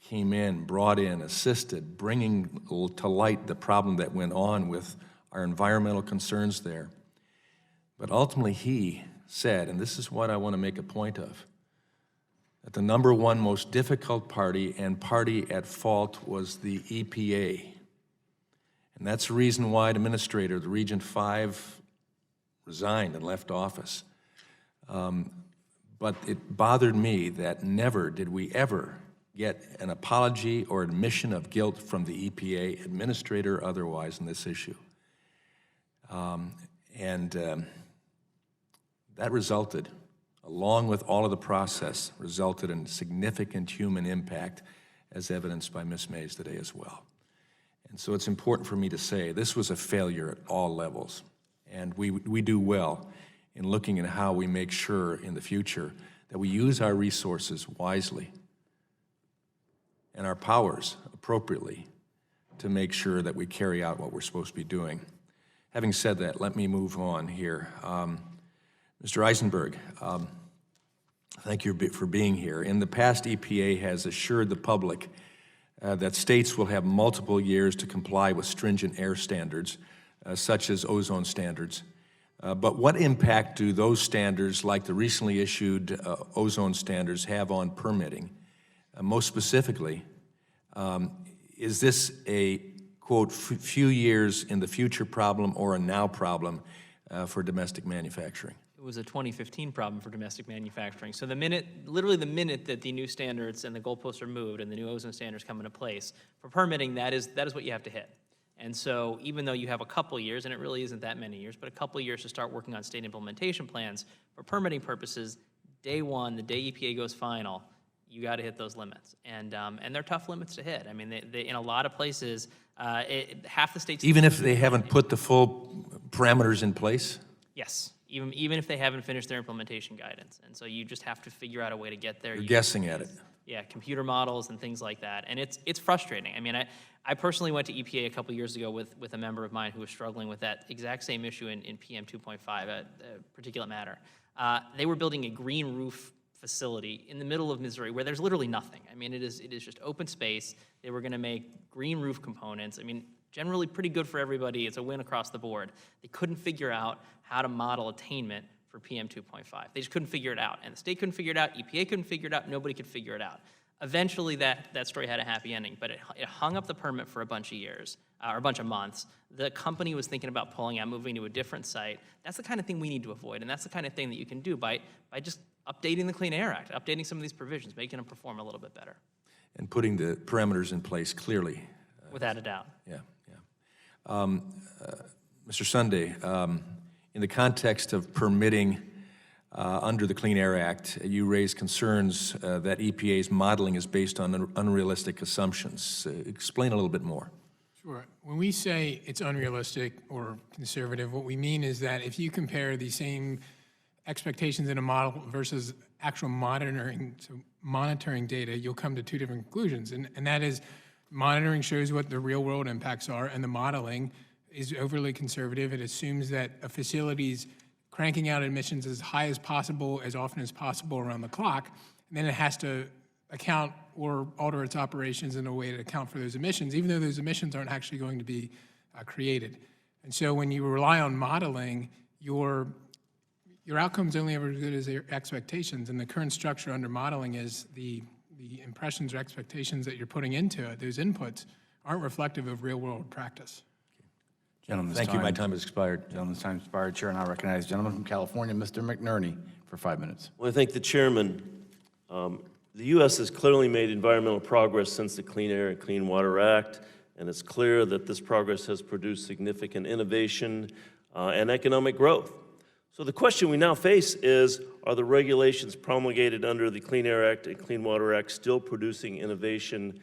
[SPEAKER 17] came in, brought in, assisted, bringing to light the problem that went on with our environmental concerns there. But ultimately he said, and this is what I want to make a point of, that the number one most difficult party and party at fault was the EPA. And that's the reason why the administrator, the Region 5, resigned and left office. But it bothered me that never did we ever get an apology or admission of guilt from the EPA, administrator or otherwise, in this issue. That resulted, along with all of the process, resulted in significant human impact, as evidenced by Ms. Mays today as well. And so it's important for me to say this was a failure at all levels, and we do well in looking at how we make sure in the future that we use our resources wisely and our powers appropriately to make sure that we carry out what we're supposed to be doing. Having said that, let me move on here. Mr. Eisenberg, thank you for being here. In the past, EPA has assured the public that states will have multiple years to comply with stringent air standards, such as ozone standards. But what impact do those standards, like the recently issued ozone standards, have on permitting? Most specifically, is this a, quote, few years in the future problem or a now problem for domestic manufacturing?
[SPEAKER 11] It was a 2015 problem for domestic manufacturing. So literally the minute that the new standards and the goalposts are moved and the new ozone standards come into place, for permitting, that is what you have to hit. And so even though you have a couple years, and it really isn't that many years, but a couple years to start working on state implementation plans, for permitting purposes, day one, the day EPA goes final, you got to hit those limits, and they're tough limits to hit. I mean, they in a lot of places, half the states.
[SPEAKER 17] Even if they haven't put the full parameters in place?
[SPEAKER 11] Yes, even if they haven't finished their implementation guidance, and so you just have to figure out a way to get there.
[SPEAKER 17] You're guessing at it.
[SPEAKER 11] Yeah, computer models and things like that, and it's frustrating. I mean, I personally went to EPA a couple years ago with a member of mine who was struggling with that exact same issue in PM 2.5, particulate matter. They were building a green roof facility in the middle of Missouri where there's literally nothing. I mean, it is just open space. They were going to make green roof components. I mean, generally pretty good for everybody. It's a win across the board. They couldn't figure out how to model attainment for PM 2.5. They just couldn't figure it out. And the state couldn't figure it out, EPA couldn't figure it out, nobody could figure it out. Eventually, that story had a happy ending, but it hung up the permit for a bunch of years, or a bunch of months. The company was thinking about pulling out, moving to a different site. That's the kind of thing we need to avoid, and that's the kind of thing that you can do by just updating the Clean Air Act, updating some of these provisions, making them perform a little bit better.
[SPEAKER 17] And putting the parameters in place clearly.
[SPEAKER 11] Without a doubt.
[SPEAKER 17] Yeah. Mr. Sunday, in the context of permitting under the Clean Air Act, you raised concerns that EPA's modeling is based on unrealistic assumptions. Explain a little bit more.
[SPEAKER 7] Sure. When we say it's unrealistic or conservative, what we mean is that if you compare the same expectations in a model versus actual monitoring data, you'll come to two different conclusions. And that is, monitoring shows what the real world impacts are, and the modeling is overly conservative. It assumes that a facility's cranking out emissions as high as possible, as often as possible around the clock, and then it has to account or alter its operations in a way to account for those emissions, even though those emissions aren't actually going to be created. And so when you rely on modeling, your outcome's only ever as good as your expectations, and the current structure under modeling is the impressions or expectations that you're putting into it, those inputs, aren't reflective of real-world practice.
[SPEAKER 1] Gentleman's
[SPEAKER 17] Thank you, my time has expired.
[SPEAKER 1] Gentleman's time expired. Chair, and I recognize the gentleman from California, Mr. McNerney, for 5 minutes.
[SPEAKER 18] Well, I thank the chairman. The U.S. has clearly made environmental progress since the Clean Air and Clean Water Act, and it's clear that this progress has produced significant innovation and economic growth. So the question we now face is, are the regulations promulgated under the Clean Air Act and Clean Water Act still producing innovation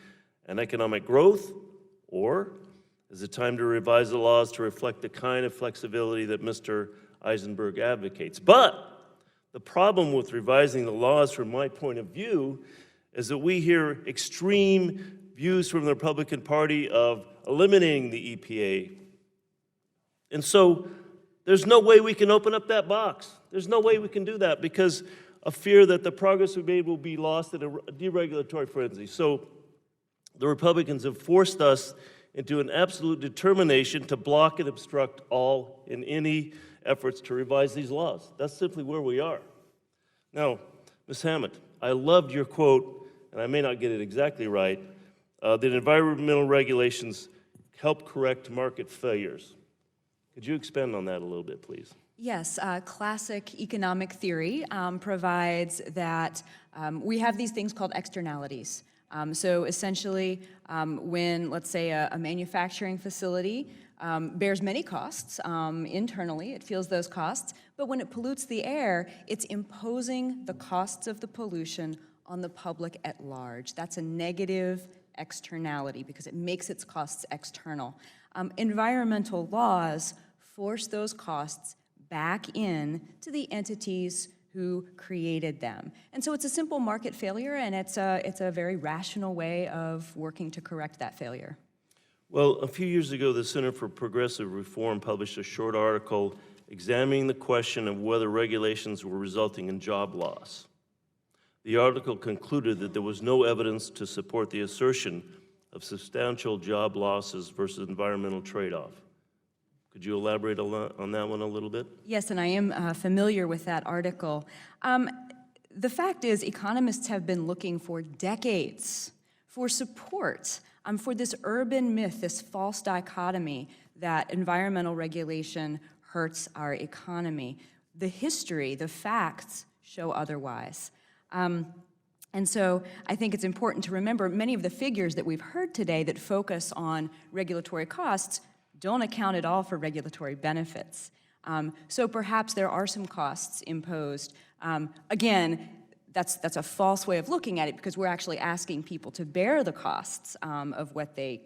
[SPEAKER 18] and economic growth, or is it time to revise the laws to reflect the kind of flexibility that Mr. Eisenberg advocates? But the problem with revising the laws, from my point of view, is that we hear extreme views from the Republican Party of eliminating the EPA. And so there's no way we can open up that box. There's no way we can do that because of fear that the progress we made will be lost in a deregulatory frenzy. So the Republicans have forced us into an absolute determination to block and obstruct all in any efforts to revise these laws. That's simply where we are. Now, Ms. Hammond, I loved your quote, and I may not get it exactly right, that environmental regulations help correct market failures. Could you expand on that a little bit, please?
[SPEAKER 9] Yes, classic economic theory provides that we have these things called externalities. So essentially, when, let's say, a manufacturing facility bears many costs internally, it feels those costs, but when it pollutes the air, it's imposing the costs of the pollution on the public at large. That's a negative externality because it makes its costs external. Environmental laws force those costs back in to the entities who created them. And so it's a simple market failure, and it's a very rational way of working to correct that failure.
[SPEAKER 18] Well, a few years ago, the Center for Progressive Reform published a short article examining the question of whether regulations were resulting in job loss. The article concluded that there was no evidence to support the assertion of substantial job losses versus environmental trade-off. Could you elaborate on that one a little bit?
[SPEAKER 9] Yes, and I am familiar with that article. The fact is, economists have been looking for decades for support for this urban myth, this false dichotomy that environmental regulation hurts our economy. The history, the facts show otherwise. And so I think it's important to remember many of the figures that we've heard today that focus on regulatory costs don't account at all for regulatory benefits. So perhaps there are some costs imposed. Again, that's a false way of looking at it because we're actually asking people to bear the costs of what they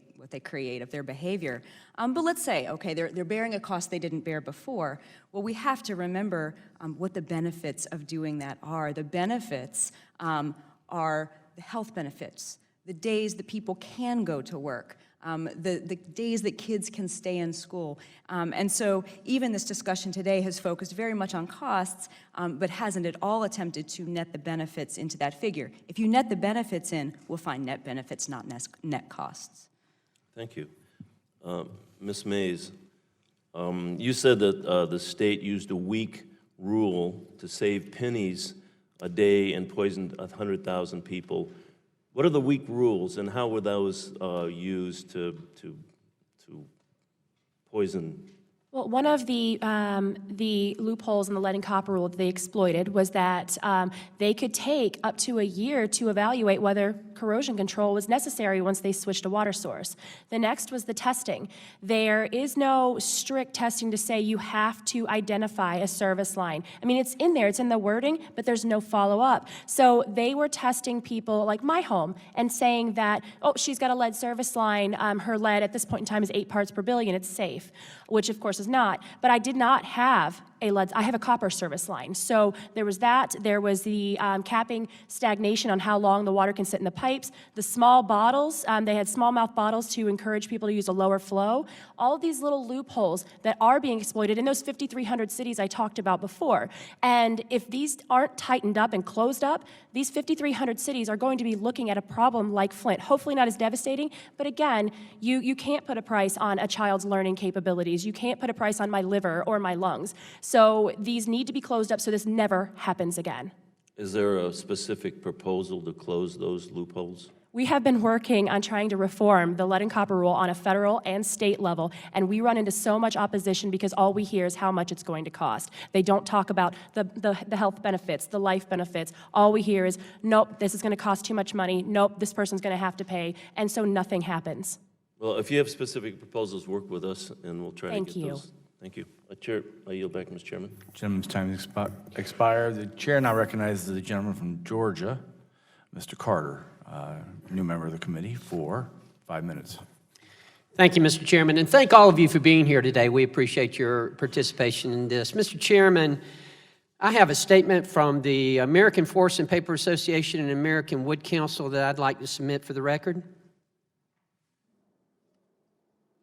[SPEAKER 9] create, of their behavior. But let's say, okay, they're bearing a cost they didn't bear before. Well, we have to remember what the benefits of doing that are. The benefits are the health benefits, the days that people can go to work, the days that kids can stay in school. And so even this discussion today has focused very much on costs, but hasn't at all attempted to net the benefits into that figure. If you net the benefits in, we'll find net benefits, not net costs.
[SPEAKER 18] Thank you. Ms. Mays, you said that the state used a weak rule to save pennies a day and poisoned 100,000 people. What are the weak rules, and how were those used to poison?
[SPEAKER 8] Well, one of the loopholes in the lead and copper rule that they exploited was that they could take up to a year to evaluate whether corrosion control was necessary once they switched a water source. The next was the testing. There is no strict testing to say you have to identify a service line. I mean, it's in there, it's in the wording, but there's no follow-up. So they were testing people like my home and saying that, oh, she's got a lead service line, her lead at this point in time is 8 parts per billion, it's safe, which of course is not. But I did not have a lead, I have a copper service line. So there was that, there was the capping stagnation on how long the water can sit in the pipes, the small bottles, they had smallmouth bottles to encourage people to use a lower flow. All of these little loopholes that are being exploited in those 5,300 cities I talked about before. And if these aren't tightened up and closed up, these 5,300 cities are going to be looking at a problem like Flint. Hopefully not as devastating, but again, you can't put a price on a child's learning capabilities. You can't put a price on my liver or my lungs. So these need to be closed up so this never happens again.
[SPEAKER 18] Is there a specific proposal to close those loopholes?
[SPEAKER 8] We have been working on trying to reform the lead and copper rule on a federal and state level, and we run into so much opposition because all we hear is how much it's going to cost. They don't talk about the health benefits, the life benefits. All we hear is, nope, this is going to cost too much money. Nope, this person's going to have to pay, and so nothing happens.
[SPEAKER 18] Well, if you have specific proposals, work with us, and we'll try to get
[SPEAKER 8] you.
[SPEAKER 18] those. Thank you. Chair, I yield back, Mr. Chairman.
[SPEAKER 1] Gentleman's time has expired. The chair now recognizes the gentleman from Georgia, Mr. Carter, new member of the committee, for 5 minutes.
[SPEAKER 19] Thank you, Mr. Chairman, and thank all of you for being here today. We appreciate your participation in this. Mr. Chairman, I have a statement from the American Forest and Paper Association and American Wood Council that I'd like to submit for the record.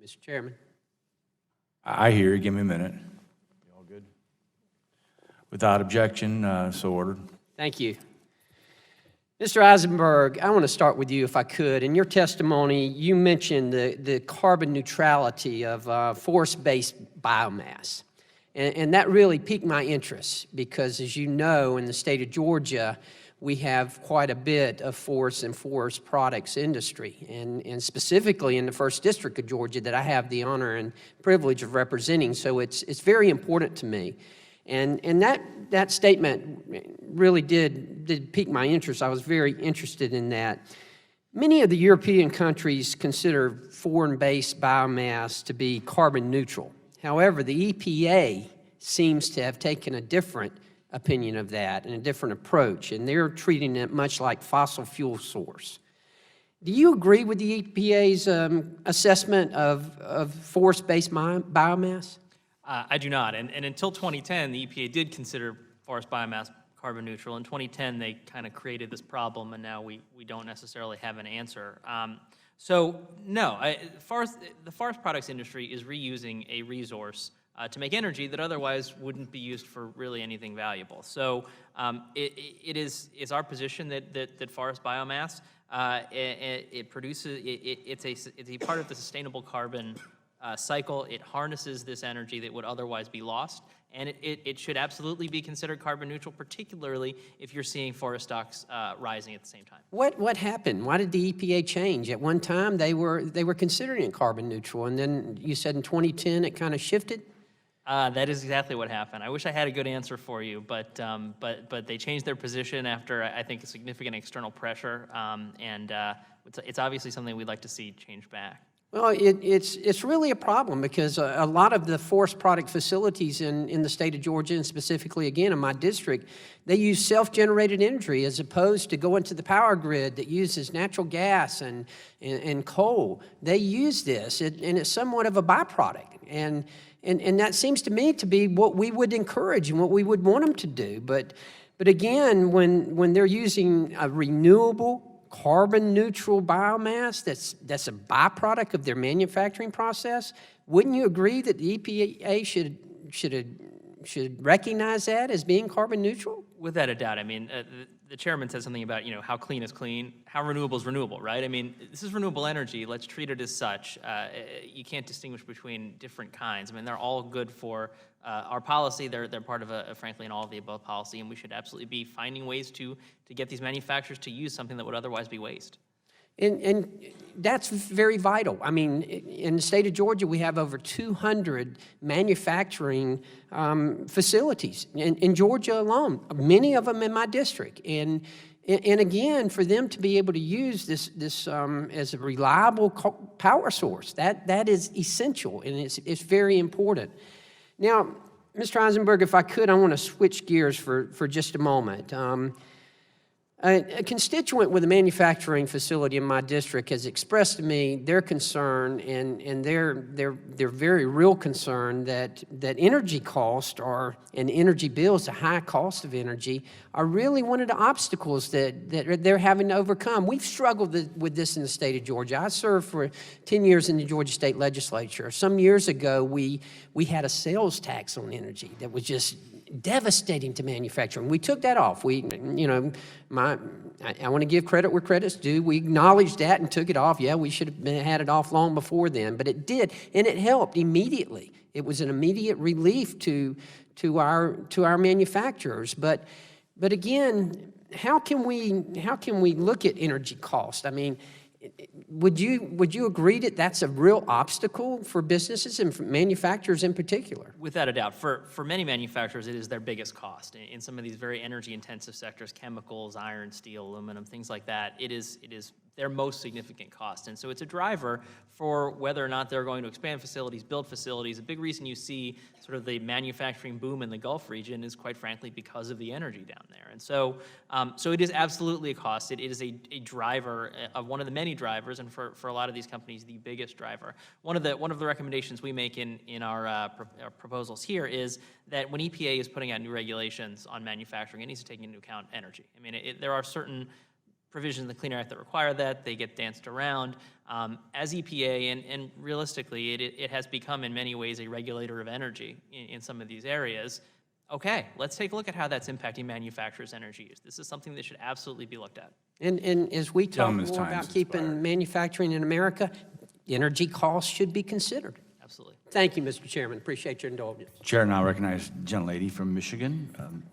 [SPEAKER 19] Mr. Chairman.
[SPEAKER 1] I hear you. Give me a minute. You all good? Without objection, so ordered.
[SPEAKER 19] Thank you. Mr. Eisenberg, I want to start with you if I could. In your testimony, you mentioned the carbon neutrality of forest-based biomass. And that really piqued my interest because, as you know, in the state of Georgia, we have quite a bit of forest and forest products industry, and specifically in the 1st District of Georgia that I have the honor and privilege of representing, so it's very important to me. And that statement really did pique my interest. I was very interested in that. Many of the European countries consider foreign-based biomass to be carbon neutral. However, the EPA seems to have taken a different opinion of that and a different approach, and they're treating it much like fossil fuel source. Do you agree with the EPA's assessment of forest-based biomass?
[SPEAKER 11] I do not, and until 2010, the EPA did consider forest biomass carbon neutral. In 2010, they kind of created this problem, and now we don't necessarily have an answer. So no, the forest products industry is reusing a resource to make energy that otherwise wouldn't be used for really anything valuable. So it's our position that forest biomass it's a part of the sustainable carbon cycle. It harnesses this energy that would otherwise be lost, and it should absolutely be considered carbon neutral, particularly if you're seeing forest stocks rising at the same time.
[SPEAKER 19] What happened? Why did the EPA change? At one time, they were considering it carbon neutral, and then you said in 2010 it kind of shifted?
[SPEAKER 11] That is exactly what happened. I wish I had a good answer for you, but they changed their position after, I think, significant external pressure, and it's obviously something we'd like to see change back.
[SPEAKER 19] Well, it's really a problem because a lot of the forest product facilities in the state of Georgia, and specifically, again, in my district, they use self-generated energy as opposed to going to the power grid that uses natural gas and coal. They use this, and it's somewhat of a byproduct. And that seems to me to be what we would encourage and what we would want them to do. But again, when they're using a renewable, carbon-neutral biomass that's a byproduct of their manufacturing process, wouldn't you agree that the EPA should recognize that as being carbon neutral?
[SPEAKER 11] Without a doubt. I mean, the chairman said something about, how clean is clean, how renewable is renewable, right? I mean, this is renewable energy. Let's treat it as such. You can't distinguish between different kinds. I mean, they're all good for our policy. They're part of, frankly, an all-of-the-above policy, and we should absolutely be finding ways to get these manufacturers to use something that would otherwise be waste.
[SPEAKER 19] And that's very vital. I mean, in the state of Georgia, we have over 200 manufacturing facilities in Georgia alone, many of them in my district. And again, for them to be able to use this as a reliable power source, that is essential, and it's very important. Now, Mr. Eisenberg, if I could, I want to switch gears for just a moment. A constituent with a manufacturing facility in my district has expressed to me their concern and their very real concern that energy costs and energy bills, the high cost of energy, are really one of the obstacles that they're having to overcome. We've struggled with this in the state of Georgia. I served for 10 years in the Georgia State Legislature. Some years ago, we had a sales tax on energy that was just devastating to manufacturing. We took that off. I want to give credit where credit's due. We acknowledged that and took it off. Yeah, we should have had it off long before then, but it did, and it helped immediately. It was an immediate relief to our manufacturers. But again, how can we look at energy cost? I mean, would you agree that that's a real obstacle for businesses and for manufacturers in particular?
[SPEAKER 11] Without a doubt. For many manufacturers, it is their biggest cost. In some of these very energy-intensive sectors, chemicals, iron, steel, aluminum, things like that, it is their most significant cost. And so it's a driver for whether or not they're going to expand facilities, build facilities. A big reason you see sort of the manufacturing boom in the Gulf region is, quite frankly, because of the energy down there. And so it is absolutely a cost. It is a driver, one of the many drivers, and for a lot of these companies, the biggest driver. One of the recommendations we make in our proposals here is that when EPA is putting out new regulations on manufacturing, it needs to take into account energy. I mean, there are certain provisions in the Clean Air Act that require that. They get danced around. As EPA, and realistically, it has become in many ways a regulator of energy in some of these areas. Okay, let's take a look at how that's impacting manufacturers' energy use. This is something that should absolutely be looked at.
[SPEAKER 19] And as we talk more about keeping manufacturing in America, energy costs should be considered.
[SPEAKER 11] Absolutely.
[SPEAKER 19] Thank you, Mr. Chairman. Appreciate your indulgence.
[SPEAKER 1] Chair now recognizes gentlelady from Michigan,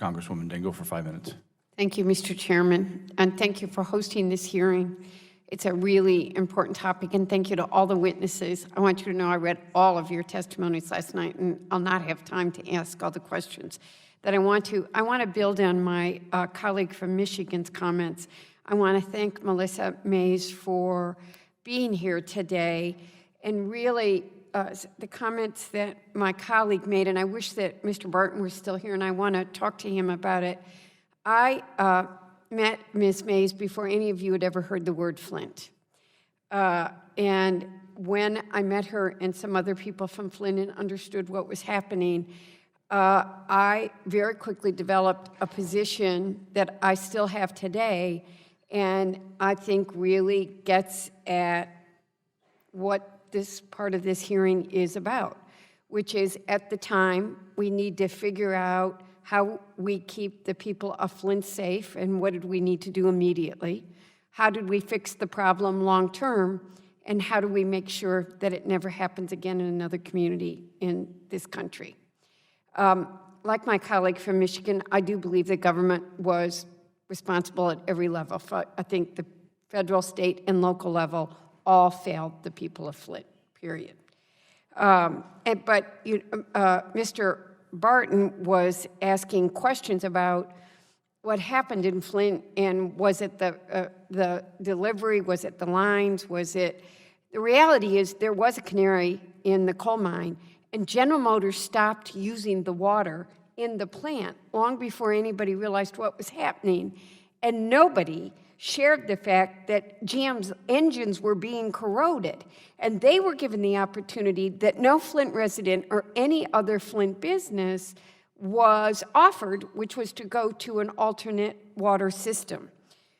[SPEAKER 1] Congresswoman Dingell, for 5 minutes.
[SPEAKER 20] Thank you, Mr. Chairman, and thank you for hosting this hearing. It's a really important topic, and thank you to all the witnesses. I want you to know I read all of your testimonies last night, and I'll not have time to ask all the questions that I want to. I want to build on my colleague from Michigan's comments. I want to thank Melissa Mays for being here today, and really the comments that my colleague made, and I wish that Mr. Barton were still here, and I want to talk to him about it. I met Ms. Mays before any of you had ever heard the word Flint. And when I met her and some other people from Flint and understood what was happening, I very quickly developed a position that I still have today, and I think really gets at what this part of this hearing is about, which is at the time we need to figure out how we keep the people of Flint safe, and what did we need to do immediately? How did we fix the problem long term? And how do we make sure that it never happens again in another community in this country? Like my colleague from Michigan, I do believe the government was responsible at every level. I think the federal, state, and local level all failed the people of Flint, period. Mr. Barton was asking questions about what happened in Flint, and was it the delivery, was it the lines, was it The reality is there was a canary in the coal mine, and General Motors stopped using the water in the plant long before anybody realized what was happening. And nobody shared the fact that GM's engines were being corroded. And they were given the opportunity that no Flint resident or any other Flint business was offered, which was to go to an alternate water system.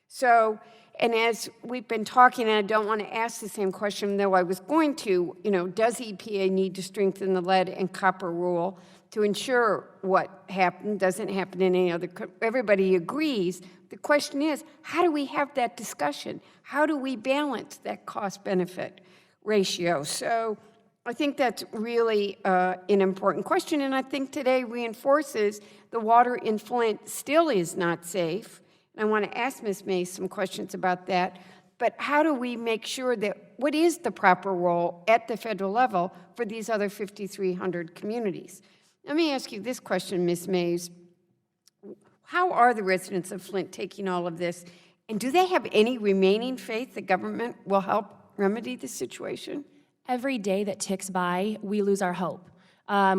[SPEAKER 20] So, and as we've been talking, and I don't want to ask the same question, though I was going to, does EPA need to strengthen the lead and copper rule to ensure what happened doesn't happen in any other country? Everybody agrees. The question is, how do we have that discussion? How do we balance that cost-benefit ratio? So I think that's really an important question, and I think today reinforces the water in Flint still is not safe. And I want to ask Ms. Mays some questions about that. But how do we make sure that, what is the proper role at the federal level for these other 5,300 communities? Let me ask you this question, Ms. Mays. How are the residents of Flint taking all of this? And do they have any remaining faith the government will help remedy the situation?
[SPEAKER 8] Every day that ticks by, we lose our hope.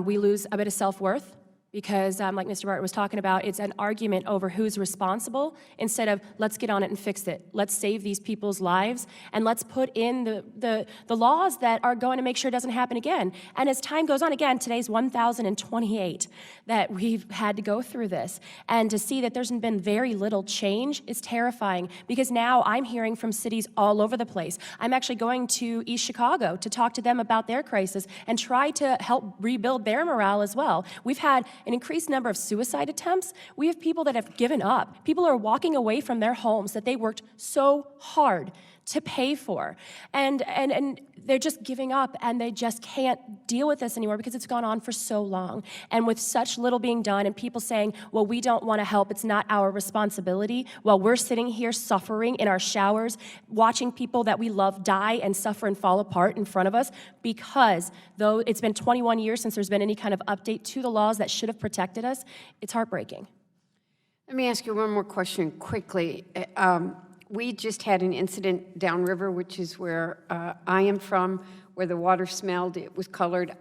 [SPEAKER 8] We lose a bit of self-worth because, like Mr. Barton was talking about, it's an argument over who's responsible instead of let's get on it and fix it. Let's save these people's lives, and let's put in the laws that are going to make sure it doesn't happen again. And as time goes on, again, today's 1,028 that we've had to go through this. And to see that there's been very little change is terrifying, because now I'm hearing from cities all over the place. I'm actually going to East Chicago to talk to them about their crisis and try to help rebuild their morale as well. We've had an increased number of suicide attempts. We have people that have given up. People are walking away from their homes that they worked so hard to pay for. And they're just giving up, and they just can't deal with this anymore because it's gone on for so long. And with such little being done and people saying, well, we don't want to help, it's not our responsibility, while we're sitting here suffering in our showers, watching people that we love die and suffer and fall apart in front of us, because though it's been 21 years since there's been any kind of update to the laws that should have protected us, it's heartbreaking.
[SPEAKER 20] Let me ask you one more question quickly. We just had an incident downriver, which is where I am from, where the water smelled. It was colored.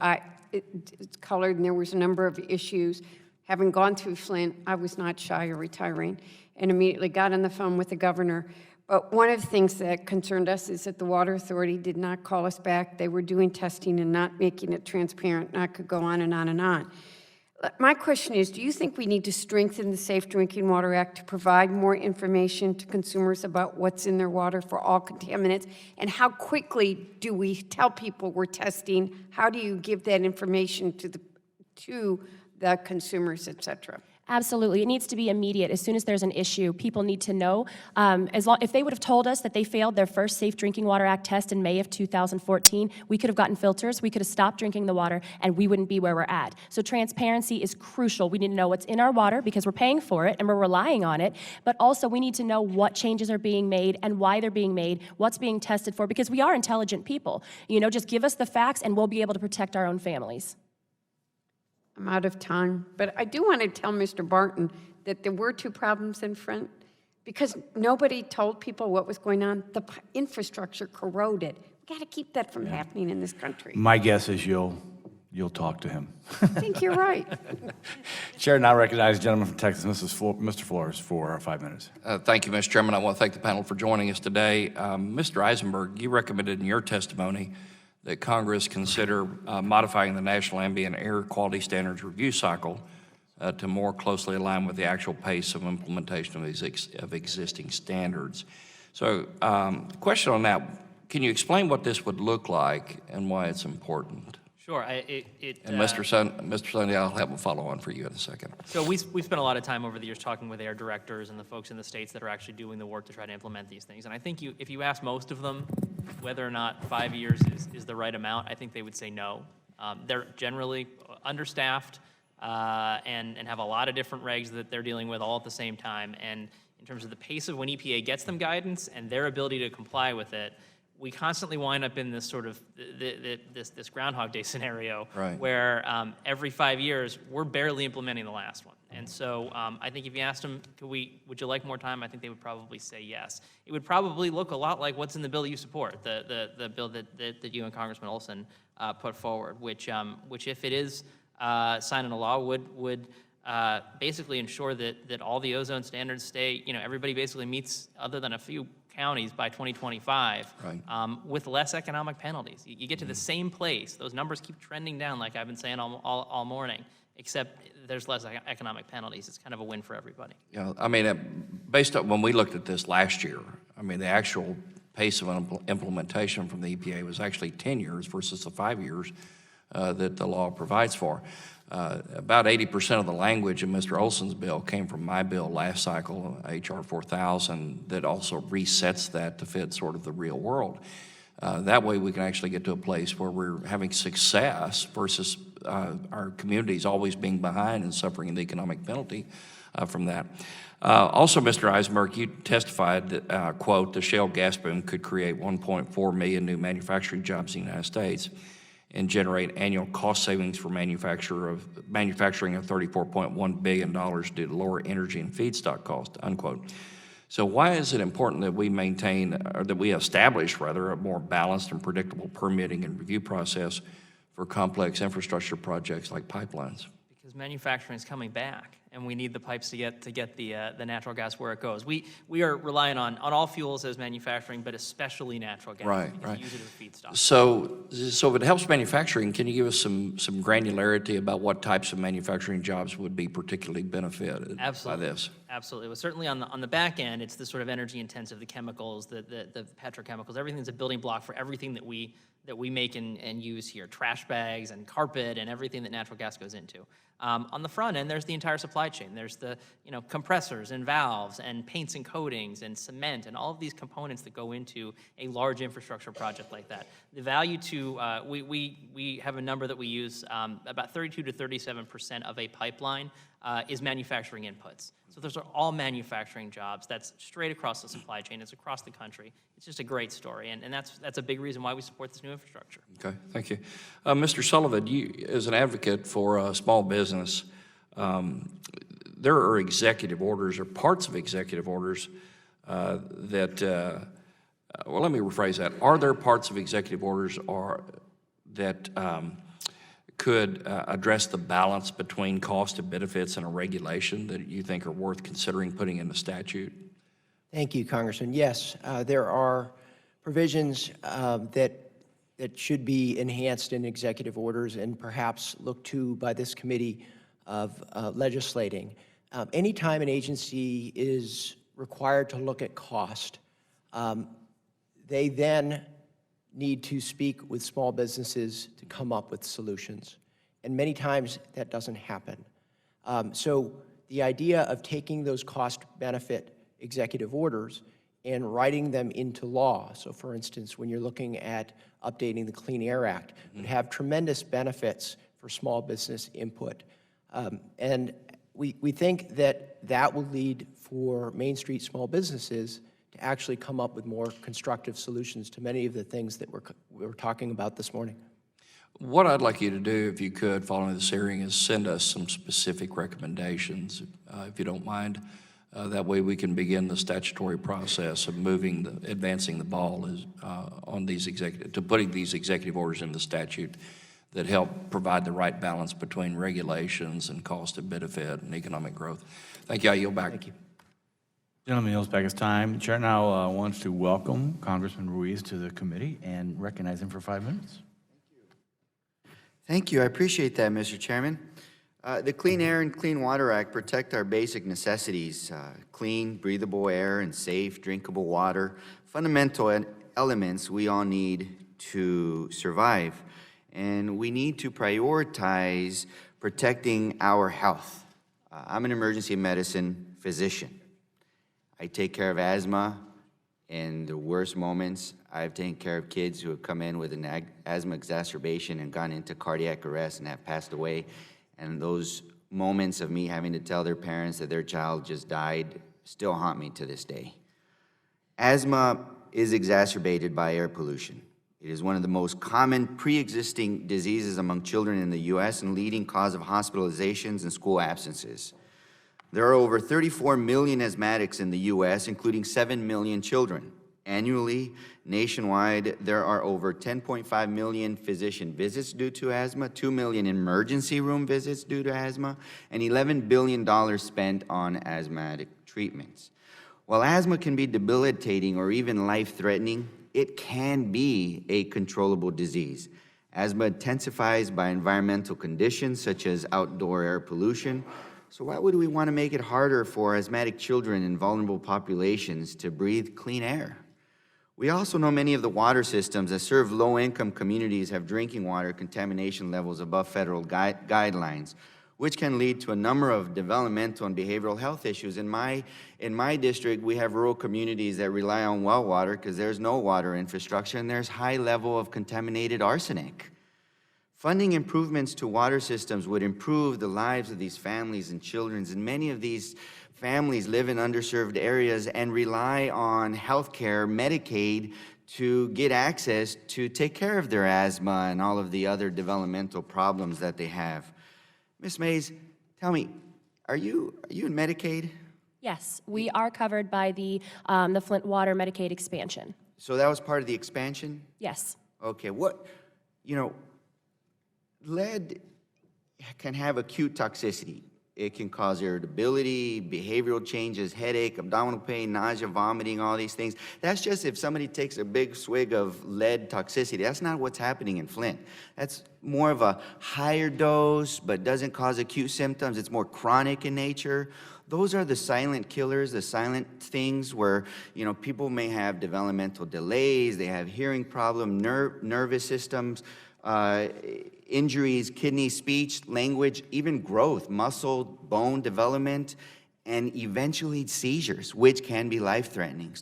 [SPEAKER 20] It's colored, and there was a number of issues. Having gone through Flint, I was not shy of retiring, and immediately got on the phone with the governor. But one of the things that concerned us is that the Water Authority did not call us back. They were doing testing and not making it transparent, and I could go on and on and on. My question is, do you think we need to strengthen the Safe Drinking Water Act to provide more information to consumers about what's in their water for all contaminants? And how quickly do we tell people we're testing? How do you give that information to the consumers, et cetera?
[SPEAKER 8] Absolutely. It needs to be immediate. As soon as there's an issue, people need to know. If they would have told us that they failed their first Safe Drinking Water Act test in May of 2014, we could have gotten filters, we could have stopped drinking the water, and we wouldn't be where we're at. So transparency is crucial. We need to know what's in our water because we're paying for it and we're relying on it, but also we need to know what changes are being made and why they're being made, what's being tested for, because we are intelligent people. Just give us the facts and we'll be able to protect our own families.
[SPEAKER 20] I'm out of time, but I do want to tell Mr. Barton that there were two problems in Flint because nobody told people what was going on. The infrastructure corroded. We've got to keep that from happening in this country.
[SPEAKER 1] My guess is you'll talk to him.
[SPEAKER 20] I think you're right.
[SPEAKER 1] Chair now recognizes the gentleman from Texas, Mr. Flores, for 5 minutes.
[SPEAKER 21] Thank you, Mr. Chairman. I want to thank the panel for joining us today. Mr. Eisenberg, you recommended in your testimony that Congress consider modifying the National Ambient Air Quality Standards Review Cycle to more closely align with the actual pace of implementation of existing standards. So, question on that, can you explain what this would look like and why it's important?
[SPEAKER 11] Sure.
[SPEAKER 21] And Mr. Sunday, I'll have a follow-on for you in a second.
[SPEAKER 11] So we've spent a lot of time over the years talking with air directors and the folks in the states that are actually doing the work to try to implement these things. And I think if you ask most of them whether or not 5 years is the right amount, I think they would say no. They're generally understaffed and have a lot of different regs that they're dealing with all at the same time. And in terms of the pace of when EPA gets them guidance and their ability to comply with it, we constantly wind up in this sort of this Groundhog Day scenario,
[SPEAKER 12] Right.
[SPEAKER 11] where every 5 years we're barely implementing the last one. And so I think if you asked them, would you like more time? I think they would probably say yes. It would probably look a lot like what's in the bill you support, the bill that you and Congressman Olson put forward, which if it is signed into law would basically ensure that all the ozone standards stay. Everybody basically meets, other than a few counties, by 2025,
[SPEAKER 12] Right.
[SPEAKER 11] with less economic penalties. You get to the same place. Those numbers keep trending down, like I've been saying all morning, except there's less economic penalties. It's kind of a win for everybody.
[SPEAKER 21] Yeah, I mean, based on when we looked at this last year, I mean, the actual pace of implementation from the EPA was actually 10 years versus the 5 years that the law provides for. About 80% of the language in Mr. Olson's bill came from my bill last cycle, H.R. 4000, that also resets that to fit sort of the real world. That way we can actually get to a place where we're having success versus our communities always being behind and suffering the economic penalty from that. Also, Mr. Eisenberg, you testified that, quote, the shale gas boom could create 1.4 million new manufacturing jobs in the United States and generate annual cost savings for manufacturing of $34.1 billion due to lower energy and feedstock costs, unquote. So why is it important that we maintain, or that we establish, rather, a more balanced and predictable permitting and review process for complex infrastructure projects like pipelines?
[SPEAKER 11] Because manufacturing is coming back, and we need the pipes to get the natural gas where it goes. We are relying on all fuels as manufacturing, but especially natural gas.
[SPEAKER 21] Right,
[SPEAKER 11] We can
[SPEAKER 21] right.
[SPEAKER 11] use it as a feedstock.
[SPEAKER 21] So if it helps manufacturing, can you give us some granularity about what types of manufacturing jobs would be particularly benefited by this?
[SPEAKER 11] Absolutely. Well, certainly on the back end, it's the sort of energy intensive, the chemicals, the petrochemicals. Everything's a building block for everything that we make and use here. Trash bags and carpet and everything that natural gas goes into. On the front end, there's the entire supply chain. There's the compressors and valves and paints and coatings and cement and all of these components that go into a large infrastructure project like that. The value to we have a number that we use, about 32 to 37% of a pipeline is manufacturing inputs. So those are all manufacturing jobs. That's straight across the supply chain. It's across the country. It's just a great story, and that's a big reason why we support this new infrastructure.
[SPEAKER 21] Okay, thank you. Mr. Sullivan, you, as an advocate for small business, there are executive orders or parts of executive orders that, well, let me rephrase that. Are there parts of executive orders that could address the balance between cost and benefits and a regulation that you think are worth considering putting in the statute?
[SPEAKER 10] Thank you, Congressman. Yes, there are provisions that should be enhanced in executive orders and perhaps looked to by this committee of legislating. Anytime an agency is required to look at cost, they then need to speak with small businesses to come up with solutions. And many times that doesn't happen. So the idea of taking those cost-benefit executive orders and writing them into law, so for instance, when you're looking at updating the Clean Air Act, would have tremendous benefits for small business input. And we think that will lead for Main Street small businesses to actually come up with more constructive solutions to many of the things that we're talking about this morning.
[SPEAKER 21] What I'd like you to do, if you could, following this hearing, is send us some specific recommendations, if you don't mind. That way we can begin the statutory process of advancing the ball on these putting these executive orders in the statute that help provide the right balance between regulations and cost and benefit and economic growth. Thank you. I yield back.
[SPEAKER 10] Thank you.
[SPEAKER 1] Gentleman yields back his time. The chair now wants to welcome Congressman Ruiz to the committee and recognize him for 5 minutes.
[SPEAKER 3] Thank you. I appreciate that, Mr. Chairman. The Clean Air and Clean Water Act protect our basic necessities, clean, breathable air and safe, drinkable water, fundamental elements we all need to survive. And we need to prioritize protecting our health. I'm an emergency medicine physician. I take care of asthma in the worst moments. I've taken care of kids who have come in with an asthma exacerbation and gone into cardiac arrest and have passed away. And those moments of me having to tell their parents that their child just died still haunt me to this day. Asthma is exacerbated by air pollution. It is one of the most common pre-existing diseases among children in the U.S. and leading cause of hospitalizations and school absences. There are over 34 million asthmatics in the U.S., including 7 million children. Annually, nationwide, there are over 10.5 million physician visits due to asthma, 2 million emergency room visits due to asthma, and $11 billion spent on asthmatic treatments. While asthma can be debilitating or even life-threatening, it can be a controllable disease. Asthma intensifies by environmental conditions such as outdoor air pollution. So why would we want to make it harder for asthmatic children in vulnerable populations to breathe clean air? We also know many of the water systems that serve low-income communities have drinking water contamination levels above federal guidelines, which can lead to a number of developmental and behavioral health issues. In my district, we have rural communities that rely on well water because there's no water infrastructure and there's high level of contaminated arsenic. Funding improvements to water systems would improve the lives of these families and children, and many of these families live in underserved areas and rely on health care, Medicaid, to get access to take care of their asthma and all of the other developmental problems that they have. Ms. Mays, tell me, are you in Medicaid?
[SPEAKER 8] Yes, we are covered by the Flint Water Medicaid expansion.
[SPEAKER 3] So that was part of the expansion?
[SPEAKER 8] Yes.
[SPEAKER 3] Okay, lead can have acute toxicity. It can cause irritability, behavioral changes, headache, abdominal pain, nausea, vomiting, all these things. That's just if somebody takes a big swig of lead toxicity. That's not what's happening in Flint. That's more of a higher dose, but doesn't cause acute symptoms. It's more chronic in nature. Those are the silent killers, the silent things where, people may have developmental delays, they have hearing problems, nervous systems, injuries, kidney, speech, language, even growth, muscle, bone development, and eventually seizures, which can be life-threatening.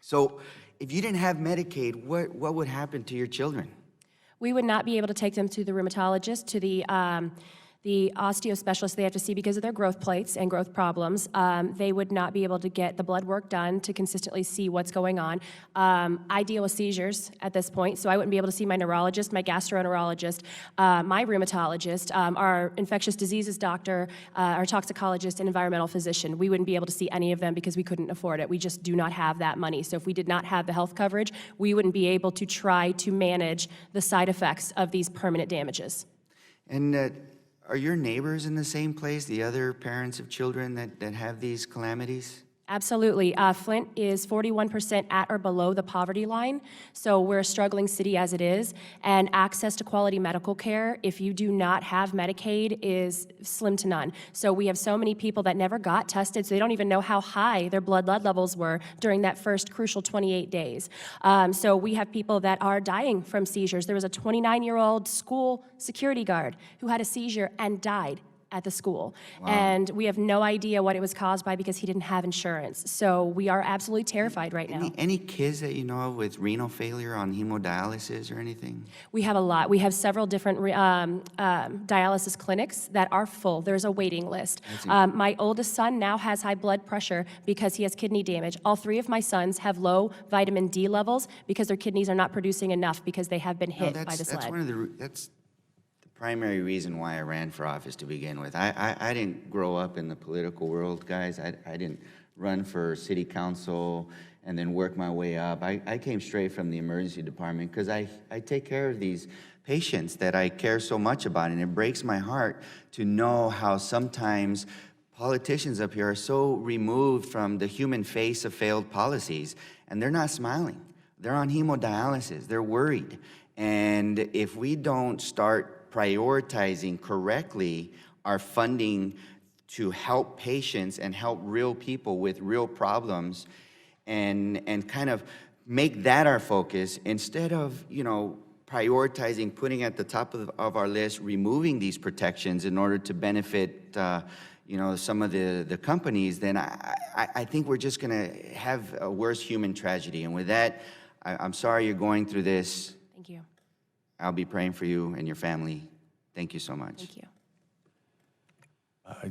[SPEAKER 3] So if you didn't have Medicaid, what would happen to your children?
[SPEAKER 8] We would not be able to take them to the rheumatologist, to the osteospecialist they have to see because of their growth plates and growth problems. They would not be able to get the blood work done to consistently see what's going on. I deal with seizures at this point, so I wouldn't be able to see my neurologist, my gastroenterologist, my rheumatologist, our infectious diseases doctor, our toxicologist, and environmental physician. We wouldn't be able to see any of them because we couldn't afford it. We just do not have that money. So if we did not have the health coverage, we wouldn't be able to try to manage the side effects of these permanent damages.
[SPEAKER 3] And are your neighbors in the same place, the other parents of children that have these calamities?
[SPEAKER 8] Absolutely. Flint is 41% at or below the poverty line, so we're a struggling city as it is, and access to quality medical care, if you do not have Medicaid, is slim to none. So we have so many people that never got tested, so they don't even know how high their blood lead levels were during that first crucial 28 days. So we have people that are dying from seizures. There was a 29-year-old school security guard who had a seizure and died at the school. Wow. And we have no idea what it was caused by because he didn't have insurance. So we are absolutely terrified right now.
[SPEAKER 3] Any kids that you know of with renal failure on hemodialysis or anything?
[SPEAKER 8] We have a lot. We have several different dialysis clinics that are full. There's a waiting list. My oldest son now has high blood pressure because he has kidney damage. All three of my sons have low vitamin D levels because their kidneys are not producing enough because they have been hit by this lead.
[SPEAKER 3] That's primary reason why I ran for office to begin with. I didn't grow up in the political world, guys. I didn't run for city council and then work my way up. I came straight from the emergency department because I take care of these patients that I care so much about, and it breaks my heart to know how sometimes politicians up here are so removed from the human face of failed policies, and they're not smiling. They're on hemodialysis. They're worried. And if we don't start prioritizing correctly our funding to help patients and help real people with real problems and kind of make that our focus instead of, prioritizing, putting at the top of our list, removing these protections in order to benefit, some of the companies, then I think we're just going to have a worse human tragedy. And with that, I'm sorry you're going through this.
[SPEAKER 8] Thank you.
[SPEAKER 3] I'll be praying for you and your family. Thank you so much.
[SPEAKER 8] Thank you.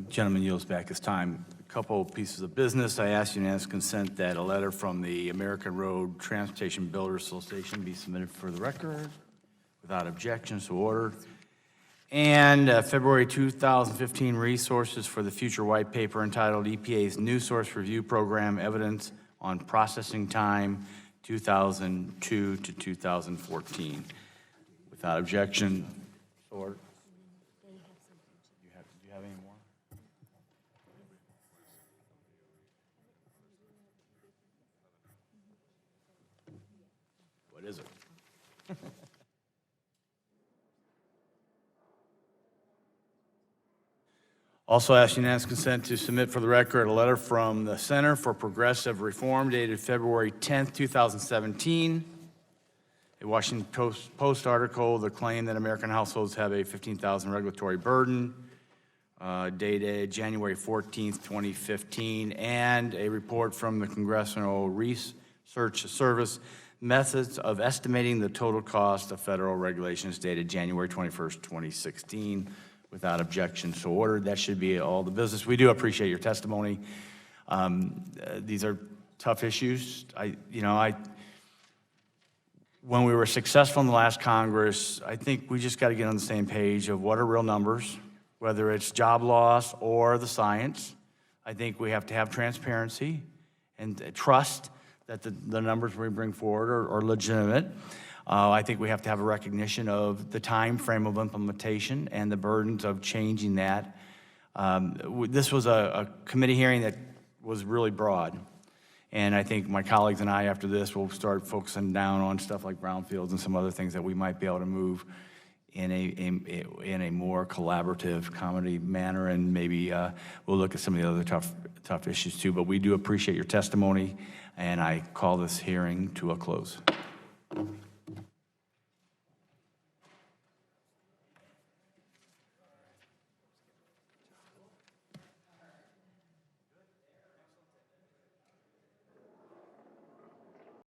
[SPEAKER 1] Gentleman yields back his time. couple pieces of business. I ask unanimous consent that a letter from the American Road Transportation Builders Association be submitted for the record. Without objection, so ordered. And February 2015 resources for the future white paper entitled EPA's New Source Review Program Evidence on Processing Time 2002 to 2014. Without objection, so ordered. Do you have any more? What is it? Also ask unanimous consent to submit for the record a letter from the Center for Progressive Reform dated February 10th, 2017. A Washington Post article, the claim that American households have a $15,000 regulatory burden, dated January 14th, 2015, and a report from the Congressional Research Service, methods of estimating the total cost of federal regulations, dated January 21st, 2016. Without objection, so ordered. That should be all the business. We do appreciate your testimony. These are tough issues. When we were successful in the last Congress, I think we just got to get on the same page of what are real numbers, whether it's job loss or the science. I think we have to have transparency and trust that the numbers we bring forward are legitimate. I think we have to have a recognition of the time frame of implementation and the burdens of changing that. This was a committee hearing that was really broad. And I think my colleagues and I, after this, will start focusing down on stuff like brownfields and some other things that we might be able to move in a more collaborative comedy manner. And maybe we'll look at some of the other tough issues too. But we do appreciate your testimony. And I call this hearing to a close.